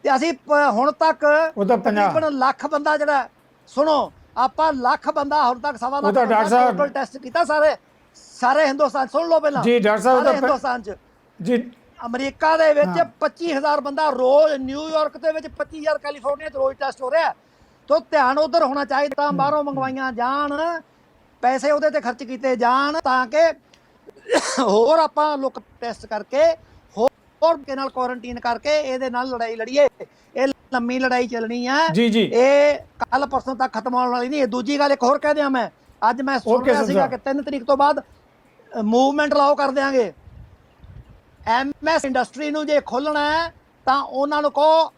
ਤੇ ਅਸੀਂ ਹੁਣ ਤੱਕ ਤਕਰੀਬਨ ਲੱਖ ਬੰਦਾ ਜਿਹੜਾ, ਸੁਣੋ, ਆਪਾਂ ਲੱਖ ਬੰਦਾ ਹੁਣ ਤੱਕ ਸਵਾ ਲੱਖ ਟੋਟਲ ਟੈਸਟ ਕੀਤਾ ਸਾਰੇ ਹਿੰਦੁਸਤਾਨ। ਸੁਣ ਲਓ ਪਹਿਲਾਂ ਜੀ ਡਾਕਟਰ ਸਾਹਿਬ, ਹਿੰਦੁਸਤਾਨ ਚ ਜੀ ਅਮਰੀਕਾ ਦੇ ਵਿੱਚ 25,000 ਬੰਦਾ ਰੋਜ਼, ਨਿਊਯਾਰਕ ਦੇ ਵਿੱਚ 25,000, ਕੈਲੀਫੋਰਨੀਆ ਚ ਰੋਜ਼ ਟੈਸਟ ਹੋ ਰਿਹਾ। ਤੋ ਧਿਆਨ ਉਧਰ ਹੋਣਾ ਚਾਹੀਦਾ, ਬਾਹਰੋਂ ਮੰਗਵਾਈਆਂ ਜਾਣ, ਪੈਸੇ ਉਹਦੇ ਤੇ ਖਰਚ ਕੀਤੇ ਜਾਣ ਤਾਂ ਕਿ ਹੋਰ ਆਪਾਂ ਲੋਕ ਟੈਸਟ ਕਰਕੇ ਹੋਰ ਕੇ ਨਾਲ ਕੁਆਰੰਟੀਨ ਕਰਕੇ ਇਹਦੇ ਨਾਲ ਲੜਾਈ ਲੜੀਏ। ਇਹ ਲੰਮੀ ਲੜਾਈ ਚੱਲਣੀ ਹੈ, ਇਹ ਕੱਲ ਪਰਸੋਂ ਤੱਕ ਖਤਮ ਹੋਣ ਵਾਲੀ ਨਹੀਂ। ਦੂਜੀ ਗੱਲ ਇੱਕ ਹੋਰ ਕਹਿ ਦਿਆਂ, ਮੈਂ ਅੱਜ ਮੈਂ ਸੁਣ ਰਿਹਾ ਸੀਗਾ ਕਿ 3 ਤਰੀਕ ਤੋਂ ਬਾਅਦ ਮੂਵਮੈਂਟ ਅਲਾਓ ਕਰ ਦਿਆਂਗੇ। MS ਇੰਡਸਟਰੀ ਨੂੰ ਜੇ ਖੋਲ੍ਹਣਾ ਹੈ ਤਾਂ ਉਹਨਾਂ ਨੂੰ ਕਹੋ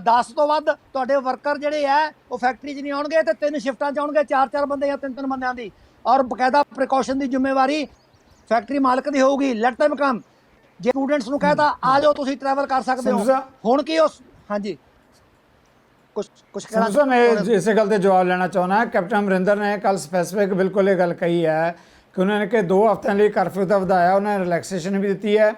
10 ਤੋਂ ਵੱਧ ਤੁਹਾਡੇ ਵਰਕਰ ਜਿਹੜੇ ਹੈ ਉਹ ਫੈਕਟਰੀ 'ਚ ਨਹੀਂ ਆਉਣਗੇ ਤੇ 3 ਸ਼ਿਫਟਾਂ 'ਚ ਆਉਣਗੇ, 4-4 ਬੰਦੇ ਜਾਂ 3-3 ਬੰਦਿਆਂ ਦੀ, ਔਰ ਬਕਾਇਦਾ ਪ੍ਰੀਕਾਸ਼ਨ ਦੀ ਜ਼ਿੰਮੇਵਾਰੀ ਫੈਕਟਰੀ ਮਾਲਕ ਦੀ ਹੋਊਗੀ। ਲੈਟ them ਕਮ। ਜੇ ਸਟੂਡੈਂਟਸ ਨੂੰ ਕਹਿਤਾ ਆ ਜਾਓ ਤੁਸੀਂ ਟਰੈਵਲ ਕਰ ਸਕਦੇ ਹੋ, ਹੁਣ ਕੀ ਉਸ ਹਾਂਜੀ ਕੁਝ ਕਹਿਣਾ? ਮੈਂ ਇਸੇ ਗੱਲ ਤੇ ਜਵਾਬ ਲੈਣਾ ਚਾਹੁੰਦਾ। ਕੈਪਟਨ ਅਮਰਿੰਦਰ ਨੇ ਕੱਲ ਸਪੈਸੀਫਿਕ ਬਿਲਕੁਲ ਇਹ ਗੱਲ ਕਹੀ ਹੈ ਕਿ ਉਹਨਾਂ ਨੇ ਕਿ 2 ਹਫ਼ਤਿਆਂ ਲਈ ਕਰਫਿਊ ਦਾ ਵਧਾਇਆ, ਉਹਨਾਂ ਨੇ ਰਿਲੈਕਸੇਸ਼ਨ ਵੀ ਦਿੱਤੀ ਹੈ।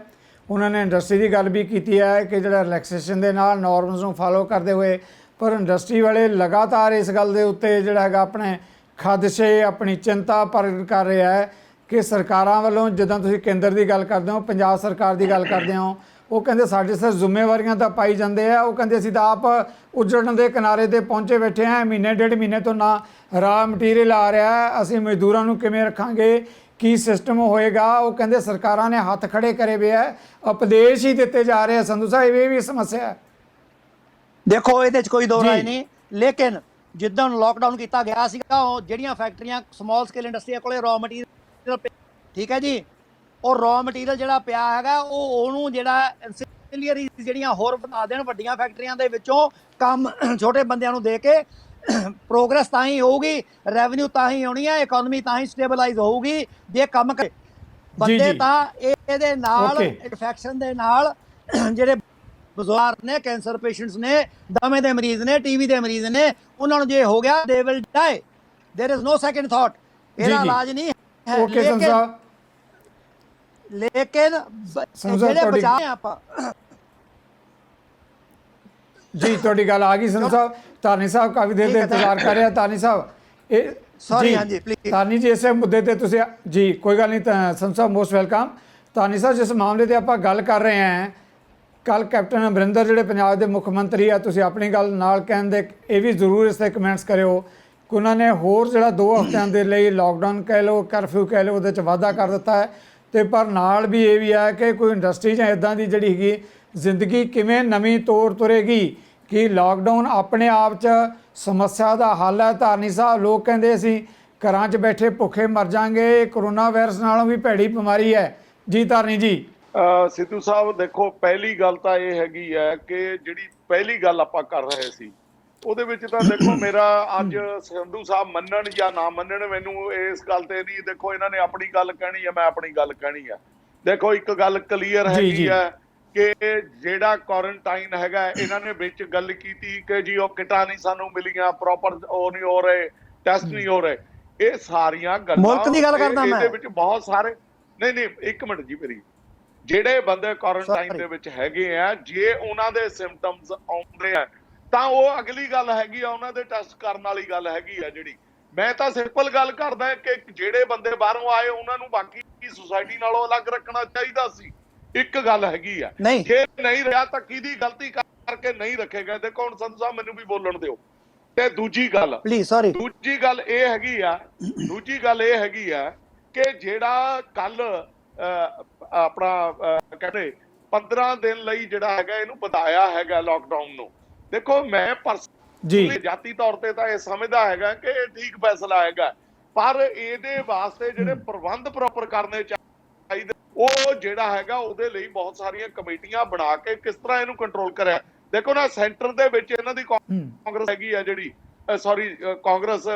ਉਹਨਾਂ ਨੇ ਇੰਡਸਟਰੀ ਦੀ ਗੱਲ ਵੀ ਕੀਤੀ ਹੈ ਕਿ ਜਿਹੜਾ ਰਿਲੈਕਸੇਸ਼ਨ ਦੇ ਨਾਲ ਨੋਰਮਸ ਨੂੰ ਫਾਲੋ ਕਰਦੇ ਹੋਏ, ਪਰ ਇੰਡਸਟਰੀ ਵਾਲੇ ਲਗਾਤਾਰ ਇਸ ਗੱਲ ਦੇ ਉੱਤੇ ਜਿਹੜਾ ਹੈਗਾ ਆਪਣੇ ਖਦਸ਼ੇ, ਆਪਣੀ ਚਿੰਤਾ ਪ੍ਰਗਟ ਕਰ ਰਿਹਾ ਹੈ ਕਿ ਸਰਕਾਰਾਂ ਵੱਲੋਂ, ਜਿੱਦਾਂ ਤੁਸੀਂ ਕੇਂਦਰ ਦੀ ਗੱਲ ਕਰਦੇ ਹੋ, ਪੰਜਾਬ ਸਰਕਾਰ ਦੀ ਗੱਲ ਕਰਦੇ ਹੋ, ਉਹ ਕਹਿੰਦੇ ਸਾਡੇ ਸਿਰ ਜ਼ਿੰਮੇਵਾਰੀਆਂ ਤਾਂ ਪਾਈ ਜਾਂਦੇ ਆ। ਉਹ ਕਹਿੰਦੇ ਅਸੀਂ ਤਾਂ ਆਪ ਉੱਜੜਨ ਦੇ ਕਿਨਾਰੇ 'ਤੇ ਪਹੁੰਚੇ ਬੈਠੇ ਹਾਂ, ਮਹੀਨੇ 1.5 ਮਹੀਨੇ ਤੋਂ ਨਾ ਰਾ ਮਟੀਰੀਅਲ ਆ ਰਿਹਾ, ਅਸੀਂ ਮਜ਼ਦੂਰਾਂ ਨੂੰ ਕਿਵੇਂ ਰੱਖਾਂਗੇ, ਕੀ ਸਿਸਟਮ ਹੋਏਗਾ। ਉਹ ਕਹਿੰਦੇ ਸਰਕਾਰਾਂ ਨੇ ਹੱਥ ਖੜੇ ਕਰੇ ਵੇ ਹੈ, ਉਪਦੇਸ਼ ਹੀ ਦਿੱਤੇ ਜਾ ਰਹੇ ਆ। ਸੰਧੂ ਸਾਹਿਬ, ਇਹ ਵੀ ਸਮੱਸਿਆ ਹੈ। ਦੇਖੋ ਇਹਦੇ 'ਚ ਕੋਈ ਦੋ ਰਾਏ ਨਹੀਂ, ਲੇਕਿਨ ਜਿੱਦਾਂ ਲੋਕਡਾਊਨ ਕੀਤਾ ਗਿਆ ਸੀਗਾ, ਉਹ ਜਿਹੜੀਆਂ ਫੈਕਟਰੀਆਂ ਸਮਾਲ ਸਕੇਲ ਇੰਡਸਟਰੀਆਂ ਕੋਲੇ ਰॉ ਮਟੀਰੀਅਲ, ਠੀਕ ਹੈ ਜੀ, ਉਹ ਰॉ ਮਟੀਰੀਅਲ ਜਿਹੜਾ ਪਿਆ ਹੈਗਾ ਉਹਨੂੰ ਜਿਹੜਾ ਐਂਸੀਲੀਅਰੀ ਜਿਹੜੀਆਂ ਹੋਰ ਬਣਾ ਦੇਣ ਵੱਡੀਆਂ ਫੈਕਟਰੀਆਂ ਦੇ ਵਿੱਚੋਂ ਕੰਮ ਛੋਟੇ ਬੰਦਿਆਂ ਨੂੰ ਦੇ ਕੇ ਪ੍ਰੋਗਰੈਸ ਤਾਂ ਹੀ ਹੋਊਗੀ, ਰੈਵਨਿਊ ਤਾਂ ਹੀ ਆਉਣੀ ਹੈ, ਇਕਨੋਮੀ ਤਾਂ ਹੀ ਸਟੇਬਲਾਈਜ਼ ਹੋਊਗੀ ਜੇ ਕੰਮ ਕਰੇ ਬੰਦੇ। ਤਾਂ ਇਹਦੇ ਨਾਲ ਇਨਫੈਕਸ਼ਨ ਦੇ ਨਾਲ ਜਿਹੜੇ ਬਜ਼ੁਰਗ ਨੇ, ਕੈਂਸਰ ਪੇਸ਼ੈਂਟਸ ਨੇ, ਦਮੇ ਦੇ ਮਰੀਜ਼ ਨੇ, TB ਦੇ ਮਰੀਜ਼ ਨੇ, ਉਹਨਾਂ ਨੂੰ ਜੇ ਹੋ ਗਿਆ they will die, there is no second thought. ਇਹਦਾ ਇਲਾਜ ਨਹੀਂ ਹੈ, ਲੇਕਿਨ ਜਿਹੜੇ ਬਚਾਏ ਆਪਾਂ ਜੀ। ਤੁਹਾਡੀ ਗੱਲ ਆ ਗਈ ਸੰਧੂ ਸਾਹਿਬ। ਤਾਨੀ ਸਾਹਿਬ ਕਾਫੀ ਦੇਰ ਦੇ ਇੰਤਜ਼ਾਰ ਕਰ ਰਿਹਾ। ਤਾਨੀ ਸਾਹਿਬ, ਇਹ ਸੌਰੀ, ਹਾਂਜੀ ਪਲੀਜ਼ ਤਾਨੀ ਜੀ, ਇਸੇ ਮੁੱਦੇ ਤੇ ਤੁਸੀਂ ਜੀ, ਕੋਈ ਗੱਲ ਨਹੀਂ ਸੰਧੂ ਸਾਹਿਬ, ਮੋਸਟ ਵੈਲਕਮ। ਤਾਨੀ ਸਾਹਿਬ, ਜਿਸ ਮਾਮਲੇ ਤੇ ਆਪਾਂ ਗੱਲ ਕਰ ਰਹੇ ਹਾਂ, ਕੱਲ ਕੈਪਟਨ ਅਮਰਿੰਦਰ ਜਿਹੜੇ ਪੰਜਾਬ ਦੇ ਮੁੱਖ ਮੰਤਰੀ ਆ, ਤੁਸੀਂ ਆਪਣੀ ਗੱਲ ਨਾਲ ਕਹਿੰਦੇ ਇਹ ਵੀ ਜ਼ਰੂਰ ਇਸ 'ਤੇ ਕਮੈਂਟਸ ਕਰਿਓ ਕਿ ਉਹਨਾਂ ਨੇ ਹੋਰ ਜਿਹੜਾ 2 ਹਫ਼ਤਿਆਂ ਦੇ ਲਈ ਲਾਕਡਾਊਨ ਕਹਿ ਲਓ, ਕਰਫਿਊ ਕਹਿ ਲਓ, ਉਹਦੇ 'ਚ ਵਾਧਾ ਕਰ ਦਿੱਤਾ ਹੈ। ਤੇ ਪਰ ਨਾਲ ਵੀ ਇਹ ਵੀ ਹੈ ਕਿ ਕੋਈ ਇੰਡਸਟਰੀ ਜਾਂ ਇੱਦਾਂ ਦੀ ਜਿਹੜੀ ਹੈਗੀ ਜ਼ਿੰਦਗੀ ਕਿਵੇਂ ਨਵੀਂ ਤੌਰ ਤੁਰੇਗੀ, ਕਿ ਲਾਕਡਾਊਨ ਆਪਣੇ ਆਪ 'ਚ ਸਮੱਸਿਆ ਦਾ ਹੱਲ ਹੈ। ਧਾਰਨੀ ਸਾਹਿਬ, ਲੋਕ ਕਹਿੰਦੇ ਅਸੀਂ ਘਰਾਂ 'ਚ ਬੈਠੇ ਭੁੱਖੇ ਮਰ ਜਾਵਾਂਗੇ, ਕਰੋਨਾ ਵਾਇਰਸ ਨਾਲੋਂ ਵੀ ਭੈੜੀ ਬਿਮਾਰੀ ਹੈ। ਜੀ ਧਾਰਨੀ ਜੀ। ਸਿੱਧੂ ਸਾਹਿਬ, ਦੇਖੋ ਪਹਿਲੀ ਗੱਲ ਤਾਂ ਇਹ ਹੈਗੀ ਹੈ ਕਿ ਜਿਹੜੀ ਪਹਿਲੀ ਗੱਲ ਆਪਾਂ ਕਰ ਰਹੇ ਸੀ ਉਹਦੇ ਵਿੱਚ ਤਾਂ ਦੇਖੋ ਮੇਰਾ ਅੱਜ ਸੰਧੂ ਸਾਹਿਬ ਮੰਨਣ ਜਾਂ ਨਾ ਮੰਨਣ, ਮੈਨੂੰ ਇਸ ਗੱਲ ਤੇ ਨਹੀਂ, ਦੇਖੋ ਇਹਨਾਂ ਨੇ ਆਪਣੀ ਗੱਲ ਕਹਿਣੀ ਹੈ, ਮੈਂ ਆਪਣੀ ਗੱਲ ਕਹਿਣੀ ਹੈ। ਦੇਖੋ ਇੱਕ ਗੱਲ ਕਲੀਅਰ ਹੈਗੀ ਹੈ ਕਿ ਜਿਹੜਾ ਕੁਆਰੰਟਾਈਨ ਹੈਗਾ, ਇਹਨਾਂ ਨੇ ਵਿੱਚ ਗੱਲ ਕੀਤੀ ਕਿ ਜੀ ਉਹ ਕਿਟਾਂ ਨਹੀਂ ਸਾਨੂੰ ਮਿਲੀਆਂ, ਪ੍ਰੋਪਰ ਉਹ ਨਹੀਂ ਹੋ ਰਹੇ, ਟੈਸਟ ਨਹੀਂ ਹੋ ਰਹੇ। ਇਹ ਸਾਰੀਆਂ ਗੱਲਾਂ ਮੁਲਕ ਦੀ ਗੱਲ ਕਰਦਾ ਮੈਂ, ਇਹਦੇ ਵਿੱਚ ਬਹੁਤ ਸਾਰੇ ਨਹੀਂ ਇੱਕ ਮਿੰਟ ਜੀ, ਮੇਰੀ ਜਿਹੜੇ ਬੰਦੇ ਕੁਆਰੰਟਾਈਨ ਦੇ ਵਿੱਚ ਹੈਗੇ ਆ, ਜੇ ਉਹਨਾਂ ਦੇ ਸਿੰਪਟਮਸ ਆਉਂਦੇ ਆ ਤਾਂ ਉਹ ਅਗਲੀ ਗੱਲ ਹੈਗੀ ਆ, ਉਹਨਾਂ ਦੇ ਟੈਸਟ ਕਰਨ ਵਾਲੀ ਗੱਲ ਹੈਗੀ ਆ। ਜਿਹੜੀ ਮੈਂ ਤਾਂ ਸਿੰਪਲ ਗੱਲ ਕਰਦਾ ਕਿ ਜਿਹੜੇ ਬੰਦੇ ਬਾਹਰੋਂ ਆਏ ਉਹਨਾਂ ਨੂੰ ਬਾਕੀ ਸੁਸਾਇਟੀ ਨਾਲੋਂ ਅਲੱਗ ਰੱਖਣਾ ਚਾਹੀਦਾ ਸੀ। ਇੱਕ ਗੱਲ ਹੈਗੀ ਆ, ਜੇ ਨਹੀਂ ਰਿਹਾ ਤਾਂ ਕਿਹਦੀ ਗਲਤੀ ਕਰਕੇ ਨਹੀਂ ਰੱਖੇਗਾ। ਦੇਖੋ ਹੁਣ ਸੰਧੂ ਸਾਹਿਬ ਮੈਨੂੰ ਵੀ ਬੋਲਣ ਦਿਓ। ਤੇ ਦੂਜੀ ਗੱਲ ਇਹ ਹੈਗੀ ਆ ਕਿ ਜਿਹੜਾ ਕੱਲ ਆਪਣਾ ਕਹਿੰਦੇ 15 ਦਿਨ ਲਈ ਜਿਹੜਾ ਹੈਗਾ ਇਹਨੂੰ ਵਧਾਇਆ ਹੈਗਾ ਲਾਕਡਾਊਨ ਨੂੰ। ਦੇਖੋ ਮੈਂ ਪਰਸਨਲੀ ਜਾਤੀ ਤੌਰ ਤੇ ਤਾਂ ਇਹ ਸਮਝਦਾ ਹੈਗਾ ਕਿ ਇਹ ਠੀਕ ਫੈਸਲਾ ਹੈਗਾ, ਪਰ ਇਹਦੇ ਵਾਸਤੇ ਜਿਹੜੇ ਪ੍ਰਬੰਧ ਪ੍ਰੋਪਰ ਕਰਨੇ ਚਾਹੀਦੇ, ਉਹ ਜਿਹੜਾ ਹੈਗਾ ਉਹਦੇ ਲਈ ਬਹੁਤ ਸਾਰੀਆਂ ਕਮੇਟੀਆਂ ਬਣਾ ਕੇ ਕਿਸ ਤਰ੍ਹਾਂ ਇਹਨੂੰ ਕੰਟਰੋਲ ਕਰਿਆ। ਦੇਖੋ ਨਾ, ਸੈਂਟਰ ਦੇ ਵਿੱਚ ਇਹਨਾਂ ਦੀ ਕਾਂਗਰਸ ਹੈਗੀ ਆ, ਜਿਹੜੀ ਕਾਂਗਰਸ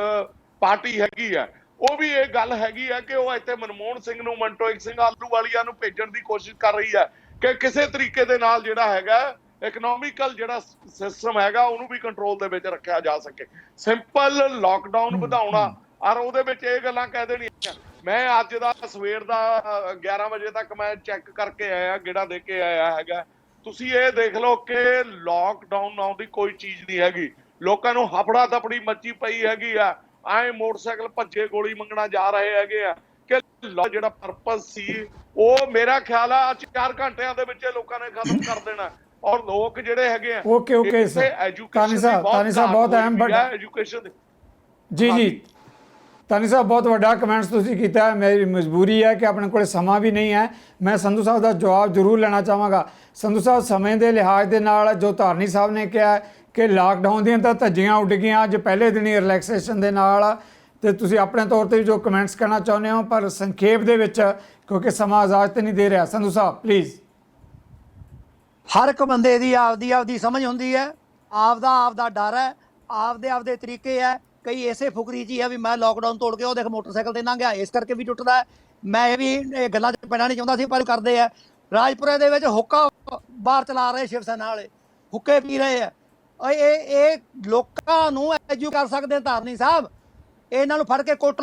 ਪਾਰਟੀ ਹੈਗੀ ਆ, ਉਹ ਵੀ ਇਹ ਗੱਲ ਹੈਗੀ ਆ ਕਿ ਉਹ ਇੱਥੇ ਮਨਮੋਹਨ ਸਿੰਘ ਨੂੰ, ਮਨਟੋਇਕ ਸਿੰਘ ਆਲੂਵਾਲੀਆ ਨੂੰ ਭੇਜਣ ਦੀ ਕੋਸ਼ਿਸ਼ ਕਰ ਰਹੀ ਹੈ ਕਿ ਕਿਸੇ ਤਰੀਕੇ ਦੇ ਨਾਲ ਜਿਹੜਾ ਹੈਗਾ ਇਕਨੋਮਿਕਲ ਜਿਹੜਾ ਸਿਸਟਮ ਹੈਗਾ ਉਹਨੂੰ ਵੀ ਕੰਟਰੋਲ ਦੇ ਵਿੱਚ ਰੱਖਿਆ ਜਾ ਸਕੇ। ਸਿੰਪਲ ਲਾਕਡਾਊਨ ਵਧਾਉਣਾ ਔਰ ਉਹਦੇ ਵਿੱਚ ਇਹ ਗੱਲਾਂ ਕਹਿ ਦੇਣੀਆਂ। ਮੈਂ ਅੱਜ ਦਾ ਸਵੇਰ ਦਾ 11 ਵਜੇ ਤੱਕ ਮੈਂ ਚੈੱਕ ਕਰਕੇ ਆਇਆ, ਗੇੜਾ ਦੇ ਕੇ ਆਇਆ ਹੈਗਾ। ਤੁਸੀਂ ਇਹ ਦੇਖ ਲਓ ਕਿ ਲਾਕਡਾਊਨ ਨਾਮ ਦੀ ਕੋਈ ਚੀਜ਼ ਨਹੀਂ ਹੈਗੀ। ਲੋਕਾਂ ਨੂੰ ਹਫੜਾ ਦਫੜੀ ਮੱਚੀ ਪਈ ਹੈਗੀ ਆ। ਐ ਮੋਟਰਸਾਈਕਲ ਭੱਜੇ ਗੋਲੀ ਮੰਗਣਾ ਜਾ ਰਹੇ ਹੈਗੇ ਆ ਕਿ ਜਿਹੜਾ ਪਰਪਸ ਸੀ ਉਹ ਮੇਰਾ ਖਿਆਲ ਆ 4 ਘੰਟਿਆਂ ਦੇ ਵਿੱਚ ਲੋਕਾਂ ਨੇ ਖਤਮ ਕਰ ਦੇਣਾ। ਔਰ ਲੋਕ ਜਿਹੜੇ ਹੈਗੇ ਆ ਓਕੇ ਤਾਨੀ ਸਾਹਿਬ ਬਹੁਤ ਅਹਿਮ ਐਜੂਕੇਸ਼ਨ ਜੀ ਤਾਨੀ ਸਾਹਿਬ ਬਹੁਤ ਵੱਡਾ ਕਮੈਂਟਸ ਤੁਸੀਂ ਕੀਤਾ। ਮੇਰੀ ਮਜਬੂਰੀ ਹੈ ਕਿ ਆਪਣੇ ਕੋਲ ਸਮਾਂ ਵੀ ਨਹੀਂ ਹੈ। ਮੈਂ ਸੰਧੂ ਸਾਹਿਬ ਦਾ ਜਵਾਬ ਜ਼ਰੂਰ ਲੈਣਾ ਚਾਹਾਂਗਾ। ਸੰਧੂ ਸਾਹਿਬ, ਸਮੇਂ ਦੇ ਲਿਹਾਜ਼ ਦੇ ਨਾਲ ਜੋ ਧਾਰਨੀ ਸਾਹਿਬ ਨੇ ਕਿਹਾ ਕਿ ਲਾਕਡਾਊਨ ਦੀਆਂ ਤਾਂ ਧੱਜੀਆਂ ਉੱਡ ਗਈਆਂ ਅੱਜ ਪਹਿਲੇ ਦਿਨ ਹੀ ਰਿਲੈਕਸੇਸ਼ਨ ਦੇ ਨਾਲ, ਤੇ ਤੁਸੀਂ ਆਪਣੇ ਤੌਰ ਤੇ ਜੋ ਕਮੈਂਟਸ ਕਰਨਾ ਚਾਹੁੰਦੇ ਹੋ ਪਰ ਸੰਖੇਪ ਦੇ ਵਿੱਚ, ਕਿਉਂਕਿ ਸਮਾਂ ਇਜਾਜ਼ਤ ਨਹੀਂ ਦੇ ਰਿਹਾ। ਸੰਧੂ ਸਾਹਿਬ ਪਲੀਜ਼। ਹਰ ਇੱਕ ਬੰਦੇ ਦੀ ਆਪਦੀ ਸਮਝ ਹੁੰਦੀ ਹੈ, ਆਪਦਾ ਡਰ ਹੈ, ਆਪਦੇ ਤਰੀਕੇ ਹੈ। ਕਈ ਐਸੇ ਫੁਕਰੀ ਜੀ ਹੈ ਵੀ ਮੈਂ ਲਾਕਡਾਊਨ ਤੋੜ ਕੇ ਉਹ ਦੇਖ ਮੋਟਰਸਾਈਕਲ ਤੇ ਲੰਘ ਗਿਆ, ਇਸ ਕਰਕੇ ਵੀ ਟੁੱਟਦਾ ਹੈ। ਮੈਂ ਇਹ ਗੱਲਾਂ 'ਚ ਪੈਣਾ ਨਹੀਂ ਚਾਹੁੰਦਾ ਸੀ ਪਰ ਕਰਦੇ ਆ। ਰਾਜਪੁਰੇ ਦੇ ਵਿੱਚ ਹੁੱਕਾ ਬਾਹਰ ਚਲਾ ਰਹੇ ਸ਼ਿਵ ਸੈਨਾ ਵਾਲੇ, ਹੁੱਕੇ ਪੀ ਰਹੇ ਆ। ਇਹ ਲੋਕਾਂ ਨੂੰ ਐਜੂ ਕਰ ਸਕਦੇ ਧਾਰਨੀ ਸਾਹਿਬ। ਇਹਨਾਂ ਨੂੰ ਫੜ ਕੇ ਕੁੱਟ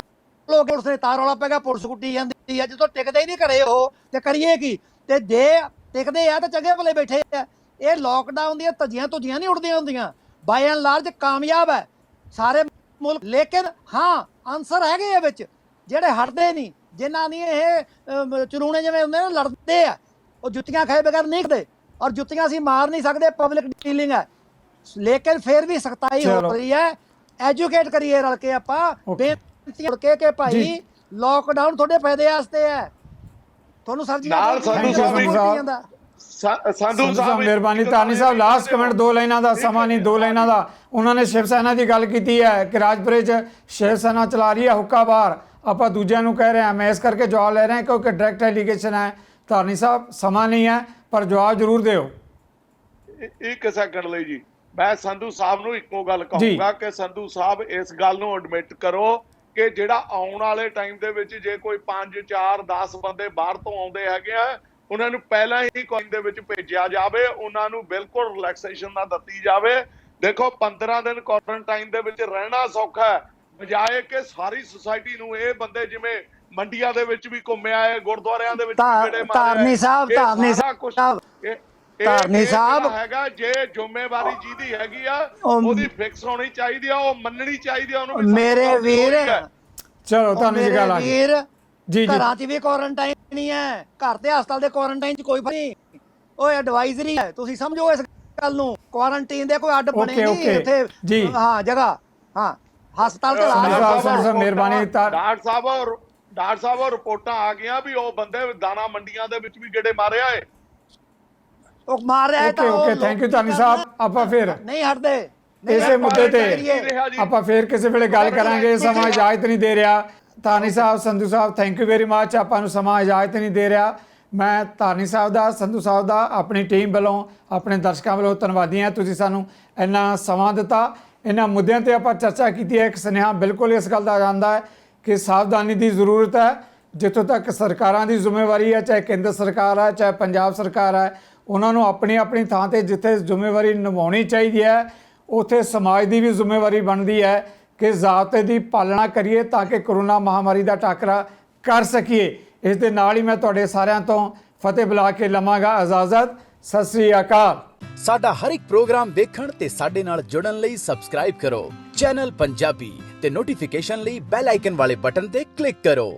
ਲੋ, ਪੁਲਿਸ ਨੇ ਤਾਰ ਰੌਲਾ ਪੈ ਗਿਆ, ਪੁਲਿਸ ਕੁੱਟੀ ਜਾਂਦੀ ਹੈ। ਜਦੋਂ ਟਿਕਦੇ ਹੀ ਨਹੀਂ ਘਰੇ ਉਹ ਤੇ ਕਰੀਏ ਕੀ? ਤੇ ਜੇ ਟਿਕਦੇ ਆ ਤਾਂ ਚੰਗੇ ਭਲੇ ਬੈਠੇ ਆ। ਇਹ ਲਾਕਡਾਊਨ ਦੀਆਂ ਧੱਜੀਆਂ ਧੁੱਜੀਆਂ ਨਹੀਂ ਉੱਡਦੀਆਂ ਹੁੰਦੀਆਂ। ਬਾਈ ਐਂਡ ਲਾਰਜ ਕਾਮਯਾਬ ਹੈ ਸਾਰੇ ਮੁਲਕ, ਲੇਕਿਨ ਹਾਂ ਆਨਸਰ ਹੈਗੇ ਆ ਵਿੱਚ ਜਿਹੜੇ ਹਟਦੇ ਨਹੀਂ, ਜਿਨ੍ਹਾਂ ਦੀ ਇਹ ਚਰੂਣੇ ਜਿਵੇਂ ਹੁੰਦੇ ਨੇ ਲੜਦੇ ਆ, ਉਹ ਜੁੱਤੀਆਂ ਖਾਏ ਬਗੈਰ ਨਹੀਂ ਖਦੇ। ਔਰ ਜੁੱਤੀਆਂ ਅਸੀਂ ਮਾਰ ਨਹੀਂ ਸਕਦੇ, ਪਬਲਿਕ ਡੀਲਿੰਗ ਹੈ। ਲੇਕਿਨ ਫਿਰ ਵੀ ਸਖਤਾਈ ਹੋ ਰਹੀ ਹੈ। ਐਜੂਕੇਟ ਕਰੀਏ ਰਲ ਕੇ ਆਪਾਂ, ਬੇਨਤੀ ਕਰਕੇ ਕਿ ਭਾਈ ਲਾਕਡਾਊਨ ਤੁਹਾਡੇ ਫਾਇਦੇ ਵਾਸਤੇ ਹੈ। ਤੁਹਾਨੂੰ ਸੰਧੂ ਸਾਹਿਬ ਮਿਹਰਬਾਨੀ। ਧਾਰਨੀ ਸਾਹਿਬ ਲਾਸਟ ਕਮੈਂਟ, 2 ਲਾਈਨਾਂ ਦਾ ਸਮਾਂ ਨਹੀਂ, 2 ਲਾਈਨਾਂ ਦਾ। ਉਹਨਾਂ ਨੇ ਸ਼ਿਵ ਸੈਨਾ ਦੀ ਗੱਲ ਕੀਤੀ ਹੈ ਕਿ ਰਾਜਪੁਰੇ 'ਚ ਸ਼ਿਵ ਸੈਨਾ ਚਲਾ ਰਹੀ ਹੈ ਹੁੱਕਾ ਬਾਰ। ਆਪਾਂ ਦੂਜਿਆਂ ਨੂੰ ਕਹਿ ਰਹੇ ਹਾਂ, ਮੈਂ ਇਸ ਕਰਕੇ ਜਵਾਬ ਲੈ ਰਿਹਾ ਕਿਉਂਕਿ ਡਾਇਰੈਕਟ ਐਲੀਗੇਸ਼ਨ ਹੈ। ਧਾਰਨੀ ਸਾਹਿਬ ਸਮਾਂ ਨਹੀਂ ਹੈ ਪਰ ਜਵਾਬ ਜ਼ਰੂਰ ਦਿਓ। 1 ਸੈਕਿੰਡ ਲਈ ਜੀ, ਮੈਂ ਸੰਧੂ ਸਾਹਿਬ ਨੂੰ ਇੱਕੋ ਗੱਲ ਕਹੂੰਗਾ ਕਿ ਸੰਧੂ ਸਾਹਿਬ ਇਸ ਗੱਲ ਨੂੰ ਐਡਮਿਟ ਕਰੋ ਕਿ ਜਿਹੜਾ ਆਉਣ ਵਾਲੇ ਟਾਈਮ ਦੇ ਵਿੱਚ ਜੇ ਕੋਈ 5 4 10 ਬੰਦੇ ਬਾਹਰ ਤੋਂ ਆਉਂਦੇ ਹੈਗੇ ਆ, ਉਹਨਾਂ ਨੂੰ ਪਹਿਲਾਂ ਹੀ ਕੁਆਰੰਟਾਈਨ ਦੇ ਵਿੱਚ ਭੇਜਿਆ ਜਾਵੇ। ਉਹਨਾਂ ਨੂੰ ਬਿਲਕੁਲ ਰਿਲੈਕਸੇਸ਼ਨ ਨਾ ਦਿੱਤੀ ਜਾਵੇ। ਦੇਖੋ 15 ਦਿਨ ਕੁਆਰੰਟਾਈਨ ਦੇ ਵਿੱਚ ਰਹਿਣਾ ਸੌਖਾ ਹੈ, ਬਜਾਏ ਕਿ ਸਾਰੀ ਸੁਸਾਇਟੀ ਨੂੰ ਇਹ ਬੰਦੇ ਜਿਵੇਂ ਮੰਡੀਆਂ ਦੇ ਵਿੱਚ ਵੀ ਘੁੰਮਿਆ ਹੈ, ਗੁਰਦੁਆਰਿਆਂ ਦੇ ਵਿੱਚ ਵੀ ਧਾਰਨੀ ਸਾਹਿਬ ਹੈਗਾ। ਜੇ ਜ਼ਿੰਮੇਵਾਰੀ ਜਿਹਦੀ ਹੈਗੀ ਆ ਉਹਦੀ ਫਿਕਸ ਹੋਣੀ ਚਾਹੀਦੀ ਆ, ਉਹ ਮੰਨਣੀ ਚਾਹੀਦੀ ਆ ਉਹਨੂੰ। ਮੇਰੇ ਵੀਰ ਚਲੋ ਤੁਹਾਨੂੰ ਜੀ ਗੱਲ ਆ ਗਈ ਜੀ। ਘਰਾਂ 'ਚ ਵੀ ਕੁਆਰੰਟਾਈਨ ਨਹੀਂ ਹੈ, ਘਰ ਤੇ ਹਸਪਤਾਲ ਦੇ ਕੁਆਰੰਟਾਈਨ 'ਚ ਕੋਈ ਫਰਕ ਨਹੀਂ। ਉਹ ਐਡਵਾਈਜ਼ਰੀ ਹੈ, ਤੁਸੀਂ ਸਮਝੋ ਇਸ ਗੱਲ ਨੂੰ। ਕੁਆਰੰਟਾਈਨ ਦੇ ਕੋਈ ਅੱਡ ਬਣੇ ਨਹੀਂ ਇੱਥੇ ਜੀ। ਹਾਂ ਜਗ੍ਹਾ, ਹਾਂ ਹਸਪਤਾਲ ਤੇ ਮਿਹਰਬਾਨੀ। ਡਾਕਟਰ ਸਾਹਿਬ ਰਿਪੋਰਟਾਂ ਆ ਗਈਆਂ ਵੀ ਉਹ ਬੰਦੇ ਦਾਣਾ ਮੰਡੀਆਂ ਦੇ ਵਿੱਚ ਵੀ ਗੇੜੇ ਮਾਰਿਆ ਏ। ਉਹ ਮਾਰ ਰਿਹਾ ਤਾਂ ਓਕੇ ਥੈਂਕ ਯੂ ਧਾਰਨੀ ਸਾਹਿਬ। ਆਪਾਂ ਫਿਰ ਨਹੀਂ ਹਟਦੇ ਇਸੇ ਮੁੱਦੇ ਤੇ ਆਪਾਂ ਫਿਰ ਕਿਸੇ ਵੇਲੇ ਗੱਲ ਕਰਾਂਗੇ। ਸਮਾਂ ਇਜਾਜ਼ਤ ਨਹੀਂ ਦੇ ਰਿਹਾ। ਧਾਰਨੀ ਸਾਹਿਬ, ਸੰਧੂ ਸਾਹਿਬ ਥੈਂਕ ਯੂ ਵੈਰੀ ਮੱਚ। ਆਪਾਂ ਨੂੰ ਸਮਾਂ ਇਜਾਜ਼ਤ ਨਹੀਂ ਦੇ ਰਿਹਾ। ਮੈਂ ਧਾਰਨੀ ਸਾਹਿਬ ਦਾ, ਸੰਧੂ ਸਾਹਿਬ ਦਾ, ਆਪਣੀ ਟੀਮ ਵੱਲੋਂ, ਆਪਣੇ ਦਰਸ਼ਕਾਂ ਵੱਲੋਂ ਧੰਨਵਾਦੀ ਹਾਂ। ਤੁਸੀਂ ਸਾਨੂੰ ਇੰਨਾ ਸਮਾਂ ਦਿੱਤਾ। ਇਹਨਾਂ ਮੁੱਦਿਆਂ ਤੇ ਆਪਾਂ ਚਰਚਾ ਕੀਤੀ ਹੈ। ਇੱਕ ਸੁਨੇਹਾ ਬਿਲਕੁਲ ਇਸ ਗੱਲ ਦਾ ਜਾਂਦਾ ਹੈ ਕਿ ਸਾਵਧਾਨੀ ਦੀ ਜ਼ਰੂਰਤ ਹੈ। ਜਿੱਥੋਂ ਤੱਕ ਸਰਕਾਰਾਂ ਦੀ ਜ਼ਿੰਮੇਵਾਰੀ ਹੈ, ਚਾਹੇ ਕੇਂਦਰ ਸਰਕਾਰ ਹੈ, ਚਾਹੇ ਪੰਜਾਬ ਸਰਕਾਰ ਹੈ, ਉਹਨਾਂ ਨੂੰ ਆਪਣੀ ਆਪਣੀ ਥਾਂ ਤੇ ਜਿੱਥੇ ਜ਼ਿੰਮੇਵਾਰੀ ਨਿਭਾਉਣੀ ਚਾਹੀਦੀ ਹੈ, ਉੱਥੇ ਸਮਾਜ ਦੀ ਵੀ ਜ਼ਿੰਮੇਵਾਰੀ ਬਣਦੀ ਹੈ ਕਿ ਜ਼ਾਬਤੇ ਦੀ ਪਾਲਣਾ ਕਰੀਏ ਤਾਂ ਕਿ ਕਰੋਨਾ ਮਹਾਮਾਰੀ ਦਾ ਟਾਕਰਾ ਕਰ ਸਕੀਏ। ਇਸ ਦੇ ਨਾਲ ਹੀ ਮੈਂ ਤੁਹਾਡੇ ਸਾਰਿਆਂ ਤੋਂ ਫਤਿਹ ਬੁਲਾ ਕੇ ਲਵਾਂਗਾ ਇਜਾਜ਼ਤ। ਸਤਿ ਸ੍ਰੀ ਅਕਾਲ। ਸਾਡਾ ਹਰ ਇੱਕ ਪ੍ਰੋਗਰਾਮ ਦੇਖਣ ਤੇ ਸਾਡੇ ਨਾਲ ਜੁੜਨ ਲਈ ਸਬਸਕ੍ਰਾਈਬ ਕਰੋ ਚੈਨਲ ਪੰਜਾਬੀ ਤੇ ਨੋਟੀਫਿਕੇਸ਼ਨ ਲਈ ਬੈਲ ਆਈਕਨ ਵਾਲੇ ਬਟਨ ਤੇ ਕਲਿੱਕ ਕਰੋ।